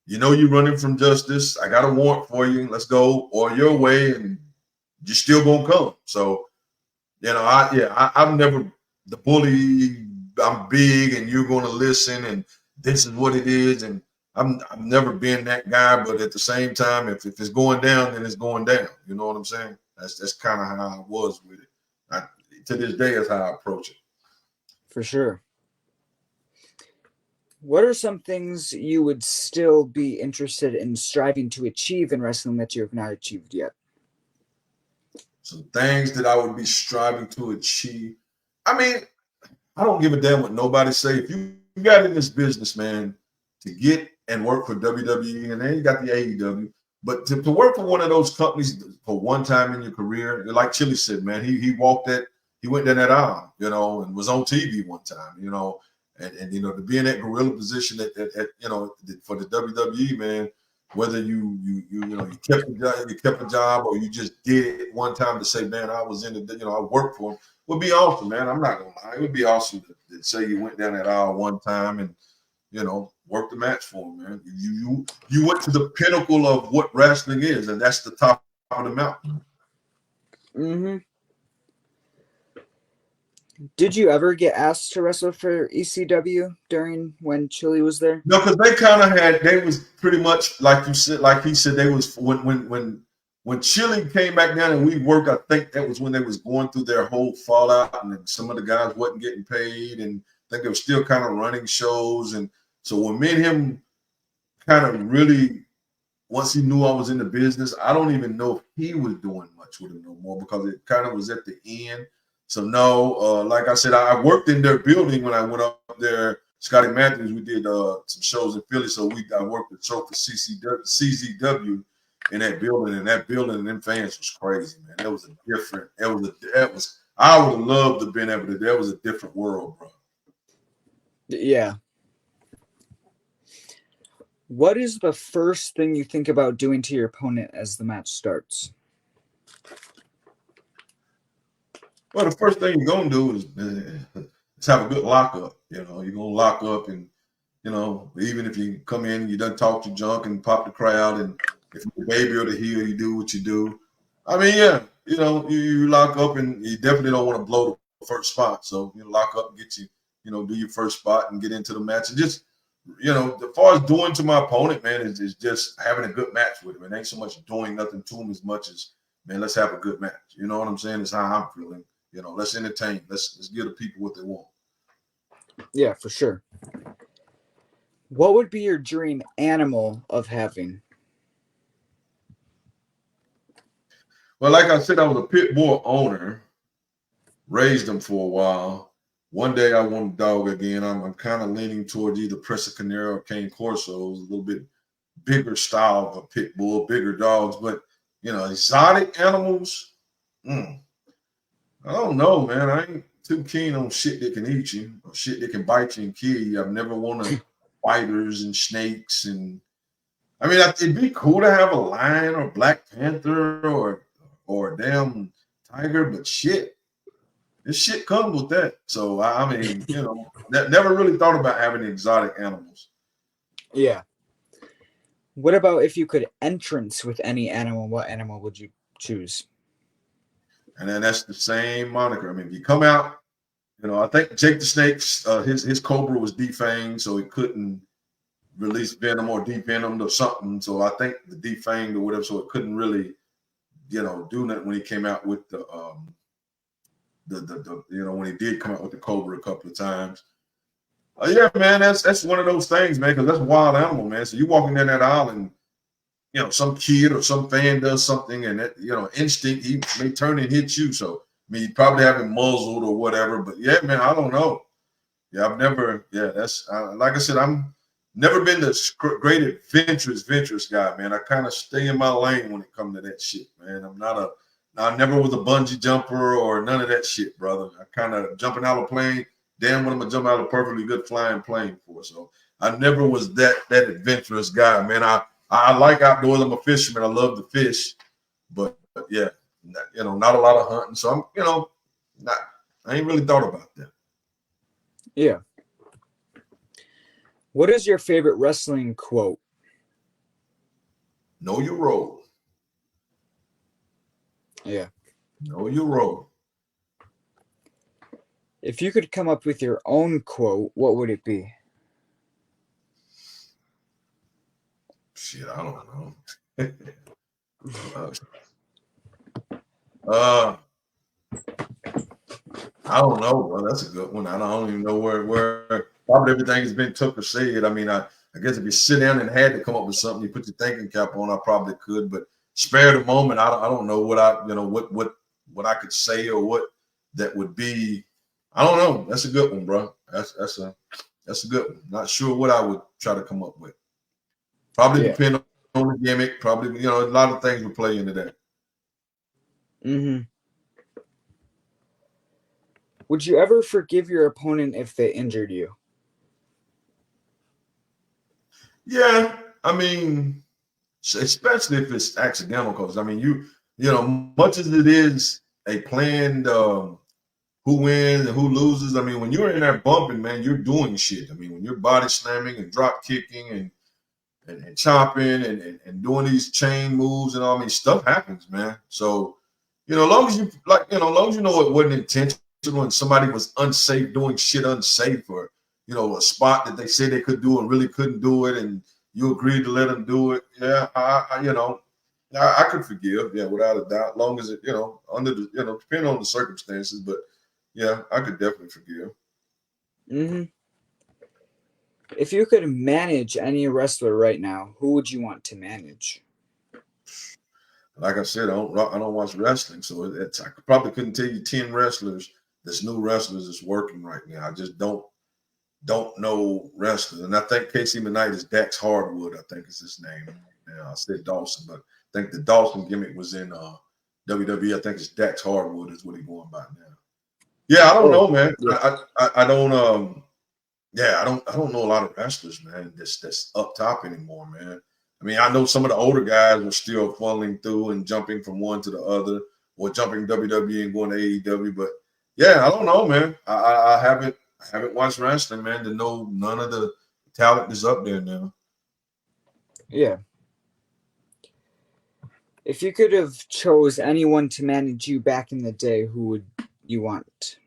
you're running from justice. I got a warrant for you. Let's go. Or your way, and you're still gonna come. So, I'm never the bully. I'm big, and you're gonna listen, and this is what it is. And I've never been that guy. But at the same time, if it's going down, then it's going down. You know what I'm saying? That's kind of how I was with it. To this day, is how I approach it. For sure. What are some things you would still be interested in striving to achieve in wrestling that you have not achieved yet? Some things that I would be striving to achieve. I mean, I don't give a damn what nobody say. If you got in this business, man, to get and work for WWE, and then you got the AEW, but to work for one of those companies for one time in your career, like Chili said, man, he went down that aisle, and was on TV one time, and to be in that gorilla position for the WWE, man, whether you kept a job or you just did it one time to say, man, I was in I worked for him would be awesome, man. I'm not gonna lie. It would be awesome to say you went down that aisle one time and worked the match for him, man. You went to the pinnacle of what wrestling is, and that's the top of the mountain. Mm-hmm. Did you ever get asked to wrestle for ECW during when Chili was there? No, because they was pretty much like you said, like he said, they was when Chili came back down and we worked. I think that was when they was going through their whole fallout, and then some of the guys wasn't getting paid, and I think they were still kind of running shows. And so when me and him kind of really, once he knew I was in the business, I don't even know if he was doing much with it no more because it kind of was at the end. So no, like I said, I worked in their building when I went up there. Scotty Matthews, we did some shows in Philly, so I worked the show for CZW in that building, and them fans was crazy, man. That was I would have loved to have been able to. That was a different world, bro. Yeah. What is the first thing you think about doing to your opponent as the match starts? Well, the first thing you're gonna do is have a good lockup. You're gonna lock up, and even if you come in, you done talk to junk and pop the crowd, and if you're the baby or the heel, you do what you do. I mean, yeah, you lock up, and you definitely don't want to blow the first spot. So lock up, and get do your first spot, and get into the match, and just as far as doing to my opponent, man, is just having a good match with him. It ain't so much doing nothing to him as much as, man, let's have a good match. You know what I'm saying? It's how I'm feeling. Let's entertain. Let's give the people what they want. Yeah, for sure. What would be your dream animal of having? Well, like I said, I was a pit bull owner, raised them for a while. One day I want a dog again. I'm kind of leaning towards either Presa Canero or Cane Corsos, a little bit bigger style of a pit bull, bigger dogs. But exotic animals, I don't know, man. I ain't too keen on shit that can eat you or shit that can bite you and kill you. I've never wanted spiders and snakes, and I mean, it'd be cool to have a lion or Black Panther or a damn tiger, but shit, this shit comes with that. So I mean, never really thought about having exotic animals. Yeah. What about if you could entrance with any animal? What animal would you choose? And then that's the same moniker. I mean, if you come out, I think Jake the Snake's his cobra was defanged, so it couldn't release venom or devenomed or something. So I think the defanged or whatever, so it couldn't really, do nothing when he came out with the when he did come out with the cobra a couple of times. Yeah, man, that's one of those things, man, because that's a wild animal, man. So you walking down that aisle and some kid or some fan does something and that, instinct, he may turn and hit you. So I mean, you probably have him muzzled or whatever. But yeah, man, I don't know. Yeah, I've never. Yeah, that's like I said, I'm never been the great adventurous guy, man. I kind of stay in my lane when it comes to that shit, man. I never was a bungee jumper or none of that shit, brother. I kind of jumping out of a plane. Damn, what am I jumping out of a perfectly good flying plane for? So I never was that adventurous guy, man. I like outdoors. I'm a fisherman. I love to fish, but yeah, not a lot of hunting. So I'm, not. I ain't really thought about that. Yeah. What is your favorite wrestling quote? Know your role. Yeah. Know your role. If you could come up with your own quote, what would it be? Shit, I don't know. uh, I don't know. Well, that's a good one. I don't even know where probably everything has been took or said. I mean, I guess if you sit down and had to come up with something, you put your thinking cap on, I probably could, but spare the moment. I don't know what what I could say or what that would be. I don't know. That's a good one, bro. That's a good one. Not sure what I would try to come up with. Probably Yeah. depend on the gimmick. Probably, a lot of things would play into that. Mm-hmm. Would you ever forgive your opponent if they injured you? Yeah, I mean, especially if it's accidental, because I mean, much as it is a planned who wins and who loses. I mean, when you're in there bumping, man, you're doing shit. I mean, when you're body slamming and drop kicking and chopping and doing these chain moves and all, I mean, stuff happens, man. So, as long as as long as you know it wasn't intentional and somebody was unsafe, doing shit unsafe, or a spot that they say they could do and really couldn't do it, and you agreed to let them do it. Yeah, I could forgive, yeah, without a doubt, long as it, under the, depending on the circumstances. But yeah, I could definitely forgive. Mm-hmm. If you could manage any wrestler right now, who would you want to manage? Like I said, I don't watch wrestling, so I probably couldn't tell you 10 wrestlers that's new wrestlers that's working right now. I just don't know wrestlers, and I think Casey Knight is Dax Hardwood. I think is his name. Yeah, I said Dawson, but I think the Dawson gimmick was in WWE. I think it's Dax Hardwood is what he's going by now. Yeah, I don't Oh, know, man. yeah. I don't yeah, I don't know a lot of wrestlers, man. That's up top anymore, man. I mean, I know some of the older guys are still funneling through and jumping from one to the other, or jumping WWE and going to AEW. But yeah, I don't know, man. I haven't watched wrestling, man, to know none of the talent that's up there now. Yeah. If you could have chose anyone to manage you back in the day, who would you want?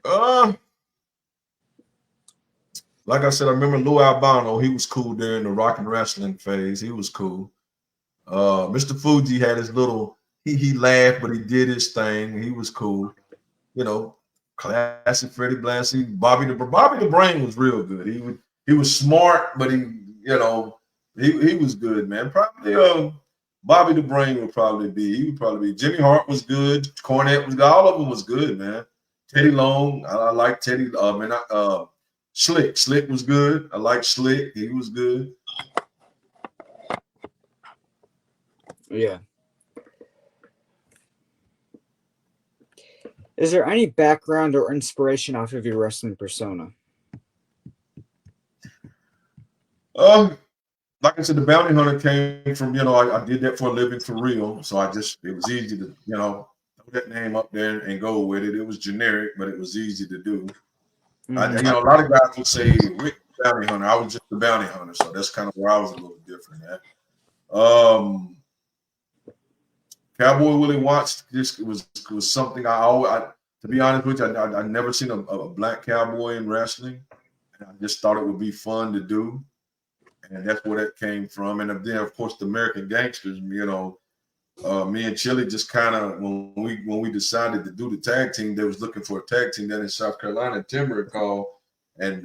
Uh, like I said, I remember Lou Albano. He was cool during the rock and wrestling phase. He was cool. Mr. Fuji had his little. He laughed, but he did his thing. He was cool. You know, classic Freddie Blassie. Bobby the Brain was real good. He was smart, but he was good, man. Probably Bobby the Brain would probably be. Jimmy Hart was good. Cornette was good. All of them was good, man. Teddy Long, I like Teddy. Slick was good. I like Slick. He was good. Yeah. Is there any background or inspiration off of your wrestling persona? Um, like I said, the bounty hunter came from, I did that for a living for real. So it was easy to, throw that name up there and go with it. It was generic, but it was easy to do. Mm-hmm. A lot of guys would say Rick Bounty Hunter. I was just the bounty hunter. So that's kind of where I was a little different at. Cowboy Willie watched this was something to be honest with you, I never seen a black cowboy in wrestling. And I just thought it would be fun to do. And that's where that came from. And then, of course, the American Gangsters. Me and Chili just kind of when we decided to do the tag team, they was looking for a tag team down in South Carolina. Timber had called, and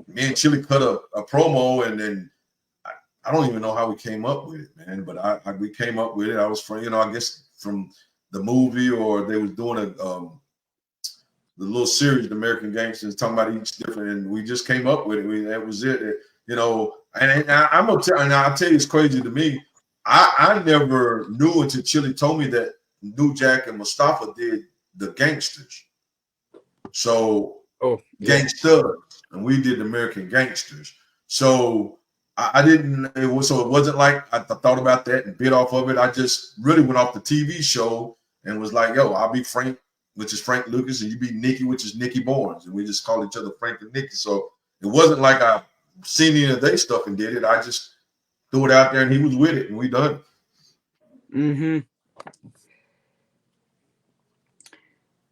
me and Chili cut a promo, and then I don't even know how we came up with it, man. But we came up with it. I was from I guess from the movie, or they was doing the little series, the American Gangsters, talking about each different, and we just came up with it. That was it. And I'm gonna tell, and I'll tell you, it's crazy to me. I never knew until Chili told me that New Jack and Mustafa did the Gangsters. So Gangsters, and we did American Gangsters. So I didn't. So it wasn't like I thought about that and bit off of it. I just really went off the TV show and was like, "Yo, I'll be Frank, which is Frank Lucas, and you be Nikki, which is Nikki Barnes," and we just called each other Frank and Nikki. So it wasn't like I seen any of their stuff and did it. I just threw it out there, and he was with it, and we done it. Mm-hmm.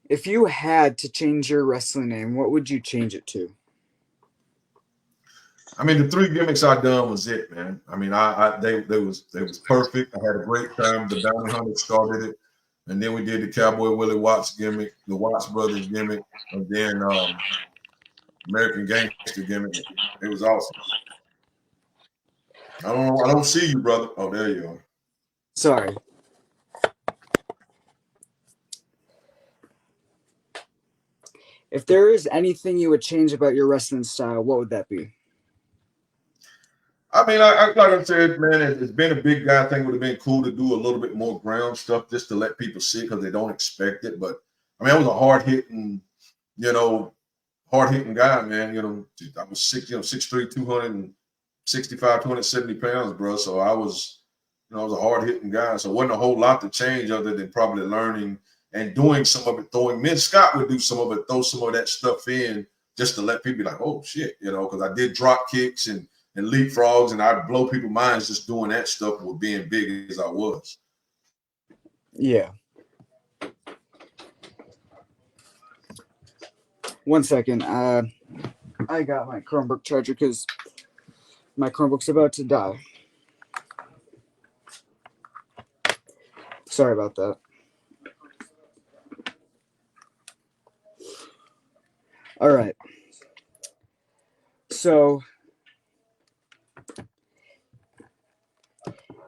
If you had to change your wrestling name, what would you change it to? I mean, the three gimmicks I done was it, man. I mean, they was perfect. I had a great time. The Bounty Hunter started it, and then we did the Cowboy Willie Watts gimmick, the Watts brothers gimmick, and then American Gangster gimmick. It was awesome. I don't know. I don't see you, brother. Oh, there you are. Sorry. If there is anything you would change about your wrestling style, what would that be? I mean, like I said, man, it's been a big guy thing. Would have been cool to do a little bit more ground stuff just to let people see because they don't expect it. But I mean, I was a you know, hard hitting guy, man. I was 6'3", 265, 270 pounds, bro. So I was, I was a hard hitting guy. So it wasn't a whole lot to change other than probably learning and doing some of it, throwing. Me and Scott would do some of it, throw some of that stuff in just to let people be like, oh shit, because I did drop kicks and leapfrogs, and I'd blow people's minds just doing that stuff with being big as I was. Yeah. One second. I got my Chromebook charger because my Chromebook's about to die. Sorry about that. All right. So,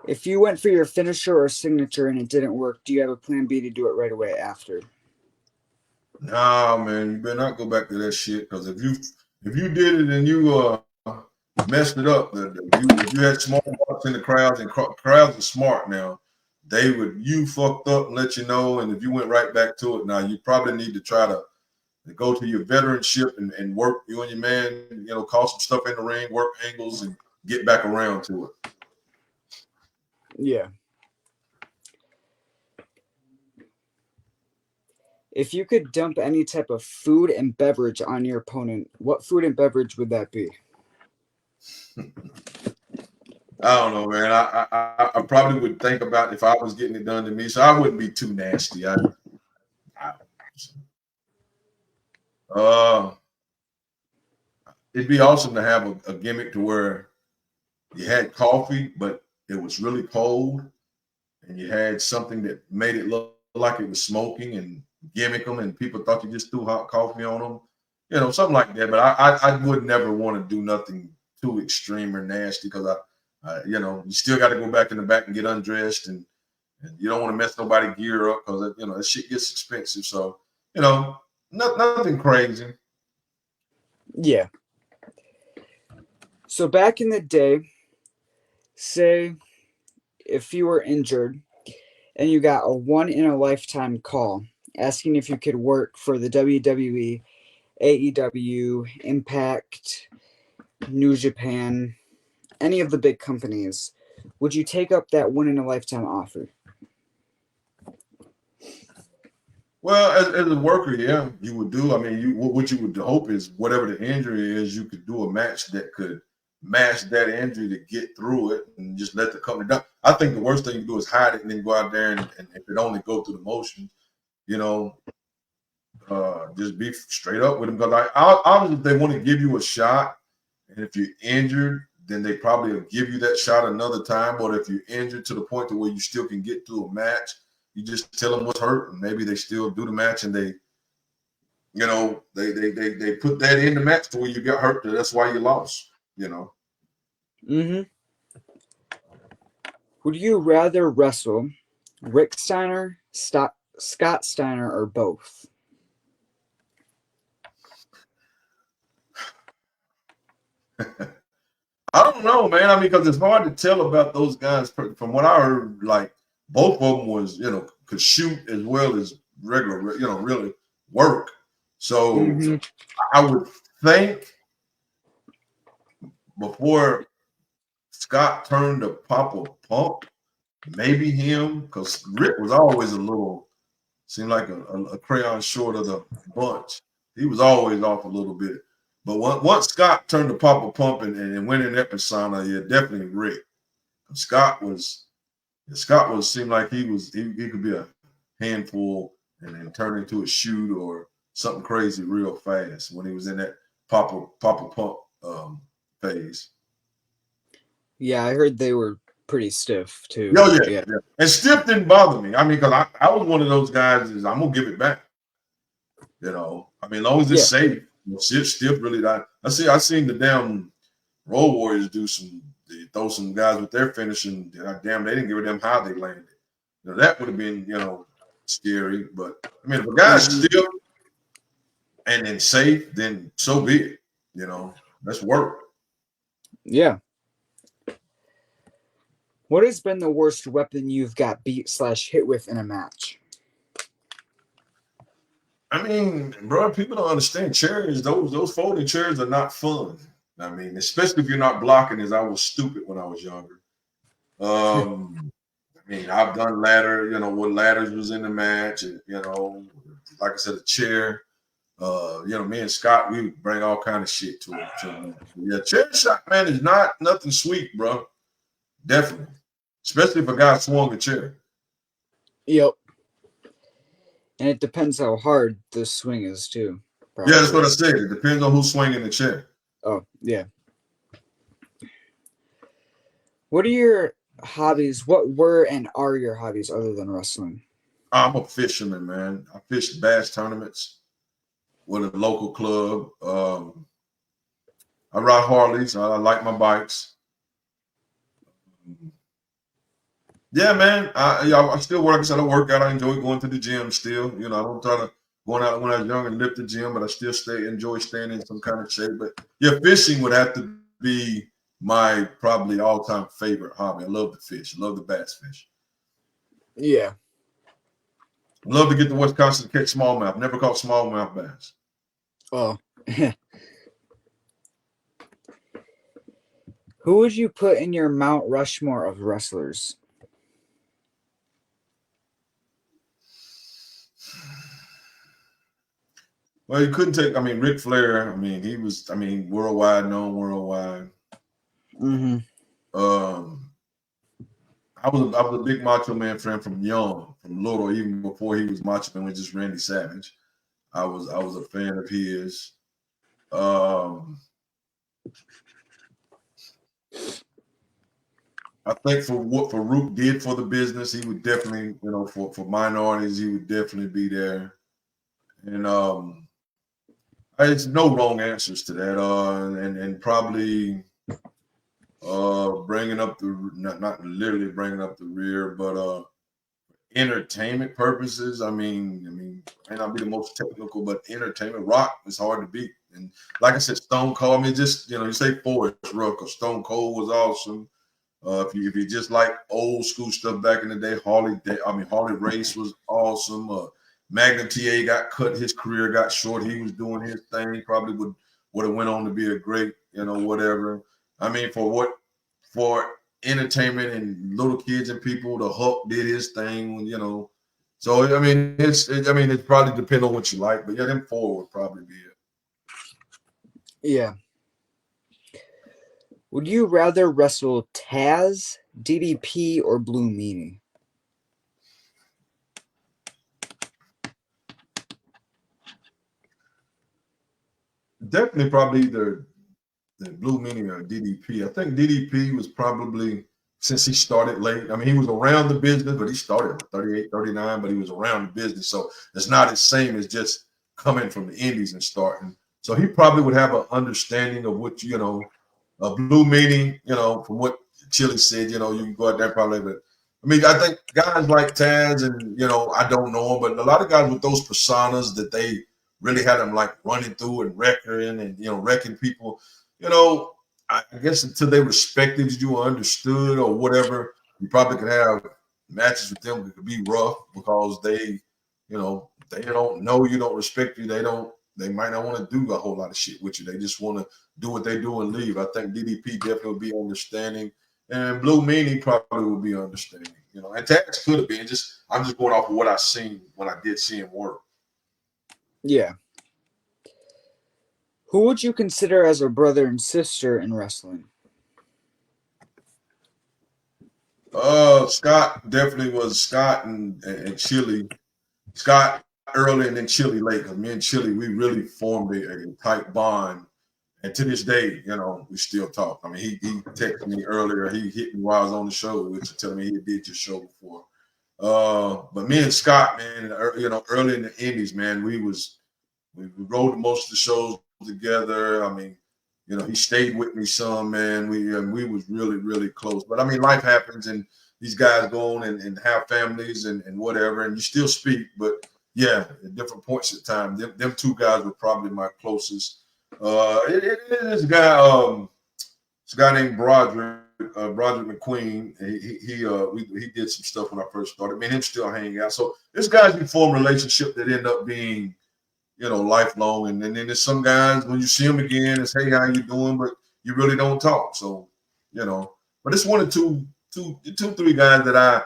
if you went for your finisher or signature and it didn't work, do you have a plan B to do it right away after? Nah, man, you better not go back to that shit because if you did it and you messed it up, if you had small bucks in the crowds, and crowds are smart now, you fucked up and let you know. And if you went right back to it, now you probably need to try to go to your veteranship and work you and your man, call some stuff in the ring, work angles, and get back around to it. Yeah. If you could dump any type of food and beverage on your opponent, what food and beverage would that be? I don't know, man. I probably would think about if I was getting it done to me, so I wouldn't be too nasty. Uh, it'd be awesome to have a gimmick to where you had coffee, but it was really cold, and you had something that made it look like it was smoking and gimmick them, and people thought you just threw hot coffee on them, something like that. But I would never want to do nothing too extreme or nasty because you still got to go back in the back and get undressed, and you don't want to mess nobody gear up because that shit gets expensive. So nothing crazy. Yeah. So back in the day, say if you were injured and you got a one in a lifetime call asking if you could work for the WWE, AEW, Impact, New Japan, any of the big companies, would you take up that one in a lifetime offer? Well, as a worker, yeah, you would do. I mean, what you would hope is whatever the injury is, you could do a match that could match that injury to get through it and just let the company down. I think the worst thing you do is hide it and then go out there and if it only go through the motions, you know, just be straight up with them. Because obviously, if they want to give you a shot, and if you're injured, then they probably will give you that shot another time. But if you're injured to the point to where you still can get through a match, you just tell them what's hurt, and maybe they still do the match, and they put that in the match to where you got hurt. That's why you lost. Mm-hmm. Would you rather wrestle Rick Steiner, Scott Steiner, or both? I don't know, man. I mean, because it's hard to tell about those guys. From what I heard, like both of them was, could shoot as well as regular, really work. So Mm-hmm. I would think before Scott turned to Papa Pump, maybe him, because Rick was always seemed like a crayon short of the bunch. He was always off a little bit. But once Scott turned to Papa Pump and went in that persona, yeah, definitely Rick. Scott seemed like he could be a handful and then turn into a shoot or something crazy real fast when he was in that Papa Pump phase. Yeah, I heard they were pretty stiff too. Oh yeah, Yeah. yeah. And stiff didn't bother me. I mean, because I was one of those guys is I'm gonna give it back. I mean, as long as it's Yeah. safe. Stiff really not. I seen the damn Road Warriors they throw some guys with their finishing. Damn, they didn't give a damn how they landed. That would have been, scary. But I mean, if a guy's Mm-hmm. stiff and then safe, then so be it. Let's work. Yeah. What has been the worst weapon you've got beat/hit with in a match? I mean, bro, people don't understand chairs. Those folding chairs are not fun. I mean, especially if you're not blocking, as I was stupid when I was younger. I mean, I've done what ladders was in the match, and like I said, a chair. Me and Scott, we would bring all kind of shit to it. Yeah, chair shot, man, is not nothing sweet, bro. Definitely, especially if a guy swung a chair. Yep. And it depends how hard the swing is too. Yeah, that's Probably. what I said. It depends on who's swinging the chair. Oh, yeah. What are your hobbies? What were and are your hobbies other than wrestling? I'm a fisherman, man. I fish bass tournaments with a local club. I ride Harleys. I like my bikes. Yeah, man. I still work. I said I work out. I enjoy going to the gym still. I don't try to going out when I was young and lift the gym, but I still enjoy staying in some kind of shape. But yeah, fishing would have to be my probably all-time favorite hobby. I love to fish. I love the bass fish. Yeah. Love to get to Wisconsin to catch smallmouth. Never caught smallmouth bass. Oh. Who would you put in your Mount Rushmore of wrestlers? Well, you couldn't take. I mean, Ric Flair. I mean, he was. I mean, known worldwide. Mm-hmm. I was a big Macho Man fan from little, even before he was Macho Man, was just Randy Savage. I was a fan of his. I think for what Farouk did for the business, he would definitely, for minorities, he would definitely be there. And there's no wrong answers to that. And probably bringing up the not literally bringing up the rear, but entertainment purposes. I mean, may not be the most technical, but entertainment rock is hard to beat. And like I said, Stone Cold. I mean, just you say Forrest Rucker, Stone Cold was awesome. If you just like old school stuff back in the day, Harley Race was awesome. Magnum TA got cut, his career got short. He was doing his thing. Probably would have went on to be a great, whatever. I mean, for entertainment and little kids and people, the Hulk did his thing. So I mean, it probably depends on what you like, but yeah, them four would probably be it. Yeah. Would you rather wrestle Taz, DDP, or Blue Meanie? Definitely, probably either the Blue Meanie or DDP. I think DDP was probably, since he started late. I mean, he was around the business, but he started at 38, 39, but he was around the business. So it's not the same as just coming from the indies and starting. So he probably would have an understanding of what, a Blue Meanie, from what Chili said, you can go out there probably. But I mean, I think guys like Taz and, I don't know him, but a lot of guys with those personas that they really had them like running through and wrecking and, wrecking people, I guess until they respected you or understood or whatever, you probably could have matches with them that could be rough because they don't know you, don't respect you, they might not want to do a whole lot of shit with you. They just want to do what they do and leave. I think DDP definitely would be understanding, and Blue Meanie probably would be understanding. And Taz could have been. I'm just going off of what I seen when I did see him work. Yeah. Who would you consider as a brother and sister in wrestling? Scott definitely was. Scott and Chili. Scott early and then Chili late. Because me and Chili, we really formed a tight bond. And to this day, we still talk. I mean, he texted me earlier. He hit me while I was on the show, which is telling me he did your show before. But me and Scott, man, early in the Indies, man, we rode most of the shows together. I mean, he stayed with me some, man. We was really, really close. But I mean, life happens, and these guys go on and have families and whatever, and you still speak. But yeah, at different points in time, them two guys were probably my closest. This guy named Broderick McQueen. He did some stuff when I first started. Me and him still hanging out. So this guys we form a relationship that end up being, lifelong. And then there's some guys when you see them again, it's hey, how you doing? But you really don't talk. So, but it's one or two, three guys that I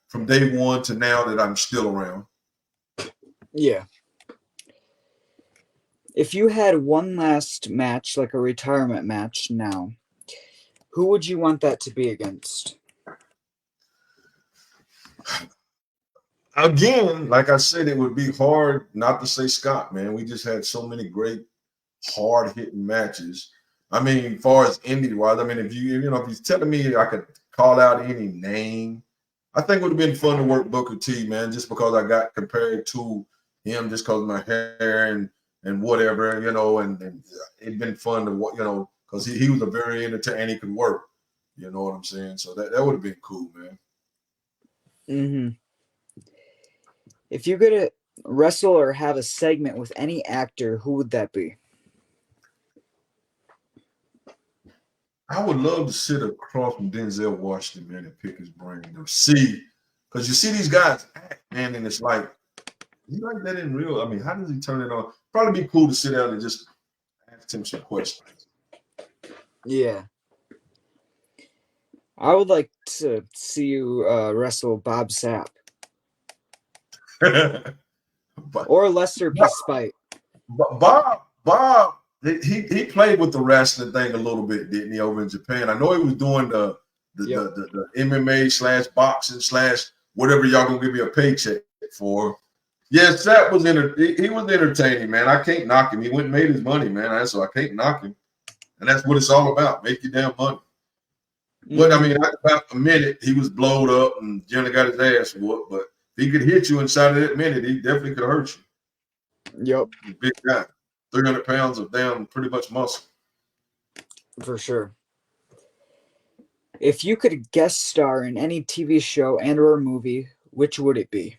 from day one to now that I'm still around. Yeah. If you had one last match, like a retirement match now, who would you want that to be against? Again, like I said, it would be hard not to say Scott, man. We just had so many great, hard-hitting matches. I mean, as far as indie-wise, I mean, if you're telling me I could call out any name, I think it would have been fun to work Booker T, man, just because I got compared to him just because of my hair and whatever, and it'd been fun to, because he was a very entertaining, he could work. You know what I'm saying? So that would have been cool, man. Mm-hmm. If you could wrestle or have a segment with any actor, who would that be? I would love to sit across from Denzel Washington, man, and pick his brain and see, because you see these guys act, man, and it's like, he like that in real. I mean, how does he turn it on? Probably be cool to sit down and just ask him some questions. Yeah. I would like to see you wrestle Bob Sapp. Or Lester Despite. Bob, he played with the wrestling thing a little bit, didn't he, over in Japan? I know he was doing the MMA / boxing / whatever y'all gonna give me a paycheck for. Yes, that was he was entertaining, man. I can't knock him. He went and made his money, man. So I can't knock him. And that's what it's all about. Make your damn money. What I Mm-hmm. mean, after about a minute, he was blowed up and generally got his ass whooped. But if he could hit you inside of that minute, he definitely could hurt Yep, you. He's a big guy, 300 pounds of damn pretty much muscle. for sure. If you could guest star in any TV show and or movie, which would it be?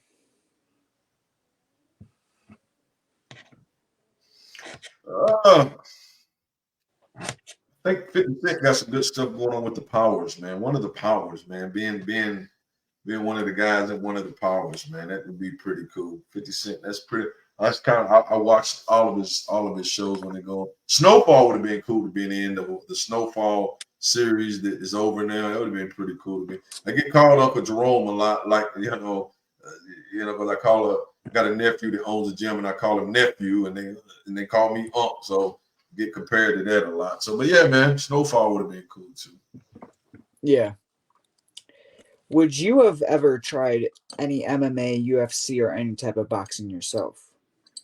Uh, I think 50 Cent got some good stuff going on with the powers, man. One of the powers, man, being one of the guys in one of the powers, man, that would be pretty cool. 50 Cent, that's pretty. That's kind of. I watched all of his shows when they go. Snowfall would have been cool to be in the end of the Snowfall series that is over now. It would have been pretty cool to be. I get called Uncle Jerome a lot, like because I got a nephew that owns a gym, and I call him nephew, and they call me Unc, so get compared to that a lot. So, but yeah, man, Snowfall would have been cool too. Yeah. Would you have ever tried any MMA, UFC, or any type of boxing yourself?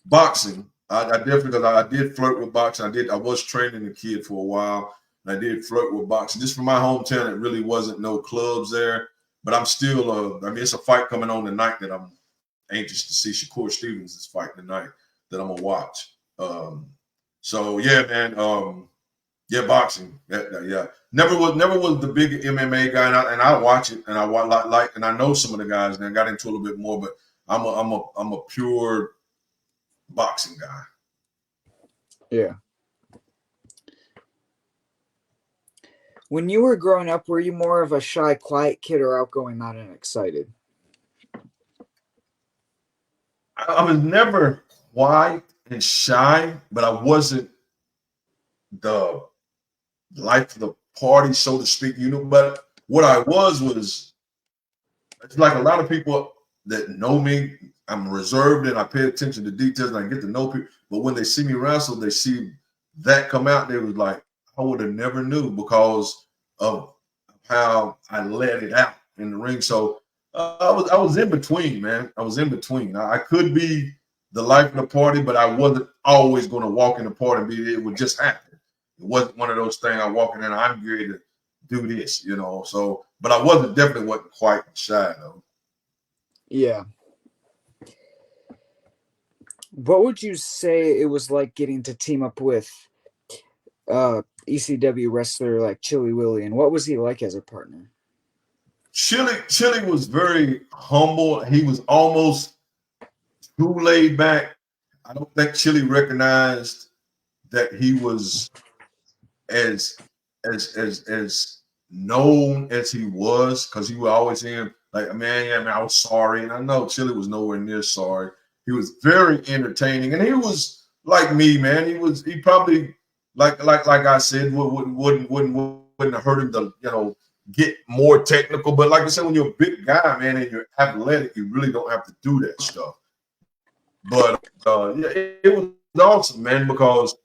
Boxing, I definitely because I did flirt with boxing. I was training a kid for a while. And I did flirt with boxing. Just from my hometown, it really wasn't no clubs there. But I'm still, I mean, it's a fight coming on tonight that I'm anxious to see. Shakur Stevens is fighting tonight that I'm gonna watch. So yeah, man. Yeah, boxing. Yeah. Never was the big MMA guy, and I watch it, and I watch and I know some of the guys, and I got into a little bit more, but I'm a pure boxing guy. Yeah. When you were growing up, were you more of a shy, quiet kid or outgoing, loud, and excited? I was never quiet and shy, but I wasn't the life of the party, so to speak. But what I was it's like a lot of people that know me. I'm reserved and I pay attention to details and I get to know people. But when they see me wrestle, they see that come out. They was like, I would have never knew because of how I let it out in the ring. So I was in between, man. I was in between. I could be the life of the party, but I wasn't always going to walk in the party and be. It would just happen. It wasn't one of those things. I walking in, I'm ready to do this. So, but I definitely wasn't quite shy though. Yeah. What would you say it was like getting to team up with ECW wrestler like Chili Willie, and what was he like as a partner? Chili was very humble. He was almost too laid back. I don't think Chili recognized that he was as as known as he was because he would always hear him like, man, yeah, man, I was sorry. And I know Chili was nowhere near sorry. He was very entertaining. And he was like me, man. He probably like I said, wouldn't have hurt him to, get more technical. But like I said, when you're a big guy, man, and you're athletic, you really don't have to do that stuff. But yeah, it was awesome, man, because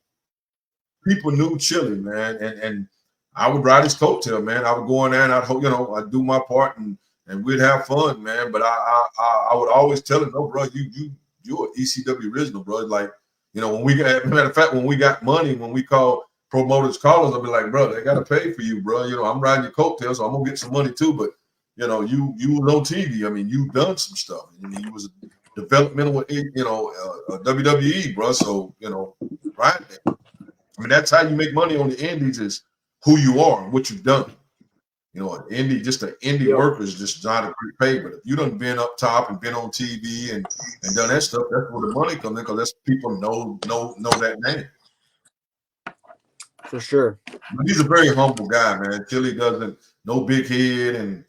people knew Chili, man, and I would ride his coattail, man. I would go in there and I'd do my part and we'd have fun, man. But I would always tell him, no, bro, you're an ECW original, bro. Like, when we got, matter of fact, when we got money, when we call promoters call us, I'll be like, bro, they gotta pay for you, bro. I'm riding your coattail, so I'm gonna get some money too. But you was on TV. I mean, you've done some stuff. I mean, you was developmental, WWE, bro. So right there. I mean, that's how you make money on the indies is who you are and what you've done. Just an indie Yep. worker is just not a great pay. But if you done been up top and been on TV and done that stuff, that's where the money comes in because that's people know that name. For sure. But he's a very humble guy, man. Chili doesn't no big head and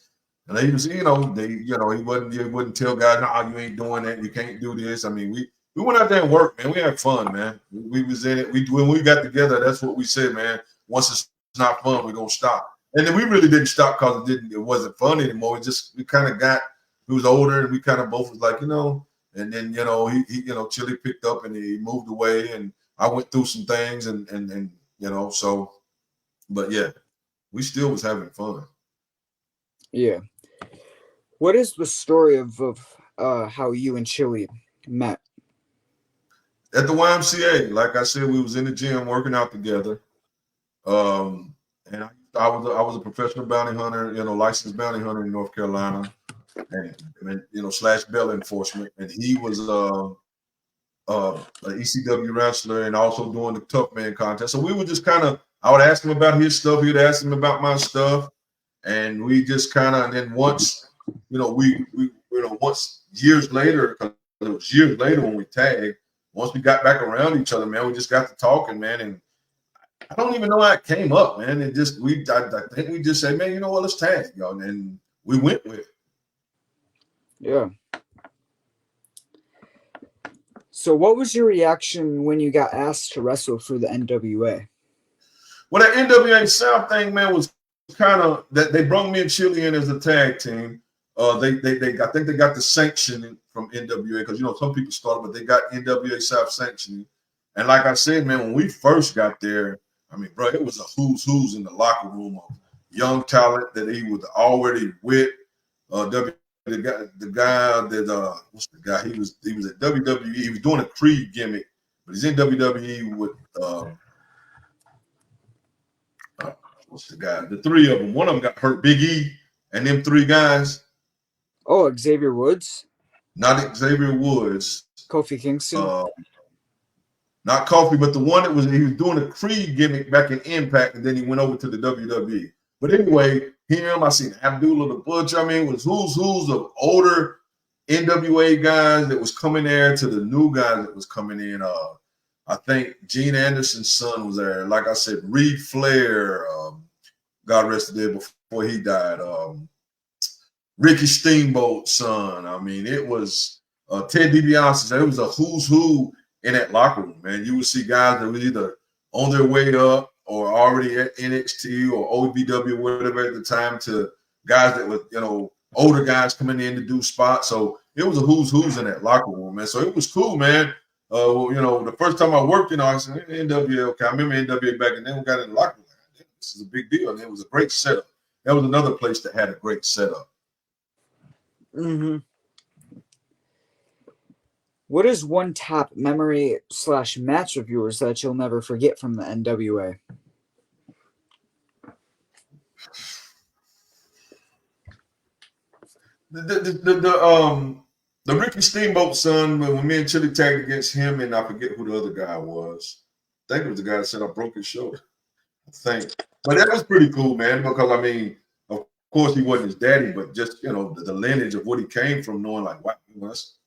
he was, he wouldn't tell guys, no, you ain't doing that, you can't do this. I mean, we went out there and worked, man. We had fun, man. We was in it. When we got together, that's what we said, man. Once it's not fun, we're gonna stop. And then we really didn't stop because it wasn't fun anymore. We kind of got, we was older and we kind of both was like, and then he Chili picked up and he moved away and I went through some things and so, but yeah, we still was having fun. Yeah. What is the story of how you and Chili met? At the YMCA, like I said, we was in the gym working out together. Um, and I was a professional bounty hunter, licensed bounty hunter in North Carolina, and slash bail enforcement. And he was an ECW wrestler and also doing the tough man contest. So we would just kind of, I would ask him about his stuff, he'd ask him about my stuff, and we just kind of, and then once, once years later, because it was years later when we tagged, once we got back around each other, man, we just got to talking, man, and I don't even know how it came up, man. It just I think we just said, man, you know what, let's tag, y'all, and we went with it. Yeah. So, what was your reaction when you got asked to wrestle for the NWA? Well, that NWA South thing, man, was kind of that they brought me and Chili in as a tag team. I think they got the sanction from NWA because some people started, but they got NWA South sanctioning. And like I said, man, when we first got there, I mean, bro, it was a who's in the locker room of young talent that he was already with. The guy that what's the guy? He was at WWE. He was doing a Creed gimmick, but he's in WWE with what's the guy? The three of them. One of them got hurt, Big E, and them three guys. Oh, Xavier Woods? Not Xavier Woods. Kofi Kingston? Not Kofi, but the one that he was doing a Creed gimmick back in Impact, and then he went over to the WWE. But anyway, him, I seen Abdullah the Butcher. I mean, it was who's of older NWA guys that was coming there to the new guys that was coming in. I think Gene Anderson's son was there. Like I said, Reed Flair, God rest his dead before he died. Ricky Steamboat's son. I mean, it was Ted DiBiase. It was a who's who in that locker room, man. You would see guys that were either on their way up or already at NXT or OVW, whatever at the time, to guys that were, older guys coming in to do spots. So it was a who's in that locker room, man. So it was cool, man. The first time I worked, I said, NWA, okay, I remember NWA back, and then we got in the locker room. This is a big deal. And it was a great setup. That was another place that had a great setup. Mm-hmm. What is one top memory / match of yours that you'll never forget from the NWA? The Ricky Steamboat son, when me and Chili tagged against him, and I forget who the other guy was. I think it was the guy that said I broke his shoulder. I think. But that was pretty cool, man, because I mean, of course he wasn't his daddy, but just the lineage of what he came from, knowing like, wow,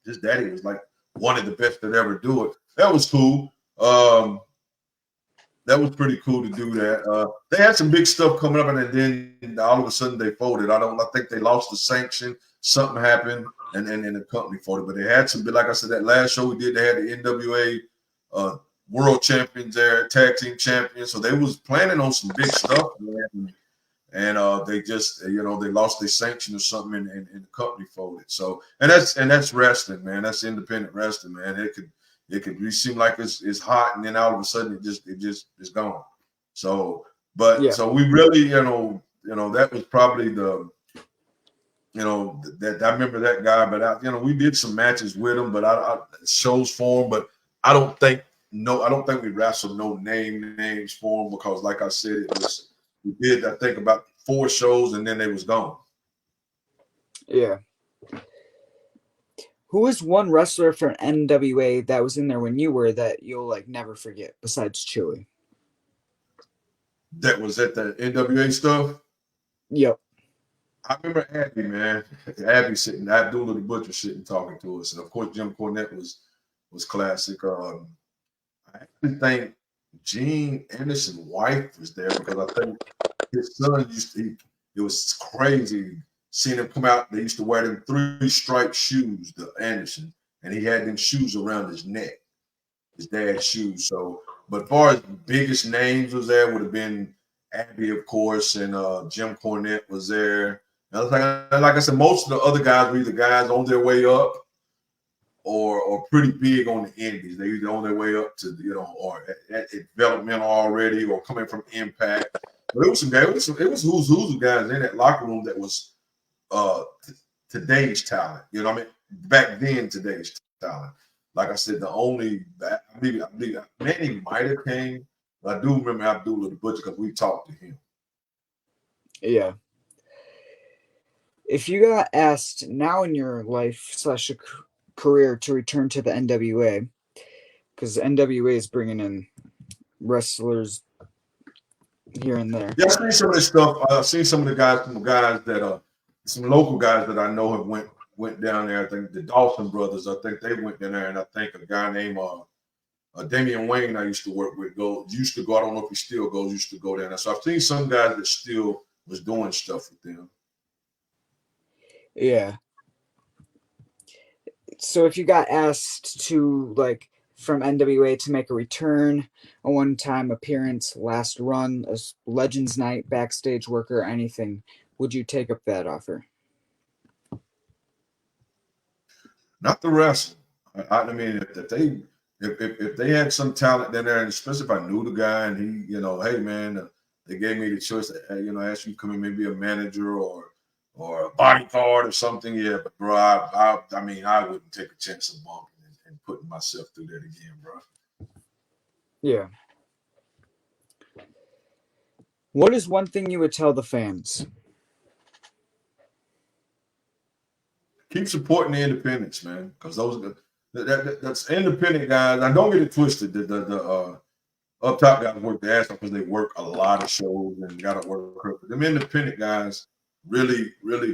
his daddy was like one of the best that ever do it. That was cool. That was pretty cool to do that. They had some big stuff coming up, and then all of a sudden they folded. I think they lost the sanction. Something happened, and the company folded. But they had some, like I said, that last show we did, they had the NWA world champions there, tag team champions. So they was planning on some big stuff, man. And they just, they lost their sanction or something, and the company folded. So, and that's wrestling, man. That's independent wrestling, man. It could seem like it's hot, and then all of a sudden it just is gone. So, but so we really, that was probably the, that I remember that guy. But we did some matches with him, but I shows for him. But I don't think we wrestled no names for him, because, like I said, we did, I think, about 4 shows, and then they was gone. Yeah. Who is one wrestler for an NWA that was in there when you were that you'll never forget besides Chili? That was at the NWA stuff? Yep. I remember Abby, man. Abby sitting, Abdullah the Butcher sitting talking to us. And of course, Jim Cornette was classic. I actually think Gene Anderson's wife was there, because I think his son it was crazy seeing him come out. They used to wear them 3-stripe shoes, the Anderson, and he had them shoes around his neck, his dad's shoes. So, but as far as biggest names was there, would have been Abby, of course, and Jim Cornette was there. And like I said, most of the other guys were either guys on their way up or pretty big on the indies. They either on their way up to, or at developmental already, or coming from Impact. But it was some guys. It was who's of guys in that locker room that was today's talent. You know what I mean? Back then, today's talent. Like I said, the only, I believe Manny might have came I do remember Abdullah the Butcher because we talked to him. Yeah. If you got asked now in your life slash career to return to the NWA, because NWA is bringing in wrestlers here and there. Yeah, I've seen some of this stuff. I've seen some guys that some local guys that I know have went down there. I think the Dawson brothers. I think they went down there, and I think a guy named Damian Wayne I used to work with used to go. I don't know if he still goes. Used to go down there. So I've seen some guys that still was doing stuff with them. Yeah. So if you got asked to like from NWA to make a return, a one-time appearance, last run, a Legends Night, backstage worker, anything, would you take up that offer? Not the wrestling. I mean, if they had some talent in there, and especially if I knew the guy and he, hey man, they gave me the choice, ask you to come in, maybe a manager or a bodyguard or something. Yeah, but bro, I mean, I wouldn't take a chance of bumping and putting myself through that again, bro. Yeah. What is one thing you would tell the fans? Keep supporting the independents, man, because that's independent guys. I don't get it twisted. The up top guys work their ass off because they work a lot of shows and got to work. But them independent guys really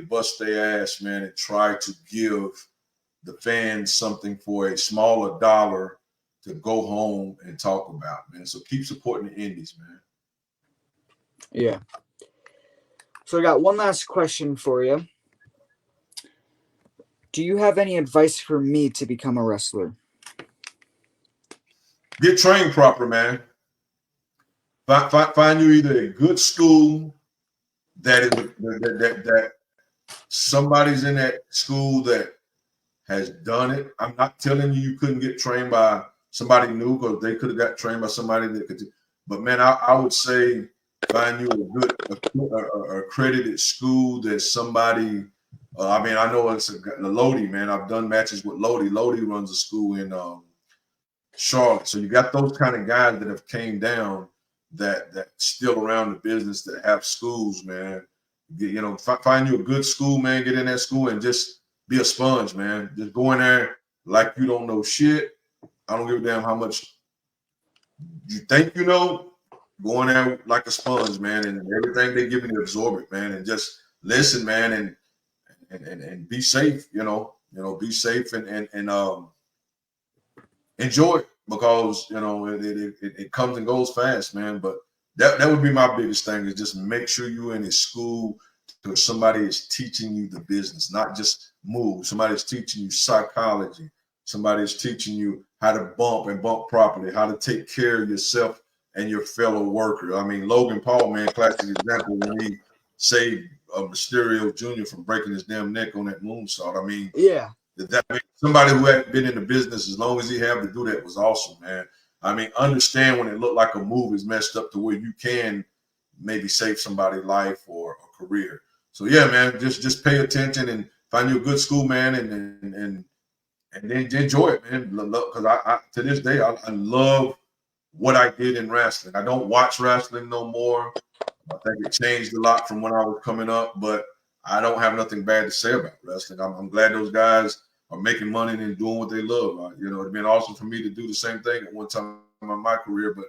bust their ass, man, and try to give the fans something for a smaller dollar to go home and talk about, man. So keep supporting the indies, man. Yeah. So I got one last question for you. Do you have any advice for me to become a wrestler? Get trained proper, man. Find you either a good school that somebody's in that school that has done it. I'm not telling you couldn't get trained by somebody new because they could have got trained by somebody that could. But man, I would say find you a good accredited school that somebody. I mean, I know it's a Lodi, man. I've done matches with Lodi. Lodi runs a school in Charlotte. So you got those kind of guys that have came down that still around the business that have schools, man. Find you a good school, man. Get in that school and just be a sponge, man. Just go in there like you don't know shit. I don't give a damn how much you think you know. Go in there like a sponge, man, and everything they give you, absorb it, man, and just listen, man, and be safe. Be safe and enjoy it because it comes and goes fast, man. But that would be my biggest thing is just make sure you're in a school where somebody is teaching you the business, not just move. Somebody's teaching you psychology. Somebody's teaching you how to bump and bump properly, how to take care of yourself and your fellow worker. I mean, Logan Paul, man, classic example when he saved Mysterio Jr. from breaking his damn neck on that moonsault. I mean, yeah, that somebody who hadn't been in the business as long as he had to do that was awesome, man. I mean, understand when it looked like a move is messed up to where you can maybe save somebody's life or a career. So yeah, man, just pay attention and find you a good school, man, and then enjoy it, man. Because I to this day I love what I did in wrestling. I don't watch wrestling no more. I think it changed a lot from when I was coming up, but I don't have nothing bad to say about wrestling. I'm glad those guys are making money and doing what they love. It'd been awesome for me to do the same thing at one time in my career, but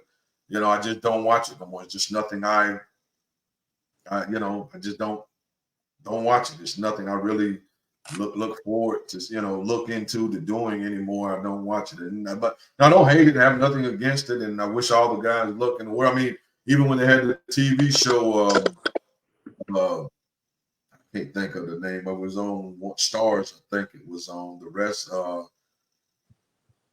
I just don't watch it no more. It's just nothing I just don't watch it. It's nothing I really look forward to, look into the doing anymore. I don't watch it, but I don't hate it. I have nothing against it, and I wish all the guys luck in the world. I mean, even when they had the TV show, I can't think of the name. It was on Stars. I think it was on the rest.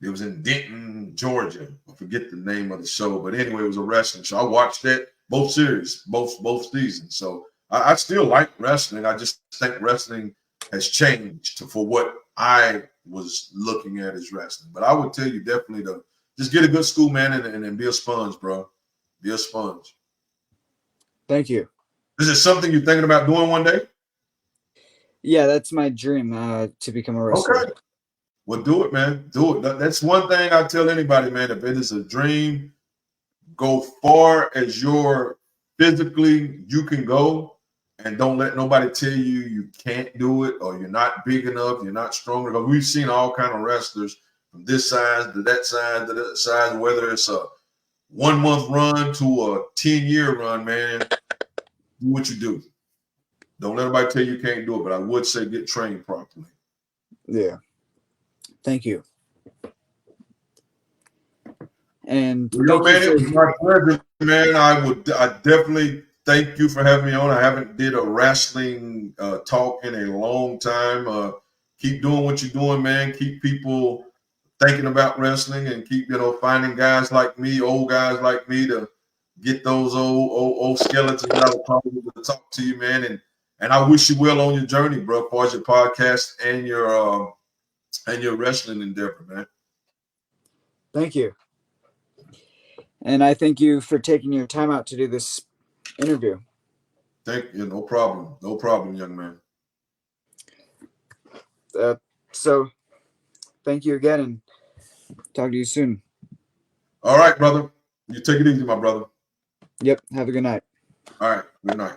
It was in Denton, Georgia. I forget the name of the show, but anyway, it was a wrestling show. I watched that both series, both seasons. So I still like wrestling. I just think wrestling has changed for what I was looking at as wrestling. But I would tell you definitely to just get a good school, man, and be a sponge, bro. Be a sponge. Thank you. Is it something you're thinking about doing one day? Yeah, that's my dream to become a wrestler. Okay. Well, do it, man. Do it. That's one thing I tell anybody, man. If it is a dream, go far as your physically you can go, and don't let nobody tell you you can't do it or you're not big enough, you're not strong enough. We've seen all kind of wrestlers from this size to that size to that size, whether it's a 1 month run to a 10-year run, man. Do what you do. Don't let anybody tell you can't do it, but I would say get trained properly. Yeah. Thank you. And Well, man, it was my pleasure, man. I definitely thank you for having me on. I haven't did a wrestling talk in a long time. Keep doing what you're doing, man. Keep people thinking about wrestling and keep, finding guys like me, old guys like me, to get those old skeletons out of Hollywood to talk to you, man. And I wish you well on your journey, bro, as far as your podcast and your wrestling endeavor, man. Thank you. And I thank you for taking your time out to do this interview. Thank you. No problem. No problem, young man. So thank you again, and talk to you soon. All right, brother. You take it easy, my brother. Yep. Have a good night. All right. Good night.